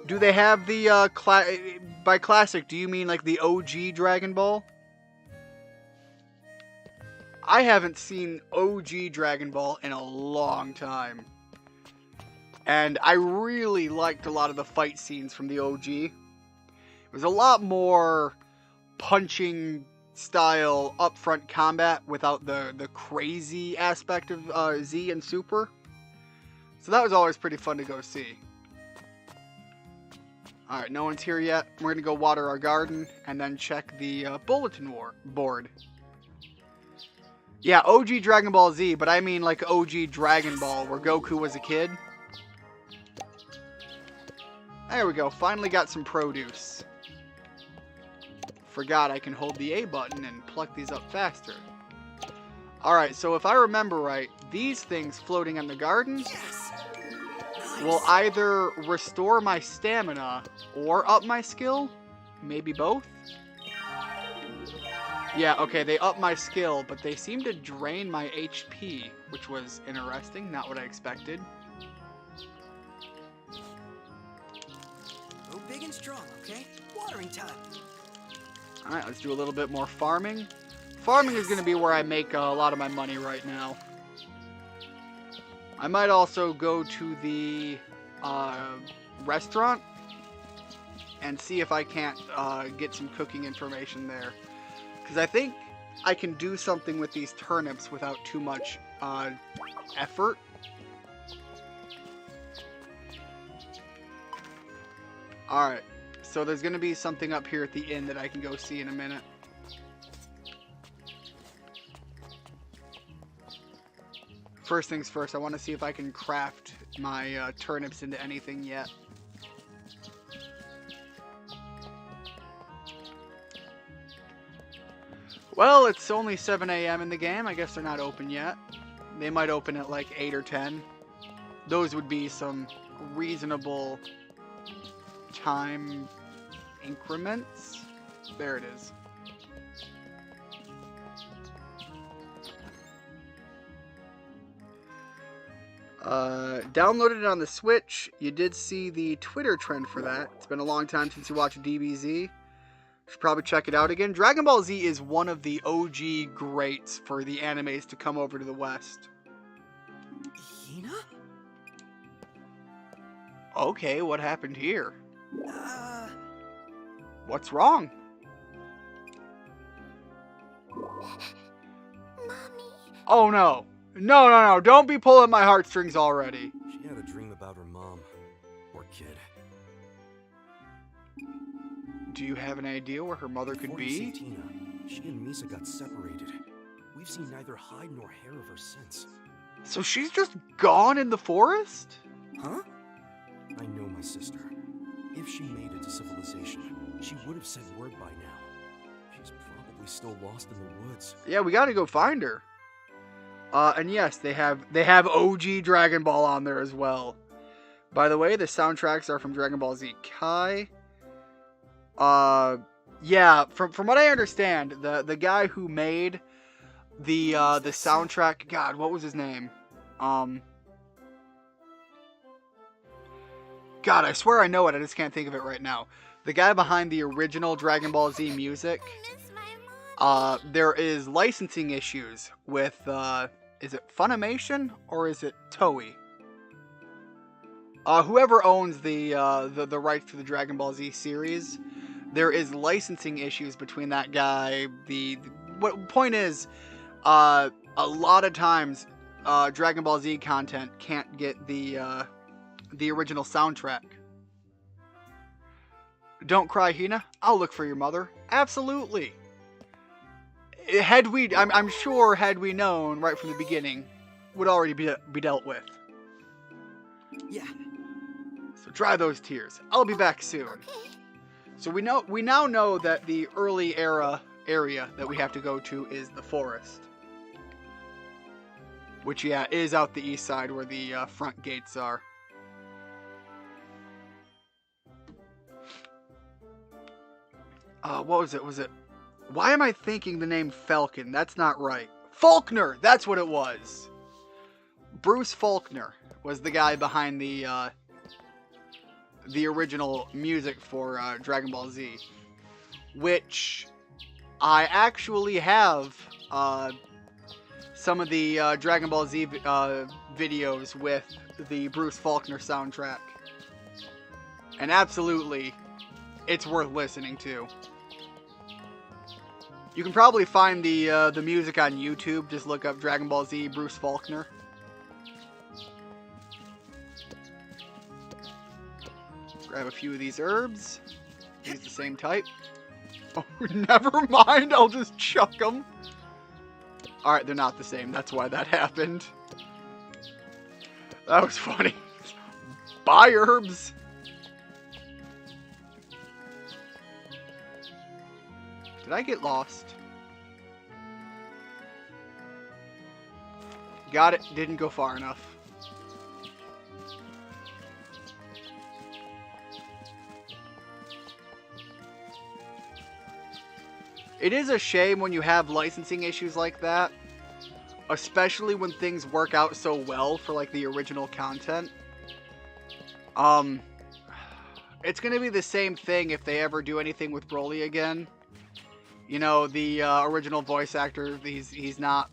Do they have the, by classic, do you mean like the OG Dragon Ball? I haven't seen OG Dragon Ball in a long time. And I really liked a lot of the fight scenes from the OG. It was a lot more punching style upfront combat without the crazy aspect of Z and Super. So that was always pretty fun to go see. Alright, no one's here yet. We're going to go water our garden and then check the bulletin board. Yeah, OG Dragon Ball Z, but I mean like OG Dragon Ball where Goku was a kid. There we go, finally got some produce. Forgot I can hold the A button and pluck these up faster. Alright, so if I remember right, these things floating in the garden will either restore my stamina or up my skill. Maybe both? Yeah, okay, they up my skill, but they seem to drain my HP, which was interesting, not what I expected. Go big and strong, okay? Watering time. Alright, let's do a little bit more farming. Farming is going to be where I make a lot of my money right now. I might also go to the restaurant and see if I can't get some cooking information there. Because I think I can do something with these turnips without too much effort. Alright, so there's going to be something up here at the inn that I can go see in a minute. First things first, I want to see if I can craft my turnips into anything yet. Well, it's only 7 a.m. in the game. I guess they're not open yet. They might open at like 8 or 10. Those would be some reasonable time increments. There it is. Downloaded it on the Switch. You did see the Twitter trend for that. It's been a long time since you watched DBZ. Should probably check it out again. Dragon Ball Z is one of the OG greats for the animes to come over to the West. Hina? Okay, what happened here? What's wrong? Mommy. Oh no. No, don't be pulling my heartstrings already. She had a dream about her mom. Poor kid. Do you have an idea where her mother could Before you see be? Tina, she and Misa got separated. We've seen neither hide nor hair of her since. So she's just gone in the forest? Huh? I know my sister. If she made it to civilization, she would have sent word by now. She's probably still lost in the woods. Yeah, we gotta go find her. And yes, they have OG Dragon Ball on there as well. By the way, the soundtracks are from Dragon Ball Z Kai. Yeah, from what I understand, the guy who made the soundtrack, God, what was his name? God, I swear I know it, I just can't think of it right now. The guy behind the original Dragon Ball Z music, there is licensing issues with, is it Funimation or is it Toei? Whoever owns the rights to the Dragon Ball Z series, there is licensing issues between that guy. What point is, a lot of times, Dragon Ball Z content can't get the original soundtrack. Don't cry, Hina. I'll look for your mother. Absolutely. I'm sure had we known right from the beginning, would already be dealt with. Yeah. So dry those tears. I'll be back soon. Okay. So we now know that the early era area that we have to go to is the forest. Which, yeah, is out the east side where the front gates are. What was it? Why am I thinking the name Falcon? That's not right. Faulkner! That's what it was. Bruce Faulkner was the guy behind the original music for Dragon Ball Z. Which I actually have some of the Dragon Ball Z videos with the Bruce Faulkner soundtrack. And absolutely, it's worth listening to. You can probably find the music on YouTube. Just look up Dragon Ball Z Bruce Faulkner. Grab a few of these herbs. Use the same type. Oh, never mind. I'll just chuck them. Alright, they're not the same. That's why that happened. That was funny. Buy herbs. Did I get lost? Got it. Didn't go far enough. It is a shame when you have licensing issues like that. Especially when things work out so well for like the original content. It's gonna be the same thing if they ever do anything with Broly again. You know, the original voice actor, he's not...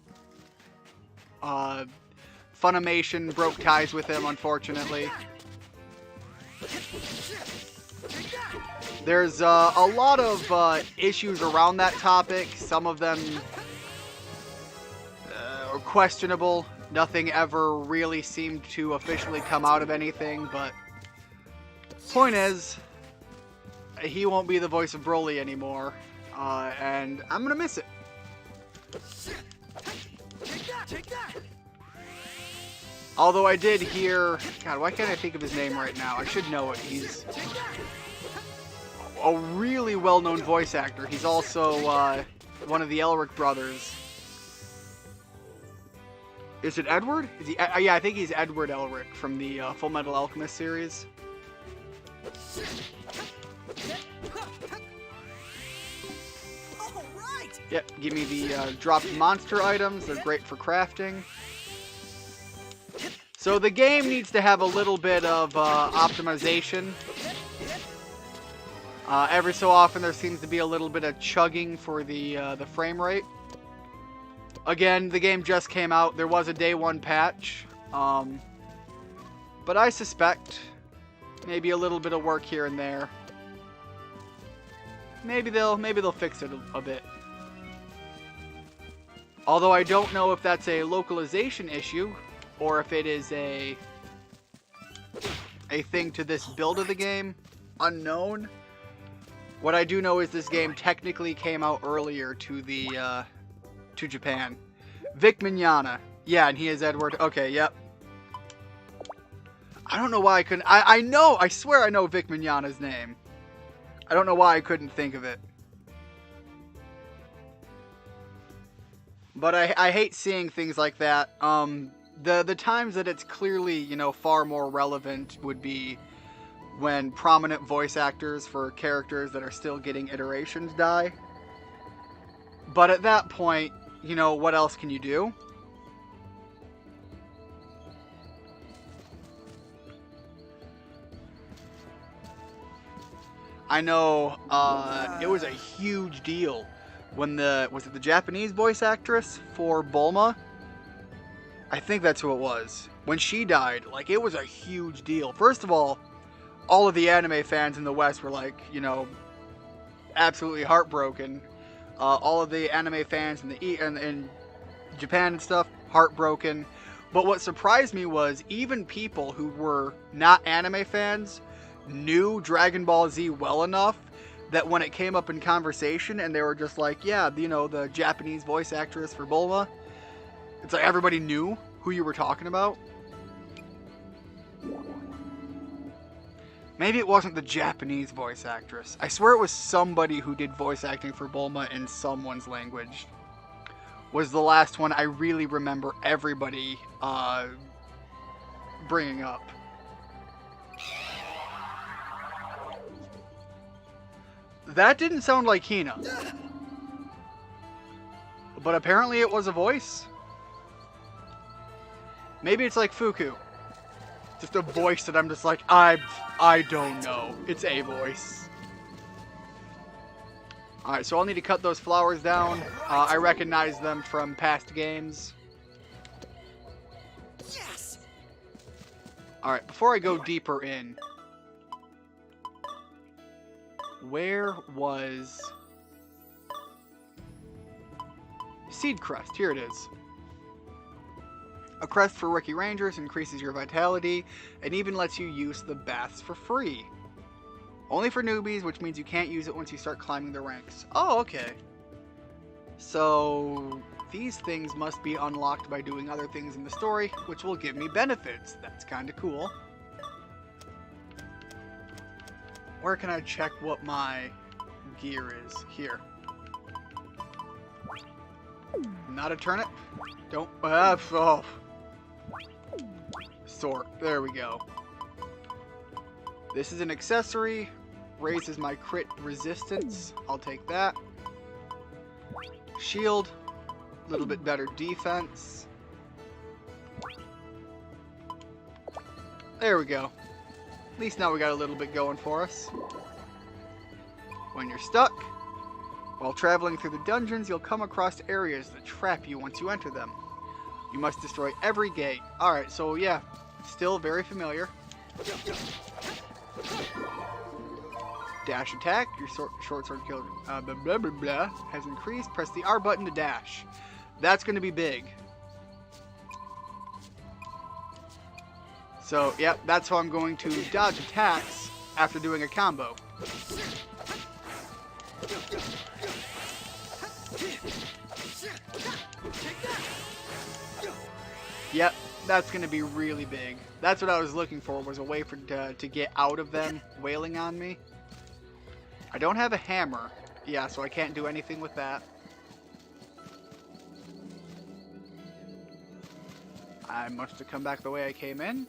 Funimation broke ties with him, unfortunately. There's a lot of issues around that topic. Some of them are questionable. Nothing ever really seemed to officially come out of anything, but... Point is, he won't be the voice of Broly anymore. And I'm gonna miss it. Although I did hear... God, why can't I think of his name right now? I should know it. He's a really well-known voice actor. He's also one of the Elric brothers. Is it Edward? Is he? Yeah, I think he's Edward Elric from the Full Metal Alchemist series. Yep, give me the dropped monster items. They're great for crafting. So the game needs to have a little bit of optimization. Every so often there seems to be a little bit of chugging for the frame rate. Again, the game just came out. There was a day one patch. But I suspect Maybe a little bit of work here and there. Maybe they'll fix it a bit. Although I don't know if that's a localization issue or if it is a thing to this build of the game. Unknown. What I do know is this game technically came out earlier to the to Japan. Vic Mignogna. Yeah, and he is Edward. Okay, yep. I don't know why I couldn't. I swear I know Vic Mignogna's name. I don't know why I couldn't think of it. But I hate seeing things like that. The times that it's clearly, you know, far more relevant would be when prominent voice actors for characters that are still getting iterations die. But at that point, you know, what else can you do? I know it was a huge deal when was it the Japanese voice actress for Bulma? I think that's who it was. When she died, like, it was a huge deal. First of all of the anime fans in the West were like, you know, absolutely heartbroken. All of the anime fans in Japan and stuff, heartbroken. But what surprised me was even people who were not anime fans knew Dragon Ball Z well enough that when it came up in conversation and they were just like, yeah, you know, the Japanese voice actress for Bulma, it's like everybody knew who you were talking about. Maybe it wasn't the Japanese voice actress. I swear it was somebody who did voice acting for Bulma in someone's language. Was the last one I really remember everybody bringing up. That didn't sound like Hina. But apparently it was a voice. Maybe it's like Fuku. Just a voice that I'm just like, I don't know. It's a voice. Alright, so I'll need to cut those flowers down. I recognize them from past games. Yes. Alright, before I go deeper in, where was Seed Crest? Here it is. A crest for rookie rangers, increases your vitality, and even lets you use the baths for free. Only for newbies, which means you can't use it once you start climbing the ranks. Oh, okay. So these things must be unlocked by doing other things in the story, which will give me benefits. That's kind of cool. Where can I check what my gear is? Here. Not a turnip. Don't. Oh. Sort. There we go. This is an accessory. Raises my crit resistance. I'll take that. Shield. A little bit better defense. There we go. At least now we got a little bit going for us. When you're stuck, while traveling through the dungeons, you'll come across areas that trap you once you enter them. You must destroy every gate. Alright, so yeah, still very familiar. Dash attack. Your short sword kill blah, blah, blah, blah, has increased. Press the R button to dash. That's going to be big. So, yep, that's how I'm going to dodge attacks after doing a combo. Yep, that's going to be really big. That's what I was looking for, was a way for to get out of them wailing on me. I don't have a hammer. Yeah, so I can't do anything with that. I must have come back the way I came in.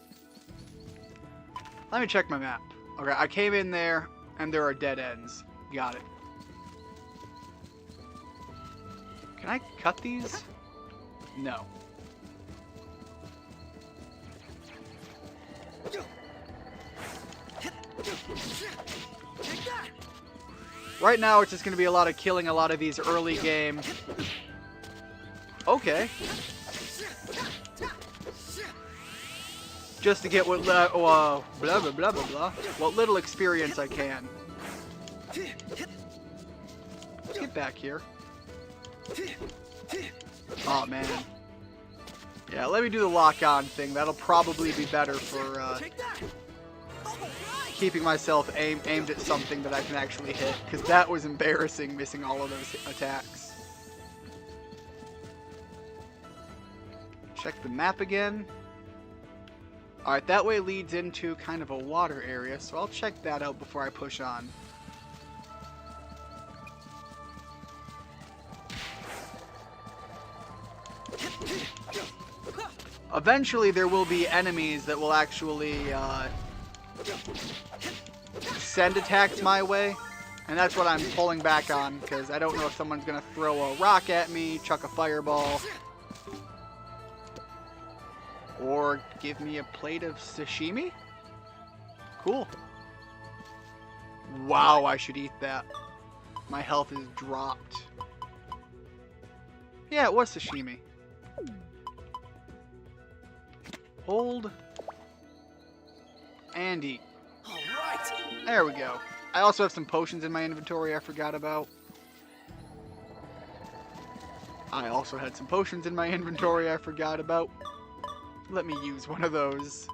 Let me check my map. Okay, I came in there, and there are dead ends. Got it. Can I cut these? No. Right now, it's just going to be a lot of killing a lot of these early game. Okay. just to get what blah blah blah blah blah what little experience I can. Let's get back here. Oh man. Yeah, let me do the lock-on thing. That'll probably be better for keeping myself aimed at something that I can actually hit, because that was embarrassing, missing all of those attacks. Check the map again. Alright, that way leads into kind of a water area, so I'll check that out before I push on. Eventually there will be enemies that will actually send attacks my way, and that's what I'm pulling back on, because I don't know if someone's going to throw a rock at me, chuck a fireball, or give me a plate of sashimi? Cool. Wow, I should eat that. My health is dropped. Yeah, it was sashimi. Hold. And eat. There we go. I also have some potions in my inventory I forgot about. I also had some potions in my inventory I forgot about. Let me use one of those.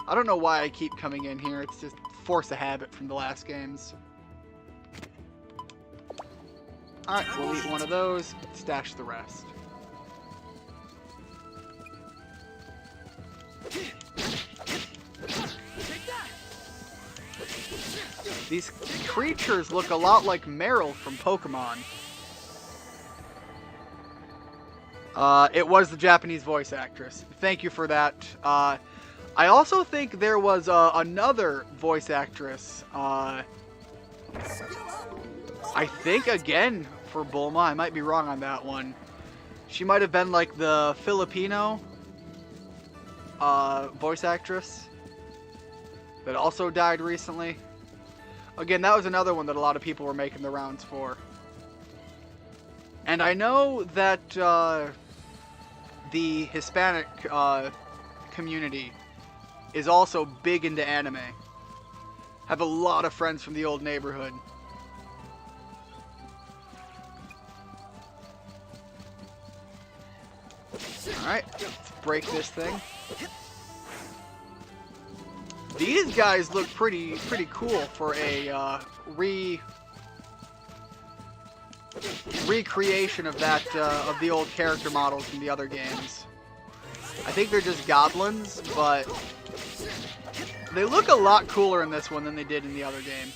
I don't know why I keep coming in here. It's just force of habit from the last games. Alright, we'll eat one of those. Stash the rest. These creatures look a lot like Meryl from Pokemon. It was the Japanese voice actress. Thank you for that. I also think there was another voice actress. I think, again, for Bulma. I might be wrong on that one. She might have been like the Filipino voice actress that also died recently. Again, that was another one that a lot of people were making the rounds for. And I know that the Hispanic community is also big into anime. Have a lot of friends from the old neighborhood. Alright, let's break this thing. These guys look pretty cool for a recreation of that of the old character models from the other games. I think they're just goblins, but they look a lot cooler in this one than they did in the other game.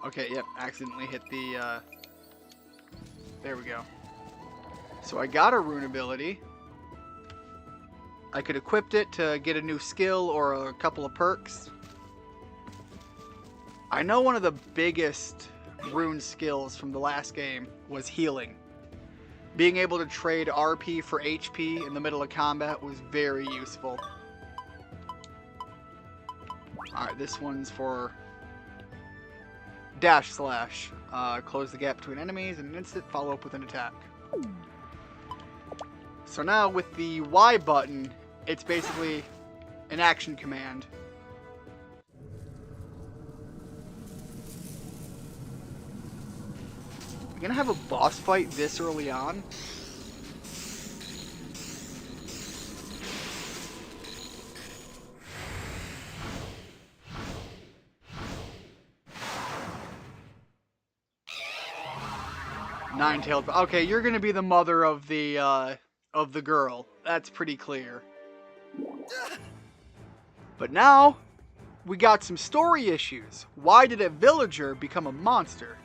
Okay, yep, accidentally hit the there we go. So I got a rune ability. I could equip it to get a new skill or a couple of perks. I know one of the biggest rune skills from the last game was healing. Being able to trade RP for HP in the middle of combat was very useful. Alright, this one's for dash slash. Close the gap between enemies in an instant, follow up with an attack. So now with the Y button, it's basically an action command. We're gonna have a boss fight this early on. Nine-tailed. Okay, you're gonna be the mother of the girl. That's pretty clear. But now, we got some story issues. Why did a villager become a monster?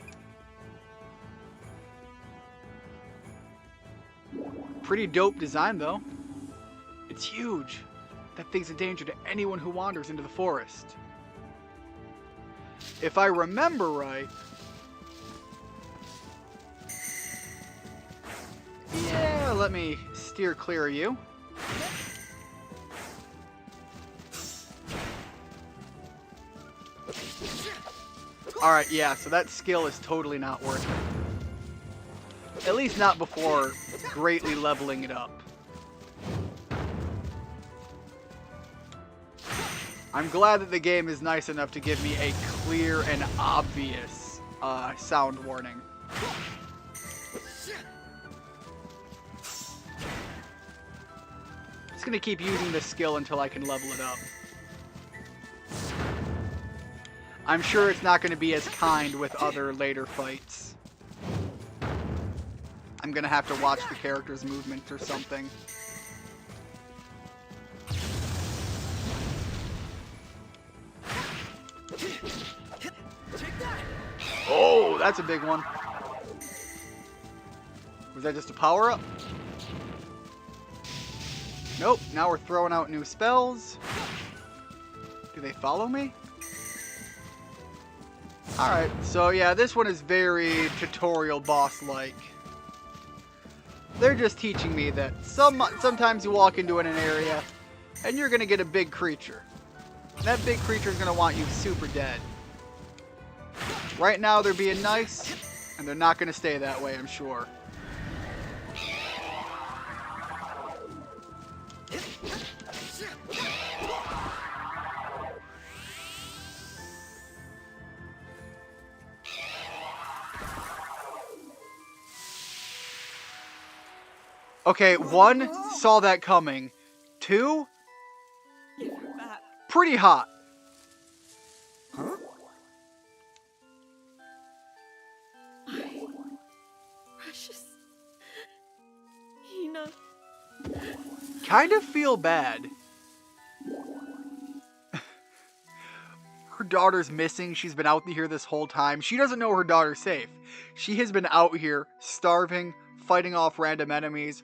Pretty dope design, though. It's huge. That thing's a danger to anyone who wanders into the forest. If I remember right... Yeah, let me steer clear of you. Alright, yeah, so that skill is totally not worth it. At least not before greatly leveling it up. I'm glad that the game is nice enough to give me a clear and obvious sound warning. Just gonna keep using this skill until I can level it up. I'm sure it's not gonna be as kind with other later fights. I'm gonna have to watch the character's movement or something. Oh, that's a big one. Was that just a power-up? Nope, now we're throwing out new spells. Do they follow me? Alright, so yeah, this one is very tutorial boss-like. They're just teaching me that sometimes you walk into an area and you're gonna get a big creature. That big creature is gonna want you super dead. Right now they're being nice, and they're not gonna stay that way, I'm sure. Okay, 1, saw that coming. 2, pretty hot. Huh? Precious Hina. Kind of feel bad. Her daughter's missing. She's been out here this whole time. She doesn't know her daughter's safe. She has been out here starving, fighting off random enemies,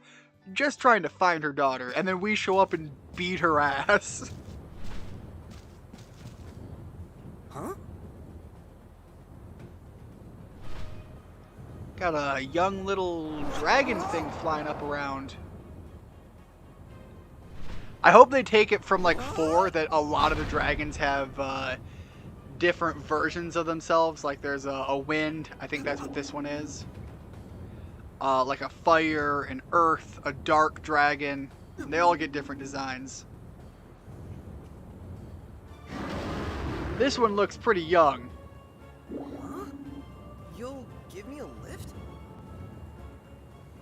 just trying to find her daughter. And then we show up and beat her ass. Huh? Got a young little dragon thing flying up around. I hope they take it from like 4 that a lot of the dragons have different versions of themselves. Like there's a wind. I think that's what this one is. Like a fire, an earth, a dark dragon. They all get different designs. This one looks pretty young. Huh? You'll give me a lift?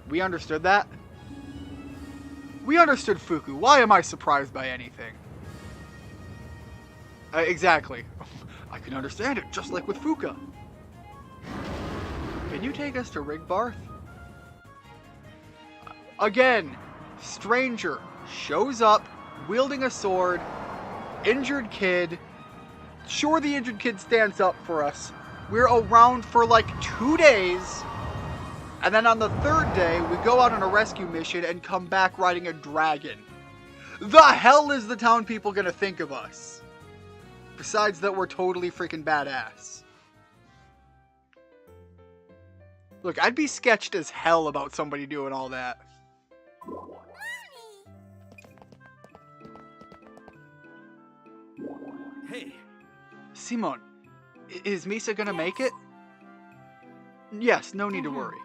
We understood that? We understood Fuku. Why am I surprised by anything? Exactly. I can understand it, just like with Fuka. Can you take us to Rigbarth? Again, stranger shows up, wielding a sword, injured kid. Sure, the injured kid stands up for us. We're around for like 2 days. And then on the 3rd day, we go out on a rescue mission and come back riding a dragon. The hell is the town people gonna think of us? Besides that we're totally freaking badass. Look, I'd be sketched as hell about somebody doing all that. Hey! Simone, is Misa gonna make it? Yes, no need to worry.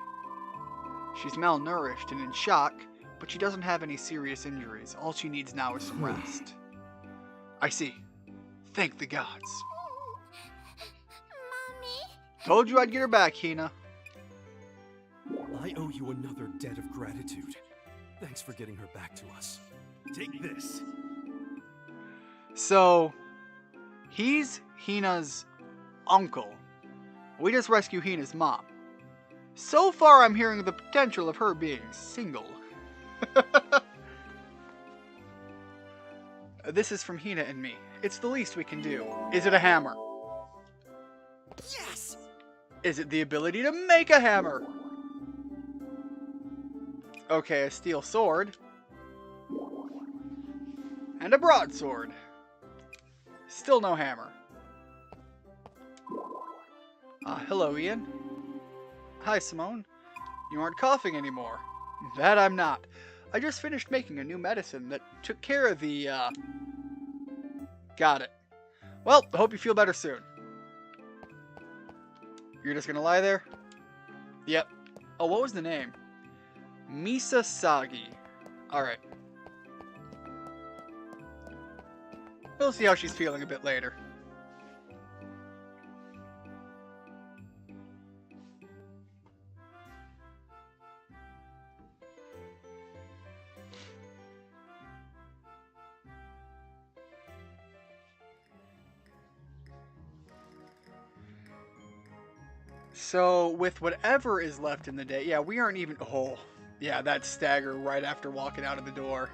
She's malnourished and in shock, but she doesn't have any serious injuries. All she needs now is some rest. I see. Thank the gods. Mommy? Told you I'd get her back, Hina. I owe you another debt of gratitude. Thanks for getting her back to us. Take this. So, he's Hina's uncle. We just rescue Hina's mom. So far, I'm hearing the potential of her being single. This is from Hina and me. It's the least we can do. Is it a hammer? Yes! Is it the ability to make a hammer? Okay, a steel sword. And a broadsword. Still no hammer. Hello, Ian. Hi, Simone. You aren't coughing anymore. That I'm not. I just finished making a new medicine that took care of the, Got it. Well, I hope you feel better soon. You're just gonna lie there? Yep. Oh, what was the name? Misasagi. Alright. We'll see how she's feeling a bit later. So, with whatever is left in the day, yeah, we aren't even... Oh, yeah, that stagger right after walking out of the door.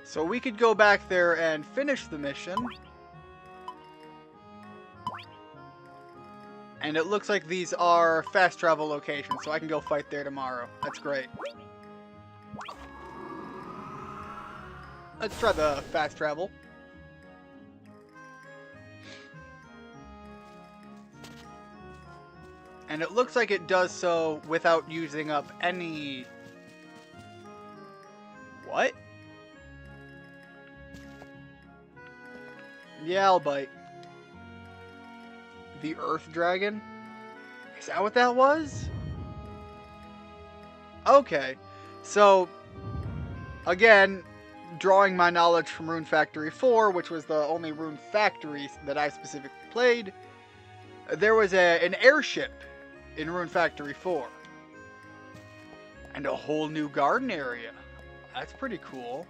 So we could go back there and finish the mission. And it looks like these are fast travel locations, so I can go fight there tomorrow. That's great. Let's try the fast travel. And it looks like it does so without using up any... What? Yeah, I'll bite. The Earth Dragon? Is that what that was? Okay. So, again, drawing my knowledge from Rune Factory 4, which was the only Rune Factory that I specifically played, there was an airship in Rune Factory 4. And a whole new garden area. That's pretty cool.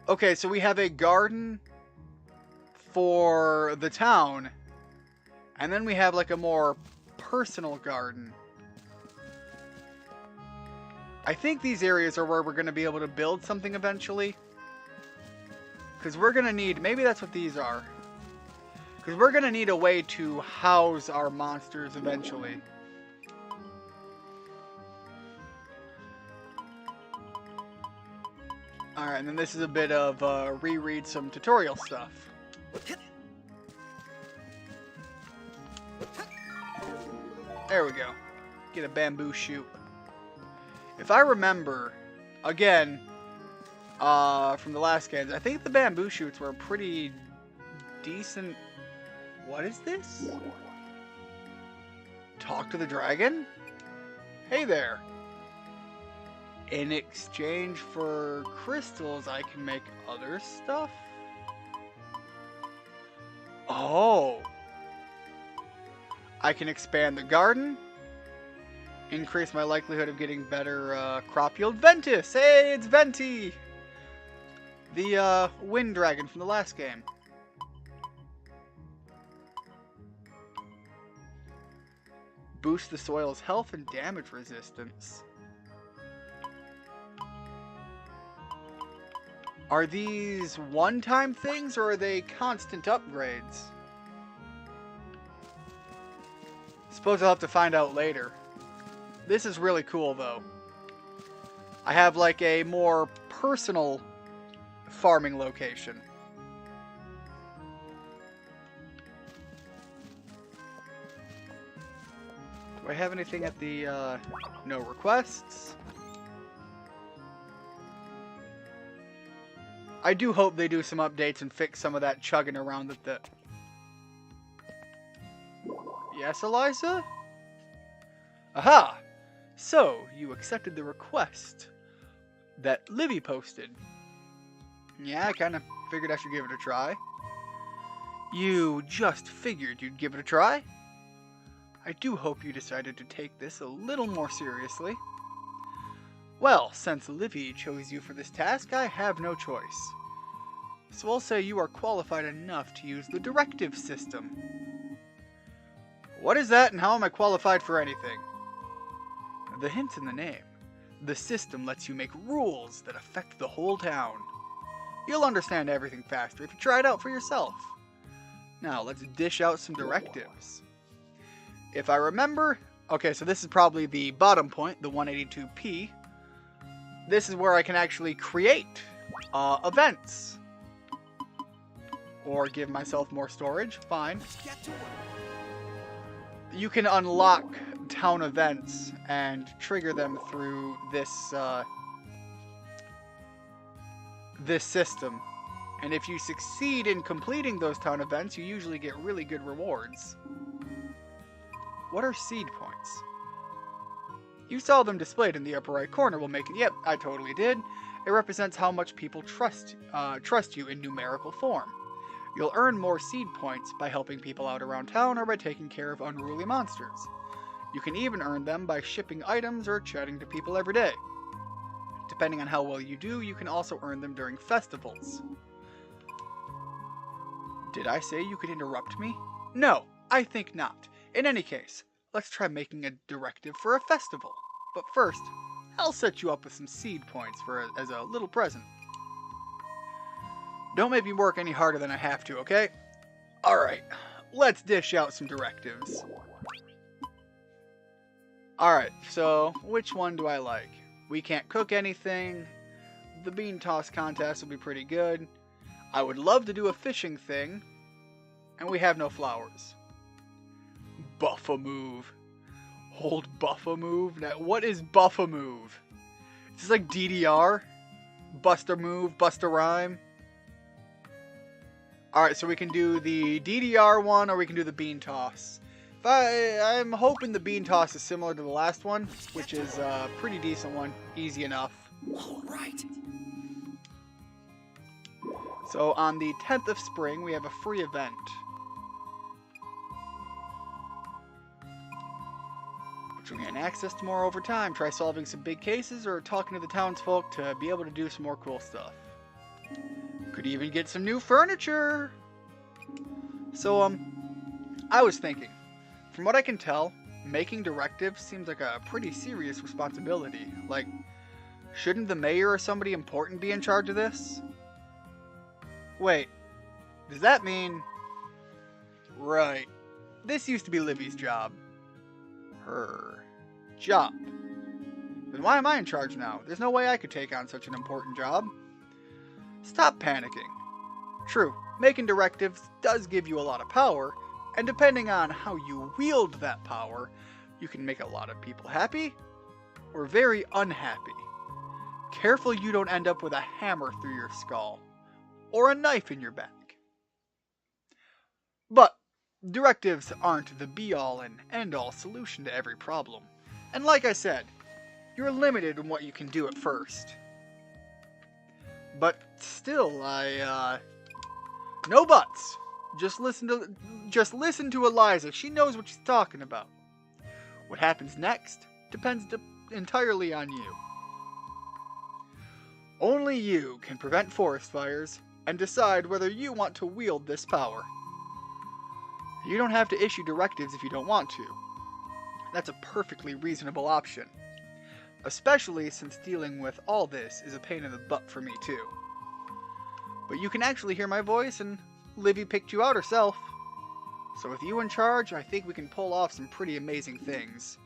Okay, so we have a garden for the town. And then we have like a more personal garden. I think these areas are where we're going to be able to build something eventually. Because we're going to need... Maybe that's what these are. Because we're going to need a way to house our monsters eventually. Alright, and then this is a bit of reread some tutorial stuff. There we go. Get a bamboo shoot. If I remember, again, from the last games, I think the bamboo shoots were pretty decent. What is this? Talk to the dragon? Hey there. In exchange for crystals, I can make other stuff? Oh. I can expand the garden. Increase my likelihood of getting better crop yield. Ventus! Hey, it's Venti! The wind dragon from the last game. Boost the soil's health and damage resistance. Are these one-time things, or are they constant upgrades? Suppose I'll have to find out later. This is really cool, though. I have, like, a more personal farming location. Do I have anything at the, no requests? I do hope they do some updates and fix some of that chugging around at the... Yes, Eliza? Aha! So, you accepted the request that Livy posted. Yeah, I kind of figured I should give it a try. You just figured you'd give it a try? I do hope you decided to take this a little more seriously. Well, since Livy chose you for this task, I have no choice. So I'll say you are qualified enough to use the directive system. What is that, and how am I qualified for anything? The hint's in the name. The system lets you make rules that affect the whole town. You'll understand everything faster if you try it out for yourself. Now, let's dish out some directives. If I remember... Okay, so this is probably the bottom point, the 182p. This is where I can actually create events. Or give myself more storage. Fine. You can unlock town events and trigger them through this this system. And if you succeed in completing those town events, you usually get really good rewards. What are seed points? You saw them displayed in the upper right corner while making... Yep, I totally did. It represents how much people trust you in numerical form. You'll earn more seed points by helping people out around town or by taking care of unruly monsters. You can even earn them by shipping items or chatting to people every day. Depending on how well you do, you can also earn them during festivals. Did I say you could interrupt me? No, I think not. In any case, let's try making a directive for a festival. But first, I'll set you up with some seed points as a little present. Don't make me work any harder than I have to, okay? Alright, let's dish out some directives. Alright, so which one do I like? We can't cook anything. The bean toss contest will be pretty good. I would love to do a fishing thing. And we have no flowers. Buff-a-move. Hold Buff-a-move? Now, what is Buff-a-move? Is this like DDR? Bust-a-move, Bust-a-rhyme? Alright, so we can do the DDR one or we can do the bean toss. I'm hoping the bean toss is similar to the last one, which is a pretty decent one. Easy enough. Alright. So on the 10th of spring, we have a free event. Which we'll gain access to more over time. Try solving some big cases or talking to the townsfolk to be able to do some more cool stuff. Could even get some new furniture. So, I was thinking, from what I can tell, making directives seems like a pretty serious responsibility. Like, shouldn't the mayor or somebody important be in charge of this? Wait, does that mean... Right, this used to be Livy's job. Her job. Then why am I in charge now? There's no way I could take on such an important job. Stop panicking. True, making directives does give you a lot of power, and depending on how you wield that power, you can make a lot of people happy, or very unhappy. Careful you don't end up with a hammer through your skull, or a knife in your back. But directives aren't the be-all and end-all solution to every problem. And like I said, you're limited in what you can do at first. But still, no buts. Just listen to Eliza. She knows what she's talking about. What happens next depends entirely on you. Only you can prevent forest fires and decide whether you want to wield this power. You don't have to issue directives if you don't want to. That's a perfectly reasonable option. Especially since dealing with all this is a pain in the butt for me too. But you can actually hear my voice, and Livy picked you out herself. So with you in charge, I think we can pull off some pretty amazing things.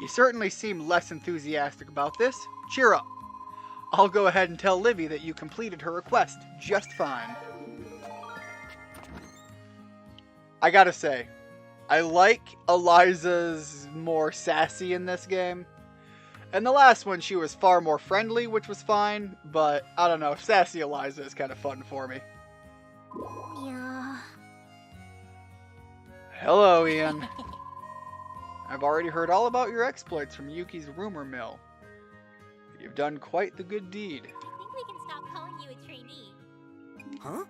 You certainly seem less enthusiastic about this. Cheer up. I'll go ahead and tell Livy that you completed her request just fine. I gotta say, I like Eliza's more sassy in this game. In the last one, she was far more friendly, which was fine, but I don't know, sassy Eliza is kind of fun for me. Yeah. Hello, Ian. I've already heard all about your exploits from Yuki's rumor mill. You've done quite the good deed. I think we can stop calling you a trainee. Huh?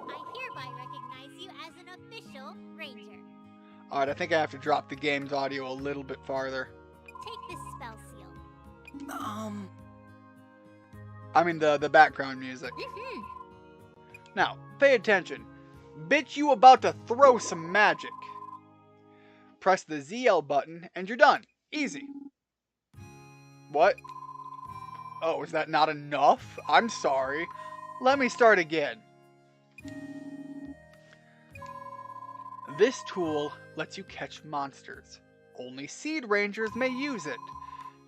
I hereby recognize you as an official ranger. Alright, I think I have to drop the game's audio a little bit farther. Take this spell seal. I mean the background music. Now, pay attention. Bitch, you about to throw some magic. Press the ZL button and you're done. Easy. What? Oh, is that not enough? I'm sorry. Let me start again. This tool lets you catch monsters. Only Seed Rangers may use it.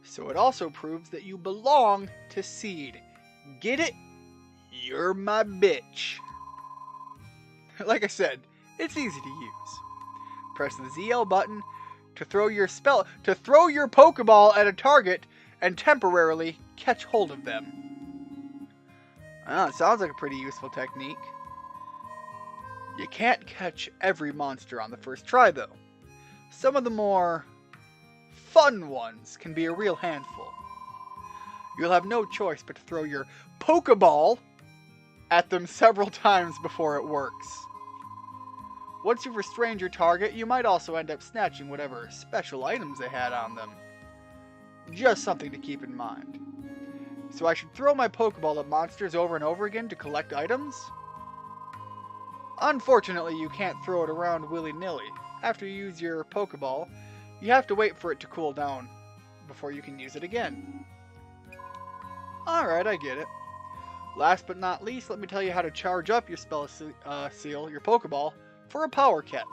So it also proves that you belong to Seed. Get it? You're my bitch. Like I said, it's easy to use. Press the ZL button to throw your Pokeball at a target and temporarily catch hold of them. It sounds like a pretty useful technique. You can't catch every monster on the first try, though. Some of the more fun ones can be a real handful. You'll have no choice but to throw your Pokeball at them several times before it works. Once you've restrained your target, you might also end up snatching whatever special items they had on them. Just something to keep in mind. So I should throw my Pokeball at monsters over and over again to collect items? Unfortunately, you can't throw it around willy-nilly. After you use your Pokeball, you have to wait for it to cool down before you can use it again. Alright, I get it. Last but not least, let me tell you how to charge up your spell seal, your Pokeball, for a power catch.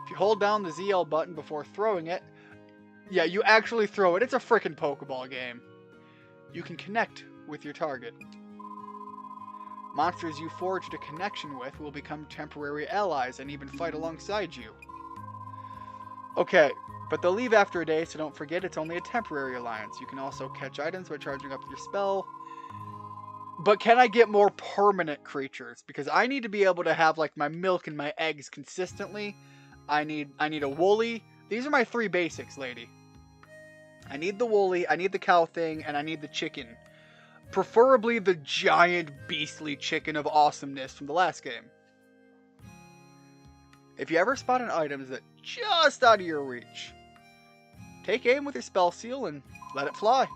If you hold down the ZL button before throwing it, yeah, you actually throw it. It's a frickin' Pokeball game. You can connect with your target. Monsters you forged a connection with will become temporary allies and even fight alongside you. Okay, but they'll leave after a day, so don't forget it's only a temporary alliance. You can also catch items by charging up your spell. But can I get more permanent creatures? Because I need to be able to have like my milk and my eggs consistently. I need a woolly. These are my 3 basics, lady. I need the woolly, I need the cow thing, and I need the chicken. Preferably the giant beastly chicken of awesomeness from the last game. If you ever spot an item that's just out of your reach, take aim with your spell seal and let it fly.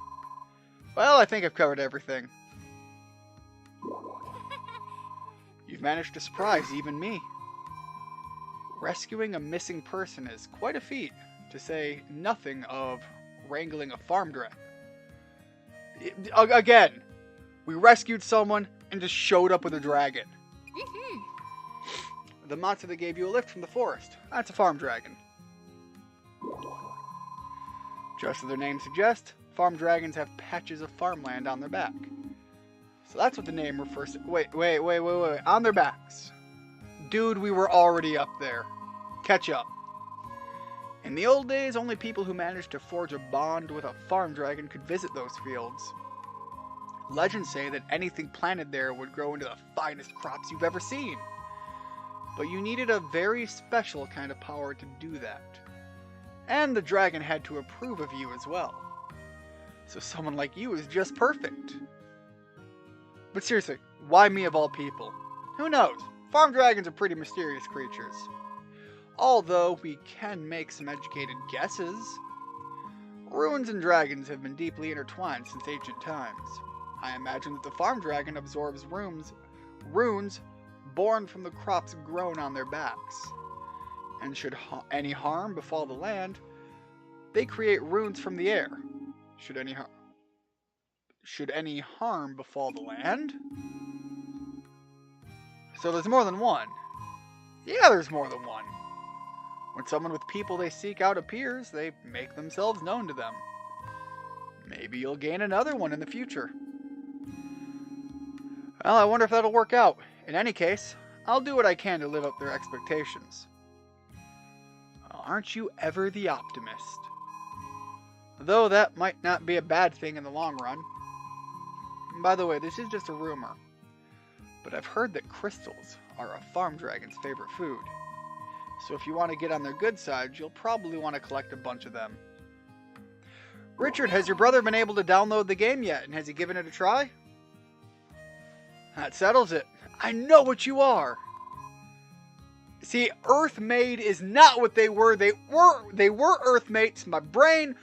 Well, I think I've covered everything. You've managed to surprise even me. Rescuing a missing person is quite a feat, to say nothing of wrangling a farm dragon. Again, we rescued someone and just showed up with a dragon. The monster that gave you a lift from the forest, that's a farm dragon. Just as their name suggests, farm dragons have patches of farmland on their back. So that's what the name refers to. Wait. On their backs. Dude, we were already up there. Catch up. In the old days, only people who managed to forge a bond with a farm dragon could visit those fields. Legends say that anything planted there would grow into the finest crops you've ever seen. But you needed a very special kind of power to do that. And the dragon had to approve of you as well. So someone like you is just perfect. But seriously, why me of all people? Who knows? Farm dragons are pretty mysterious creatures. Although we can make some educated guesses. Runes and dragons have been deeply intertwined since ancient times. I imagine that the farm dragon absorbs runes born from the crops grown on their backs. And should any harm befall the land, they create runes from the air. Should any harm befall the land? So there's more than one. Yeah, there's more than one. When someone with people they seek out appears, they make themselves known to them. Maybe you'll gain another one in the future. Well, I wonder if that'll work out. In any case, I'll do what I can to live up to their expectations. Aren't you ever the optimist? Though that might not be a bad thing in the long run. By the way, this is just a rumor, but I've heard that crystals are a farm dragon's favorite food. So if you want to get on their good side, you'll probably want to collect a bunch of them. Richard, has your brother been able to download the game yet, and has he given it a try? That settles it. I know what you are. See, Earthmaid is not what they were. They were Earthmates. My brain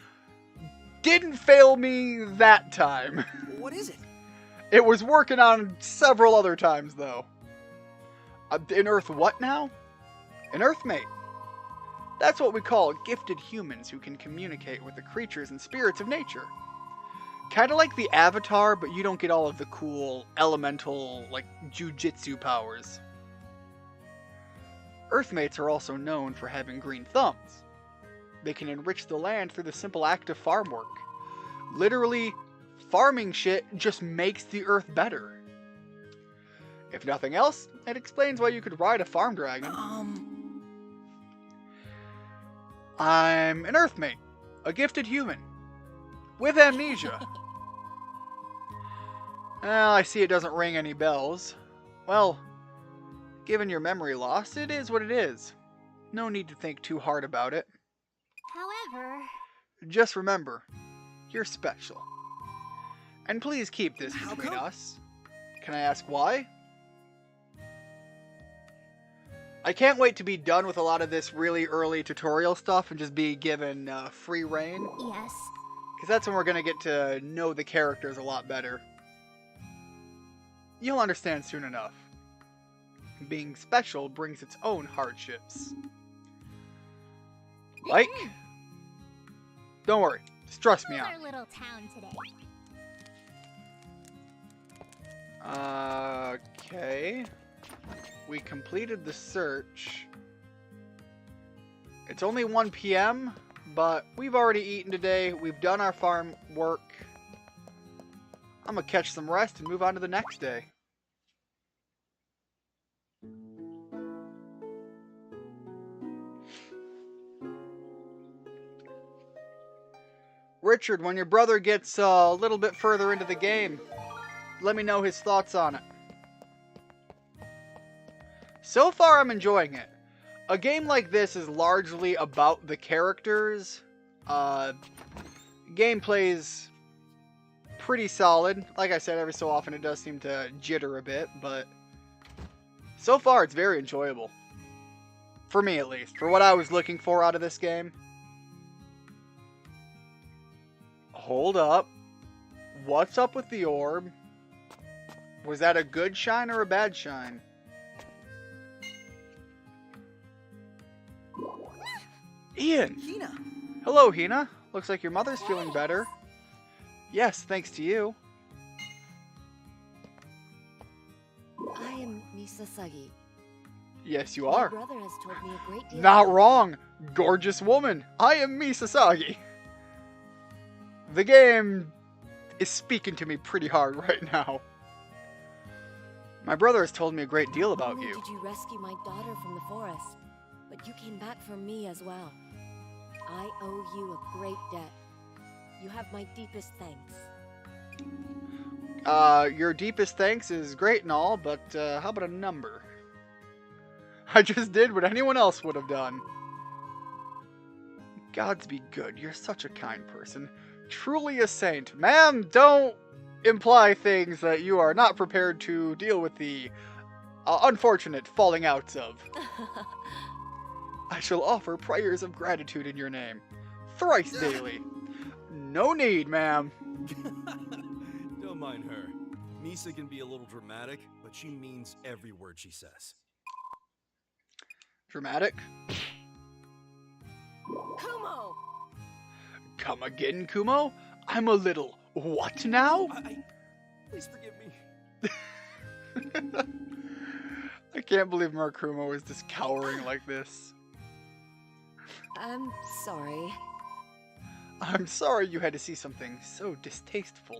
didn't fail me that time. What is it? It was working on several other times, though. In Earth what now? An Earthmate. That's what we call gifted humans who can communicate with the creatures and spirits of nature. Kind of like the Avatar, but you don't get all of the cool elemental, like, jujitsu powers. Earthmates are also known for having green thumbs. They can enrich the land through the simple act of farm work. Literally, farming shit just makes the earth better. If nothing else, it explains why you could ride a farm dragon. I'm an Earthmate, a gifted human. with amnesia. Well, I see it doesn't ring any bells. Well, given your memory loss, it is what it is. No need to think too hard about it. However, Just remember, you're special. And please keep this How between come? us. Can I ask why? I can't wait to be done with a lot of this really early tutorial stuff and just be given free reign. yes. Because that's when we're going to get to know the characters a lot better. You'll understand soon enough. Being special brings its own hardships. Like? Don't worry, just trust me How's out. our little town today? Okay. We completed the search. It's only 1 p.m., but we've already eaten today. We've done our farm work. I'm gonna catch some rest and move on to the next day. Richard, when your brother gets a little bit further into the game, let me know his thoughts on it. So far, I'm enjoying it. A game like this is largely about the characters. Gameplay's pretty solid. Like I said, every so often it does seem to jitter a bit, but so far it's very enjoyable. For me, at least. For what I was looking for out of this game. Hold up. What's up with the orb? Was that a good shine or a bad shine? Ian! Hina! Hello, Hina. Looks like your mother's feeling better. Yes, thanks to you. I am Misasagi. Yes, you My are. brother has told me a great deal. Not wrong. Gorgeous woman. I am Misasagi. The game is speaking to me pretty hard right now. My brother has told me a great deal about Not only you. did you rescue my daughter from the forest, but you came back for me as well. I owe you a great debt. You have my deepest thanks. Your deepest thanks is great and all, but how about a number? I just did what anyone else would have done. Gods be good, you're such a kind person. Truly a saint. Ma'am, don't imply things that you are not prepared to deal with the unfortunate falling outs of. I shall offer prayers of gratitude in your name. Thrice daily. No need, ma'am. Don't mind her. Misa can be a little dramatic, but she means every word she says. Dramatic? Kumo! Come again, Kumo? I'm a little... what now? Please forgive me. I can't believe Kumo is just cowering like this. I'm sorry. I'm sorry you had to see something so distasteful.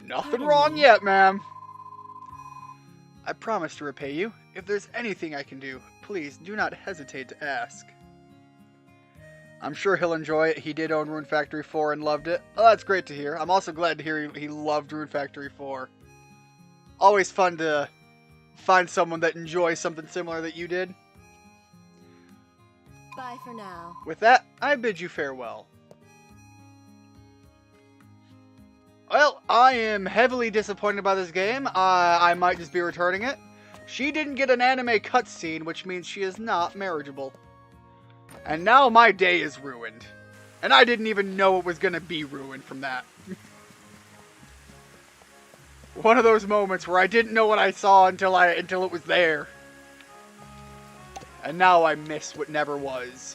Nothing wrong yet, ma'am. I promise to repay you. If there's anything I can do, please do not hesitate to ask. I'm sure he'll enjoy it. He did own Rune Factory 4 and loved it. Oh, that's great to hear. I'm also glad to hear he loved Rune Factory 4. Always fun to find someone that enjoys something similar that you did. Bye for now. With that, I bid you farewell. Well, I am heavily disappointed by this game. I might just be returning it. She didn't get an anime cutscene, which means she is not marriageable. And now my day is ruined. And I didn't even know it was going to be ruined from that. One of those moments where I didn't know what I saw until it was there. And now I miss what never was.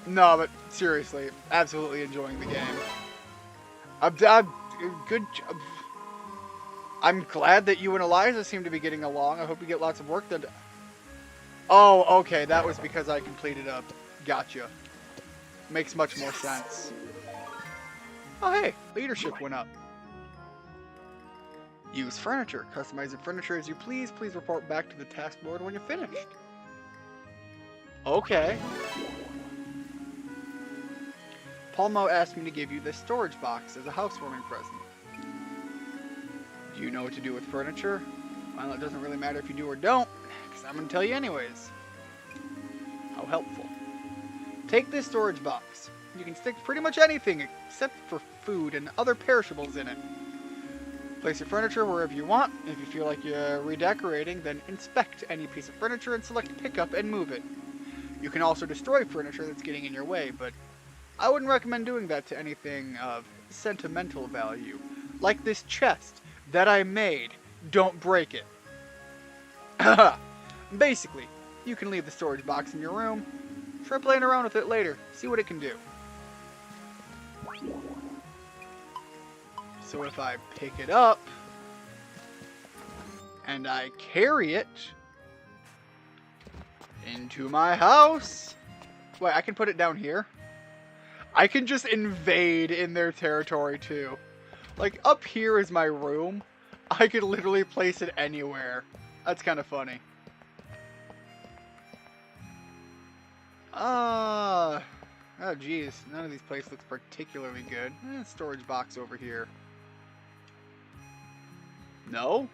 No, but seriously, absolutely enjoying the game. Good job. I'm glad that you and Eliza seem to be getting along. I hope you get lots of work done. Oh, okay, that was because I completed a... Gotcha. Makes much more sense. Oh, hey, leadership went up. Use furniture. Customize your furniture as you please. Please report back to the task board when you're finished. Okay. Palmo asked me to give you this storage box as a housewarming present. Do you know what to do with furniture? Well, it doesn't really matter if you do or don't, because I'm going to tell you anyways. How helpful. Take this storage box. You can stick pretty much anything except for food and other perishables in it. Place your furniture wherever you want. If you feel like you're redecorating, then inspect any piece of furniture and select pick up and move it. You can also destroy furniture that's getting in your way, but I wouldn't recommend doing that to anything of sentimental value. Like this chest that I made. Don't break it. Basically, you can leave the storage box in your room. Try playing around with it later. See what it can do. So if I pick it up and I carry it into my house. Wait, I can put it down here? I can just invade in their territory too. Like, up here is my room. I could literally place it anywhere. That's kind of funny. Oh geez, none of these places looks particularly good. Storage box over here. No?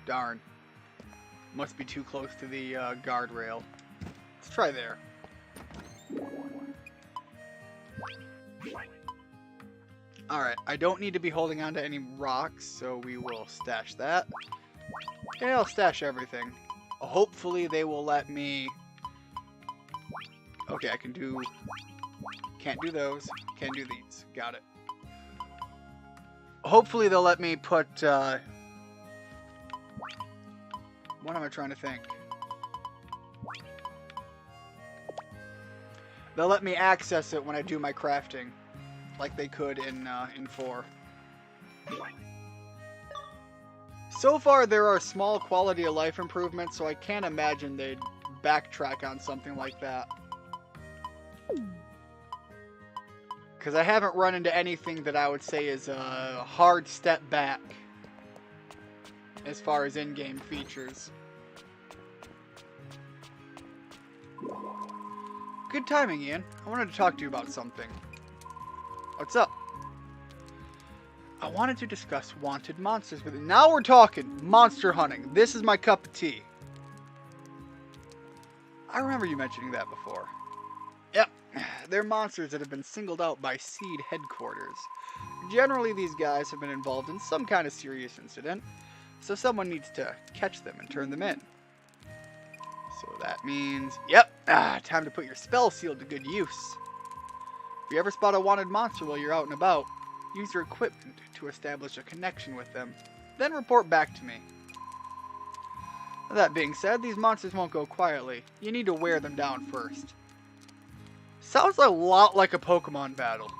Darn. Must be too close to the guardrail. Let's try there. Alright, I don't need to be holding on to any rocks, so we will stash that. Yeah, I'll stash everything. Hopefully they will let me... Okay, I can do... Can't do those. Can do these. Got it. Hopefully they'll let me put... What am I trying to think? They'll let me access it when I do my crafting. Like they could in 4. So far, there are small quality of life improvements, so I can't imagine they'd backtrack on something like that. Because I haven't run into anything that I would say is a hard step back as far as in-game features. Good timing, Ian. I wanted to talk to you about something. What's up? I wanted to discuss wanted monsters with you. Now we're talking monster hunting. This is my cup of tea. I remember you mentioning that before. Yep, they're monsters that have been singled out by Seed headquarters. Generally, these guys have been involved in some kind of serious incident, so someone needs to catch them and turn them in. So that means, yep, time to put your spell seal to good use. If you ever spot a wanted monster while you're out and about, use your equipment to establish a connection with them, then report back to me. That being said, these monsters won't go quietly. You need to wear them down first. Sounds a lot like a Pokemon battle.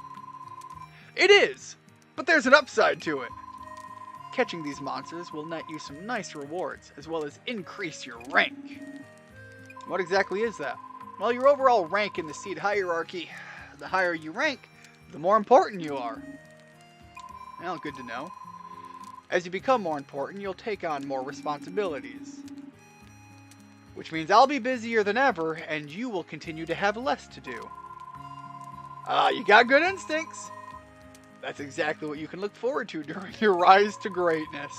It is, but there's an upside to it. Catching these monsters will net you some nice rewards, as well as increase your rank. What exactly is that? Well, your overall rank in the Seed hierarchy. The higher you rank, the more important you are. Well, good to know. As you become more important, you'll take on more responsibilities. Which means I'll be busier than ever, and you will continue to have less to do. You got good instincts. That's exactly what you can look forward to during your rise to greatness.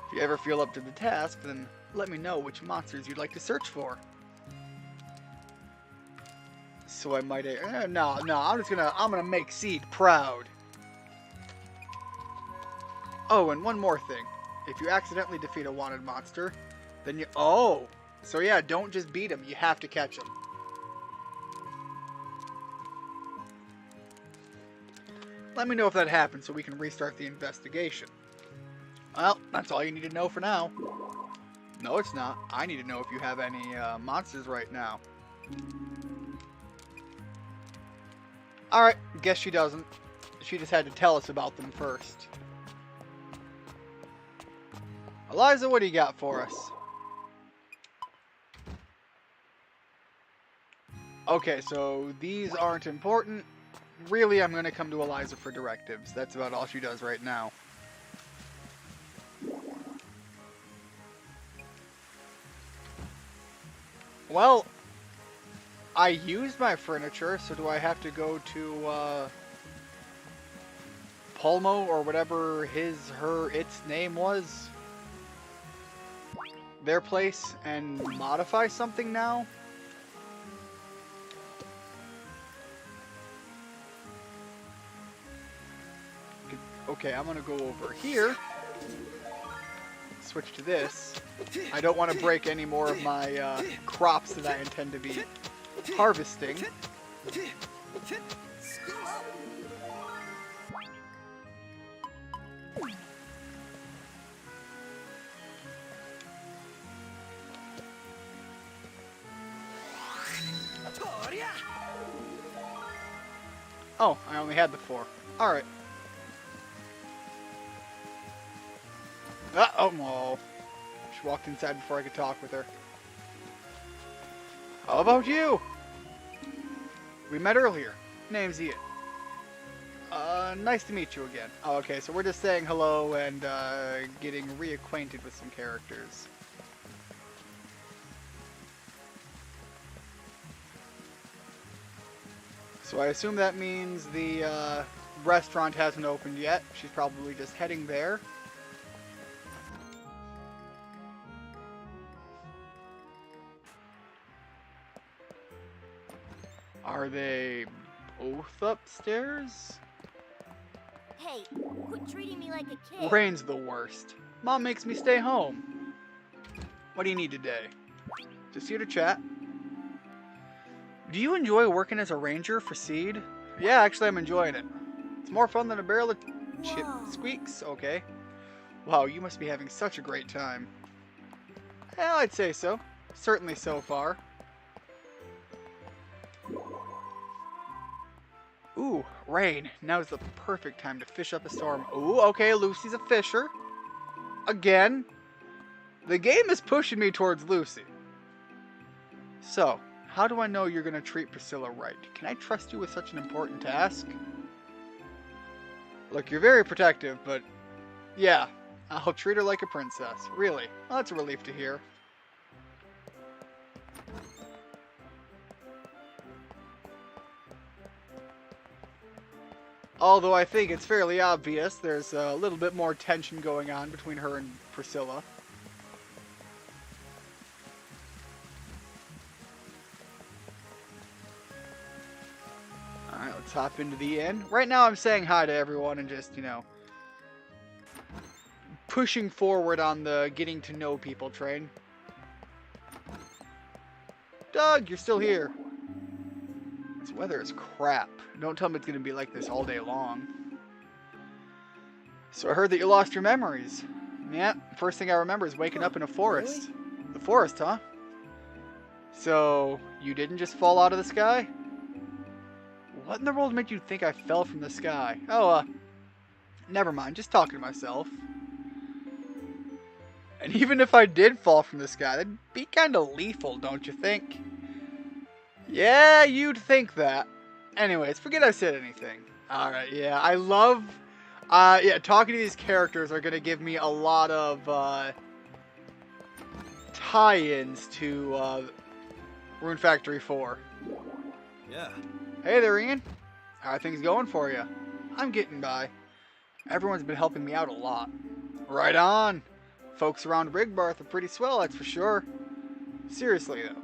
If you ever feel up to the task, then let me know which monsters you'd like to search for. So I might... no, I'm gonna make Seed proud. Oh, and one more thing. If you accidentally defeat a wanted monster, then you... Oh! So yeah, don't just beat him, you have to catch him. Let me know if that happens so we can restart the investigation. Well, that's all you need to know for now. No, it's not. I need to know if you have any monsters right now. Alright, guess she doesn't. She just had to tell us about them first. Eliza, what do you got for us? Okay, so these aren't important. Really, I'm going to come to Eliza for directives. That's about all she does right now. Well, I used my furniture, so do I have to go to Pulmo or whatever its name was? Their place and modify something now? Okay, I'm gonna go over here. Switch to this. I don't want to break any more of my crops that I intend to be harvesting. Oh, I only had the 4. Alright. Oh, no. She walked inside before I could talk with her. How about you? We met earlier. Name's Ian. Nice to meet you again. Oh, okay, so we're just saying hello and getting reacquainted with some characters. So I assume that means the restaurant hasn't opened yet. She's probably just heading there. Are they both upstairs? Hey, quit treating me like a kid. Rain's the worst. Mom makes me stay home. What do you need today? Just here to chat. Do you enjoy working as a ranger for Seed? Yeah, actually I'm enjoying it. It's more fun than a barrel of chip squeaks. Okay. Wow, you must be having such a great time. Yeah, I'd say so. Certainly so far. Ooh, rain. Now's the perfect time to fish up a storm. Ooh, okay, Lucy's a fisher. Again. The game is pushing me towards Lucy. So, how do I know you're going to treat Priscilla right? Can I trust you with such an important task? Look, you're very protective, but yeah, I'll treat her like a princess. Really? Well, that's a relief to hear. Although I think it's fairly obvious there's a little bit more tension going on between her and Priscilla. Alright, let's hop into the inn. Right now I'm saying hi to everyone and just, you know, pushing forward on the getting to know people train. Doug, you're still here. This weather is crap. Don't tell me it's going to be like this all day long. So I heard that you lost your memories. Yeah, first thing I remember is waking up in a forest. Really? The forest, huh? So, you didn't just fall out of the sky? What in the world made you think I fell from the sky? Oh, never mind, just talking to myself. And even if I did fall from the sky, that'd be kind of lethal, don't you think? Yeah, you'd think that. Anyways, forget I said anything. Alright, yeah, I love... yeah, talking to these characters are going to give me a lot of tie-ins to Rune Factory 4. Yeah. Hey there, Ian. How are things going for you? I'm getting by. Everyone's been helping me out a lot. Right on. Folks around Rigbarth are pretty swell, that's for sure. Seriously, though.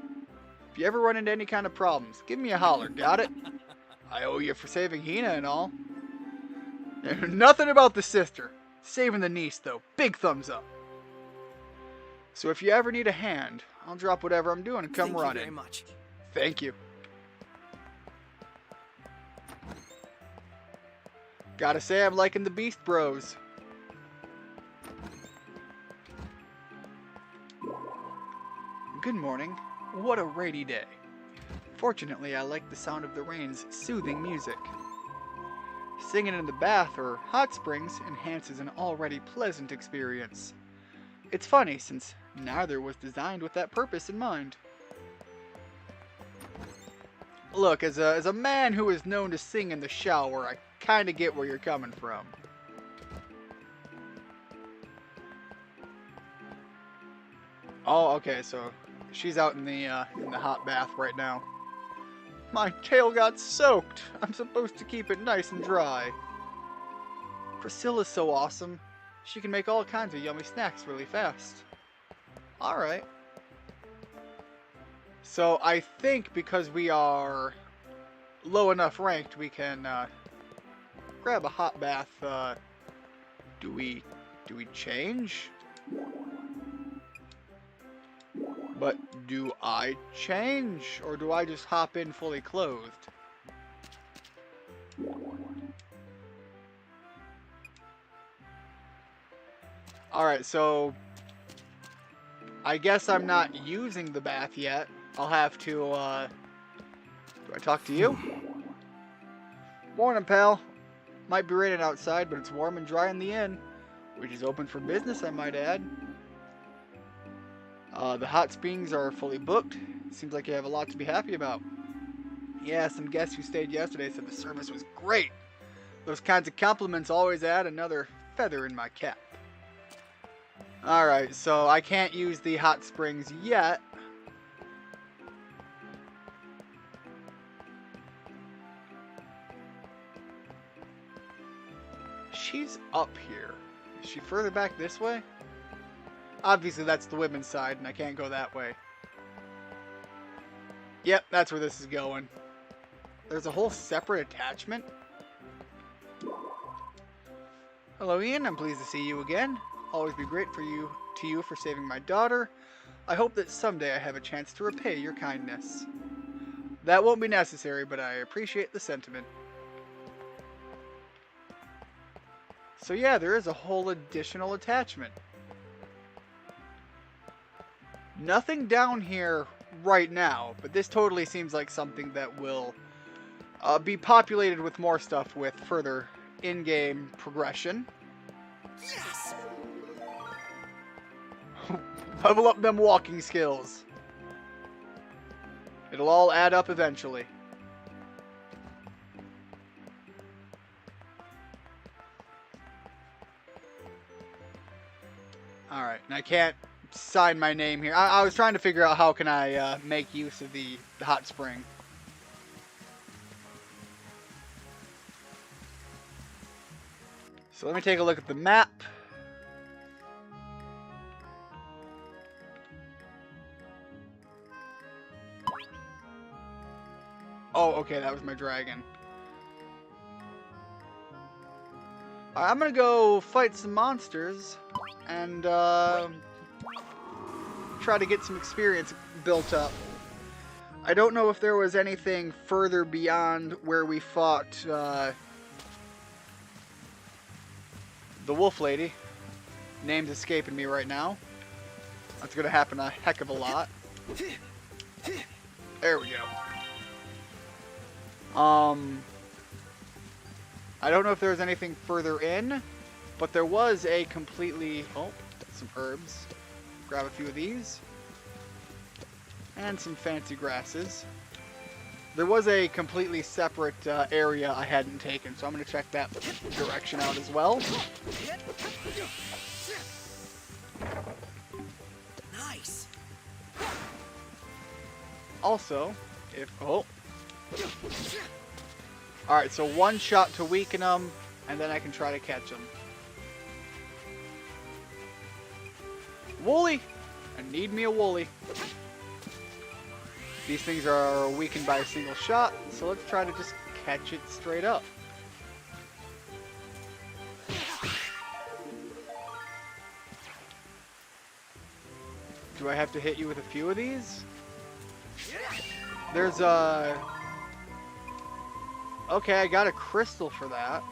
If you ever run into any kind of problems, give me a holler, got it? I owe you for saving Hina and all. Nothing about the sister. Saving the niece, though. Big thumbs up. So if you ever need a hand, I'll drop whatever I'm doing and come running. Thank you very much. Thank you. Gotta say, I'm liking the Beast Bros. Good morning. What a rainy day. Fortunately, I like the sound of the rain's soothing music. Singing in the bath or hot springs enhances an already pleasant experience. It's funny, since neither was designed with that purpose in mind. Look, as a man who is known to sing in the shower, I kinda get where you're coming from. Oh, okay, so she's out in the hot bath right now. My tail got soaked. I'm supposed to keep it nice and dry. Priscilla's so awesome. She can make all kinds of yummy snacks really fast. Alright. So I think because we are low enough ranked, we can grab a hot bath. Do we change? But do I change, or do I just hop in fully clothed? Alright, so I guess I'm not using the bath yet. I'll have to, do I talk to you? Morning, pal. Might be raining outside, but it's warm and dry in the inn, which is open for business, I might add. The hot springs are fully booked. Seems like you have a lot to be happy about. Yeah, some guests who stayed yesterday said the service was great. Those kinds of compliments always add another feather in my cap. Alright, so I can't use the hot springs yet. She's up here. Is she further back this way? Obviously that's the women's side and I can't go that way. Yep, that's where this is going. There's a whole separate attachment. Hello Ian, I'm pleased to see you again. Always be grateful to you for saving my daughter. I hope that someday I have a chance to repay your kindness. That won't be necessary, but I appreciate the sentiment. So yeah, there is a whole additional attachment. Nothing down here right now, but this totally seems like something that will be populated with more stuff with further in-game progression. Yes! Level up them walking skills. It'll all add up eventually. Alright, and I can't sign my name here. I was trying to figure out how can I make use of the hot spring. So let me take a look at the map. Oh, okay, that was my dragon. I'm gonna go fight some monsters and try to get some experience built up. I don't know if there was anything further beyond where we fought the wolf lady. Name's escaping me right now. That's gonna happen a heck of a lot. There we go. I don't know if there's anything further in, but there was a completely... Oh, some herbs. Grab a few of these. And some fancy grasses. There was a completely separate area I hadn't taken, so I'm going to check that direction out as well. Nice. Also, if... Oh. Alright, so one shot to weaken them, and then I can try to catch them. Woolly! I need me a woolly. These things are weakened by a single shot, so let's try to just catch it straight up. Do I have to hit you with a few of these? There's a... Okay, I got a crystal for that.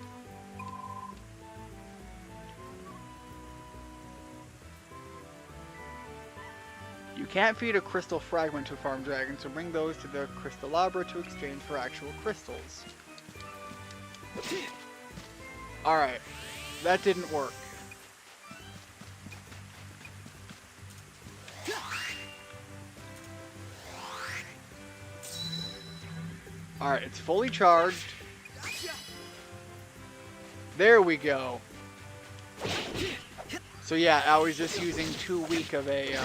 You can't feed a crystal fragment to a farm dragon, so bring those to the crystallabra to exchange for actual crystals. Alright, that didn't work. Alright, it's fully charged. There we go. So yeah, I was just using too weak of a...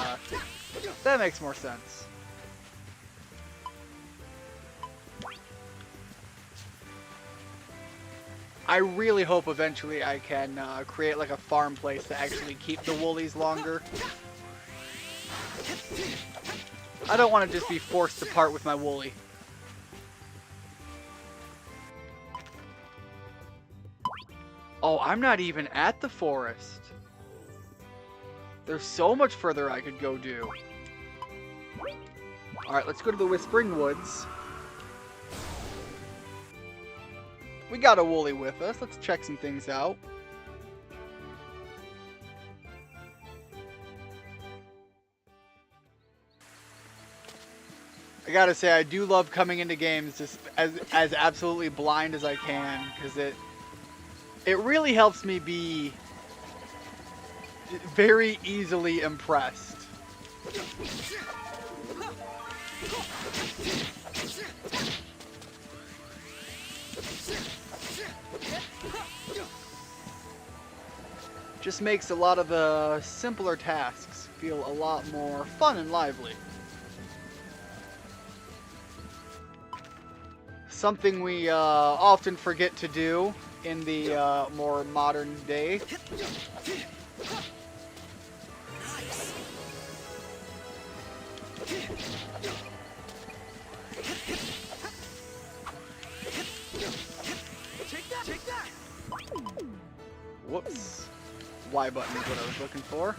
That makes more sense. I really hope eventually I can create like a farm place to actually keep the woolies longer. I don't want to just be forced to part with my woolly. Oh, I'm not even at the forest. There's so much further I could go do. Alright, let's go to the Whispering Woods. We got a woolly with us. Let's check some things out. I gotta say, I do love coming into games just as absolutely blind as I can, because it really helps me be very easily impressed. Just makes a lot of the simpler tasks feel a lot more fun and lively. Something we often forget to do in the more modern day. Whoops. Y button is what I was looking for.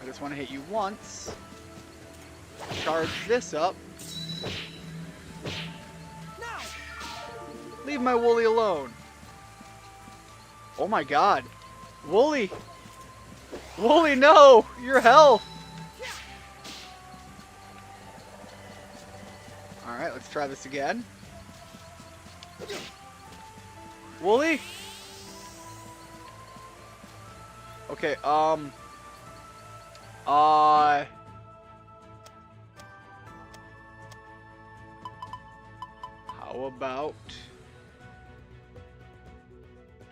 I just want to hit you once. Charge this up. Leave my woolly alone. Oh my god. Woolly! Woolly, no! Your health! Alright, let's try this again. Woolly? Okay, how about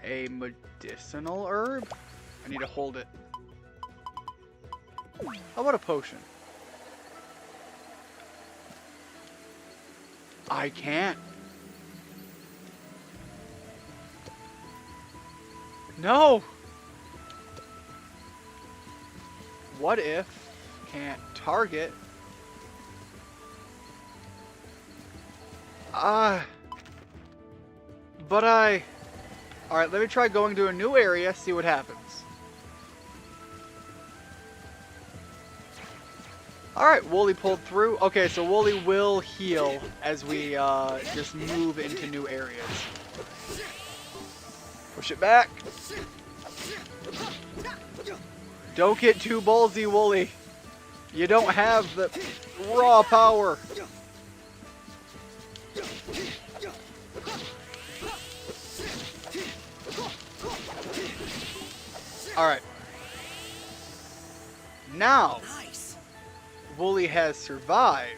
a medicinal herb? I need to hold it. How about a potion? I can't. No! What if can't target? But alright, let me try going to a new area, see what happens. Alright, Woolly pulled through. Okay, so Woolly will heal as we just move into new areas. Push it back. Don't get too ballsy, Woolly. You don't have the raw power. Alright. Now, Woolly has survived.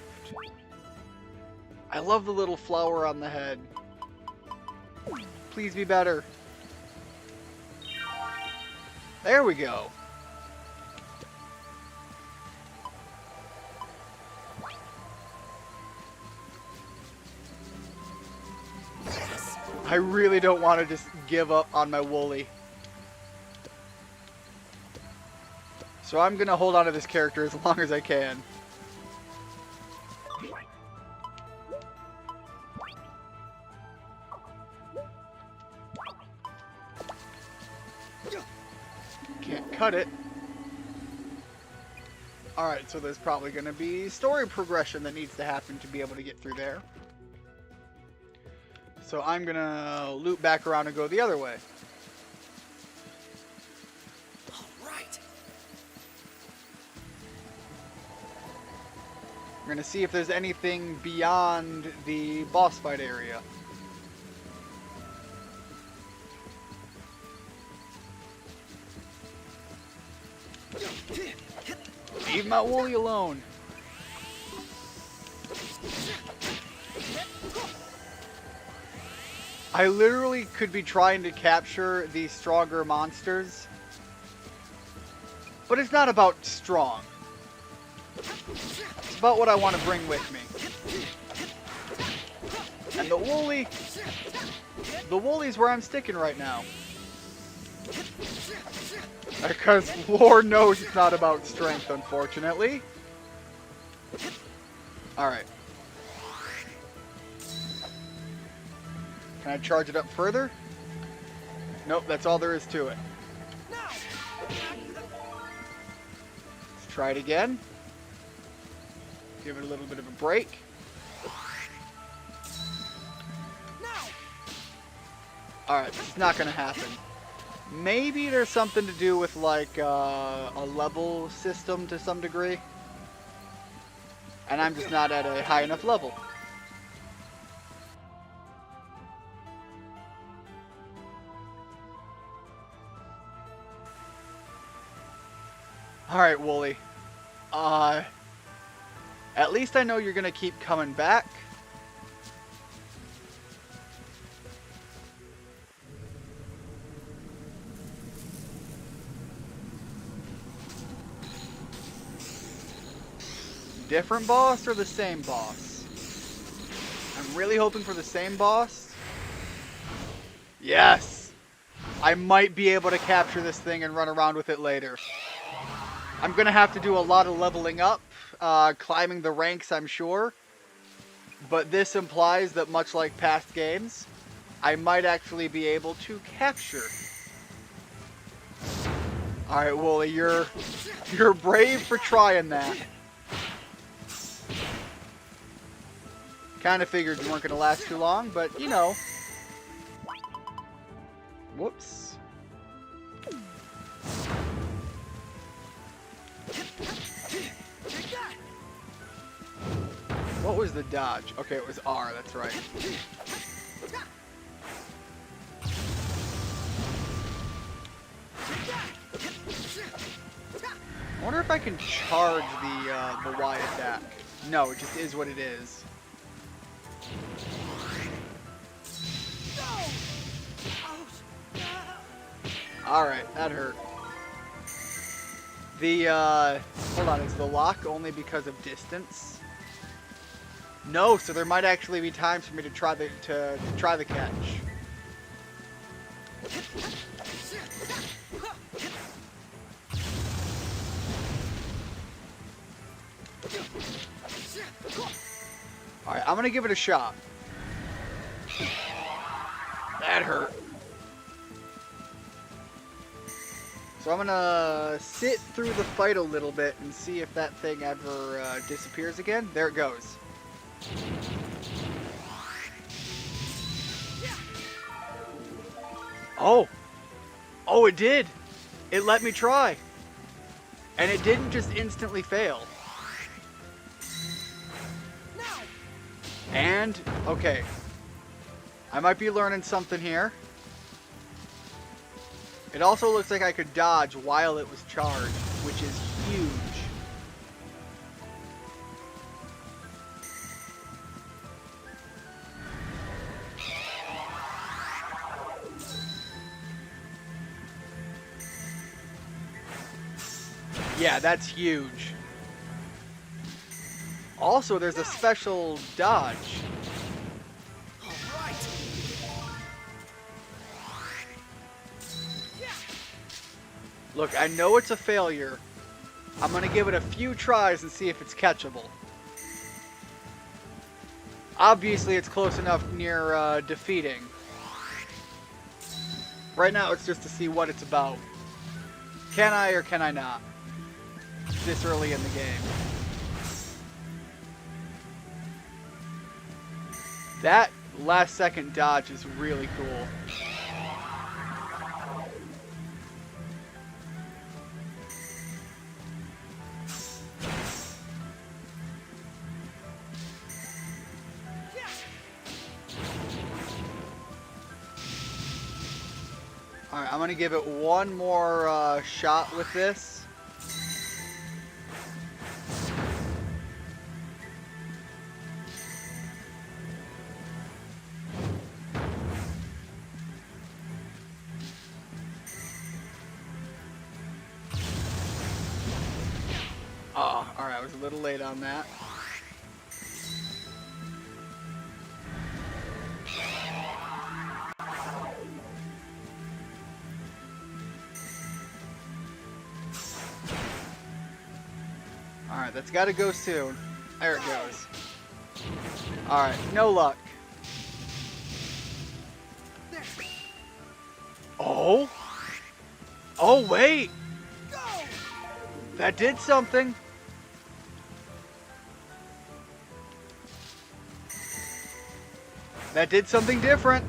I love the little flower on the head. Please be better. There we go. I really don't want to just give up on my Woolly. So I'm going to hold on to this character as long as I can. Can't cut it. Alright, so there's probably going to be story progression that needs to happen to be able to get through there. So I'm going to loop back around and go the other way. We're going to see if there's anything beyond the boss fight area. Leave my Woolly alone. I literally could be trying to capture the stronger monsters, but it's not about strong. It's about what I want to bring with me. And the woolly's where I'm sticking right now. Because Lord knows it's not about strength, unfortunately. Alright. Can I charge it up further? Nope, that's all there is to it. Let's try it again. Give it a little bit of a break. Alright, it's not going to happen. Maybe there's something to do with, like, a level system to some degree. And I'm just not at a high enough level. Alright, Wooly. At least I know you're going to keep coming back. Different boss or the same boss? I'm really hoping for the same boss. Yes! I might be able to capture this thing and run around with it later. I'm going to have to do a lot of leveling up, climbing the ranks, I'm sure. But this implies that, much like past games, I might actually be able to capture. Alright, Wooly, you're brave for trying that. Kind of figured you weren't going to last too long, but, you know. Whoops. What was the dodge? Okay, it was R, that's right. I wonder if I can charge the Y attack. No, it just is what it is. Alright, that hurt. Hold on, is the lock only because of distance? No, so there might actually be times for me to try the catch. Alright, I'm gonna give it a shot. That hurt. So I'm gonna sit through the fight a little bit and see if that thing ever disappears again. There it goes. Oh! Oh, it did! It let me try! And it didn't just instantly fail. And, okay. I might be learning something here. It also looks like I could dodge while it was charged, which is huge. Yeah, that's huge. Also, there's a special dodge. Look, I know it's a failure. I'm going to give it a few tries and see if it's catchable. Obviously, it's close enough near defeating. Right now, it's just to see what it's about. Can I or can I not? This early in the game. That last second dodge is really cool. Alright, I'm gonna give it one more shot with this. Oh, alright, I was a little late on that. Alright, that's got to go soon. There it goes. Alright, no luck. Oh? Oh, wait! That did something. That did something different.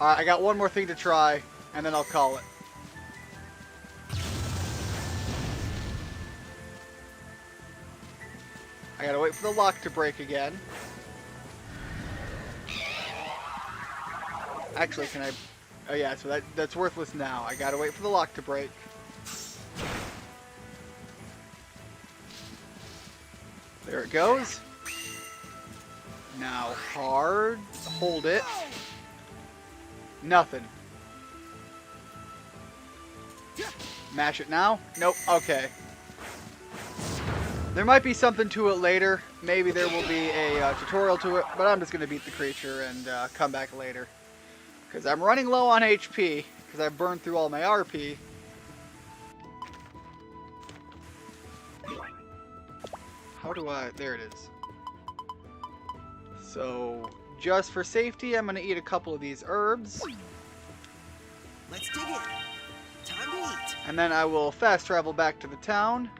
Alright, I got one more thing to try, and then I'll call it. I gotta wait for the lock to break again. Actually, can I... Oh yeah, so that's worthless now. I gotta wait for the lock to break. There it goes. Now hard. Hold it. Nothing. Mash it now? Nope. Okay. There might be something to it later. Maybe there will be a tutorial to it, but I'm just going to beat the creature and come back later. Because I'm running low on HP, because I've burned through all my RP. How do I... There it is. So, just for safety, I'm going to eat a couple of these herbs. Let's dig in. Time to eat. And then I will fast travel back to the town.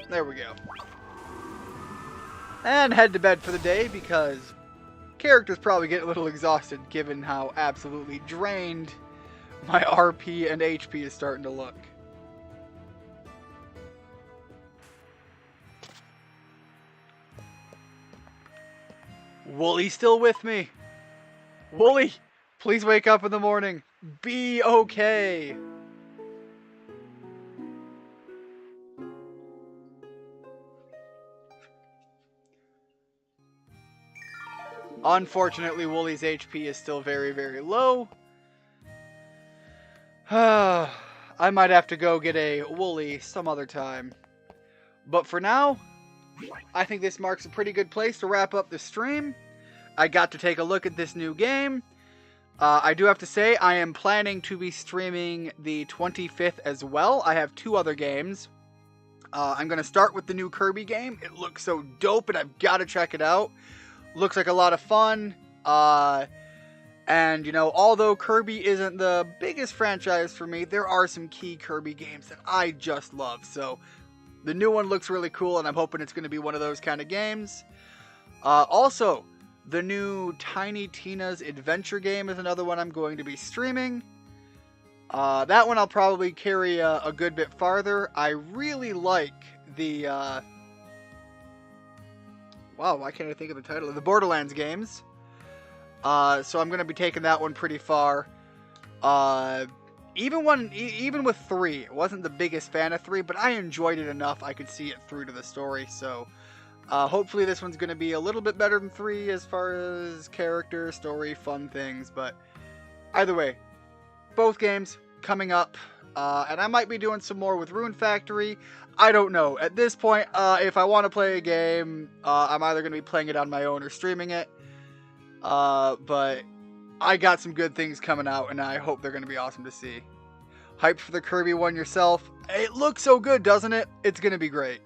There we go. And head to bed for the day because character's probably getting a little exhausted given how absolutely drained my RP and HP is starting to look. Wooly's still with me. Wooly, please wake up in the morning. Be okay. Unfortunately, Wooly's HP is still very, very low. I might have to go get a Wooly some other time. But for now, I think this marks a pretty good place to wrap up the stream. I got to take a look at this new game. I do have to say, I am planning to be streaming the 25th as well. I have 2 other games. I'm going to start with the new Kirby game. It looks so dope and I've got to check it out. Looks like a lot of fun. And, you know, although Kirby isn't the biggest franchise for me, there are some key Kirby games that I just love. So, the new one looks really cool, and I'm hoping it's going to be one of those kind of games. Also, the new Tiny Tina's Adventure game is another one I'm going to be streaming. That one I'll probably carry a good bit farther. I really like the... wow, why can't I think of the title? The Borderlands games. So I'm going to be taking that one pretty far. Even with 3, I wasn't the biggest fan of 3, but I enjoyed it enough I could see it through to the story. So hopefully this one's going to be a little bit better than 3 as far as character, story, fun things. But either way, both games coming up. And I might be doing some more with Rune Factory. I don't know. At this point, if I want to play a game, I'm either going to be playing it on my own or streaming it. But I got some good things coming out, and I hope they're going to be awesome to see. Hyped for the Kirby one yourself? It looks so good, doesn't it? It's going to be great.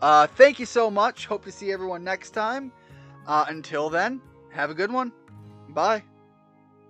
Thank you so much. Hope to see everyone next time. Until then, have a good one. Bye.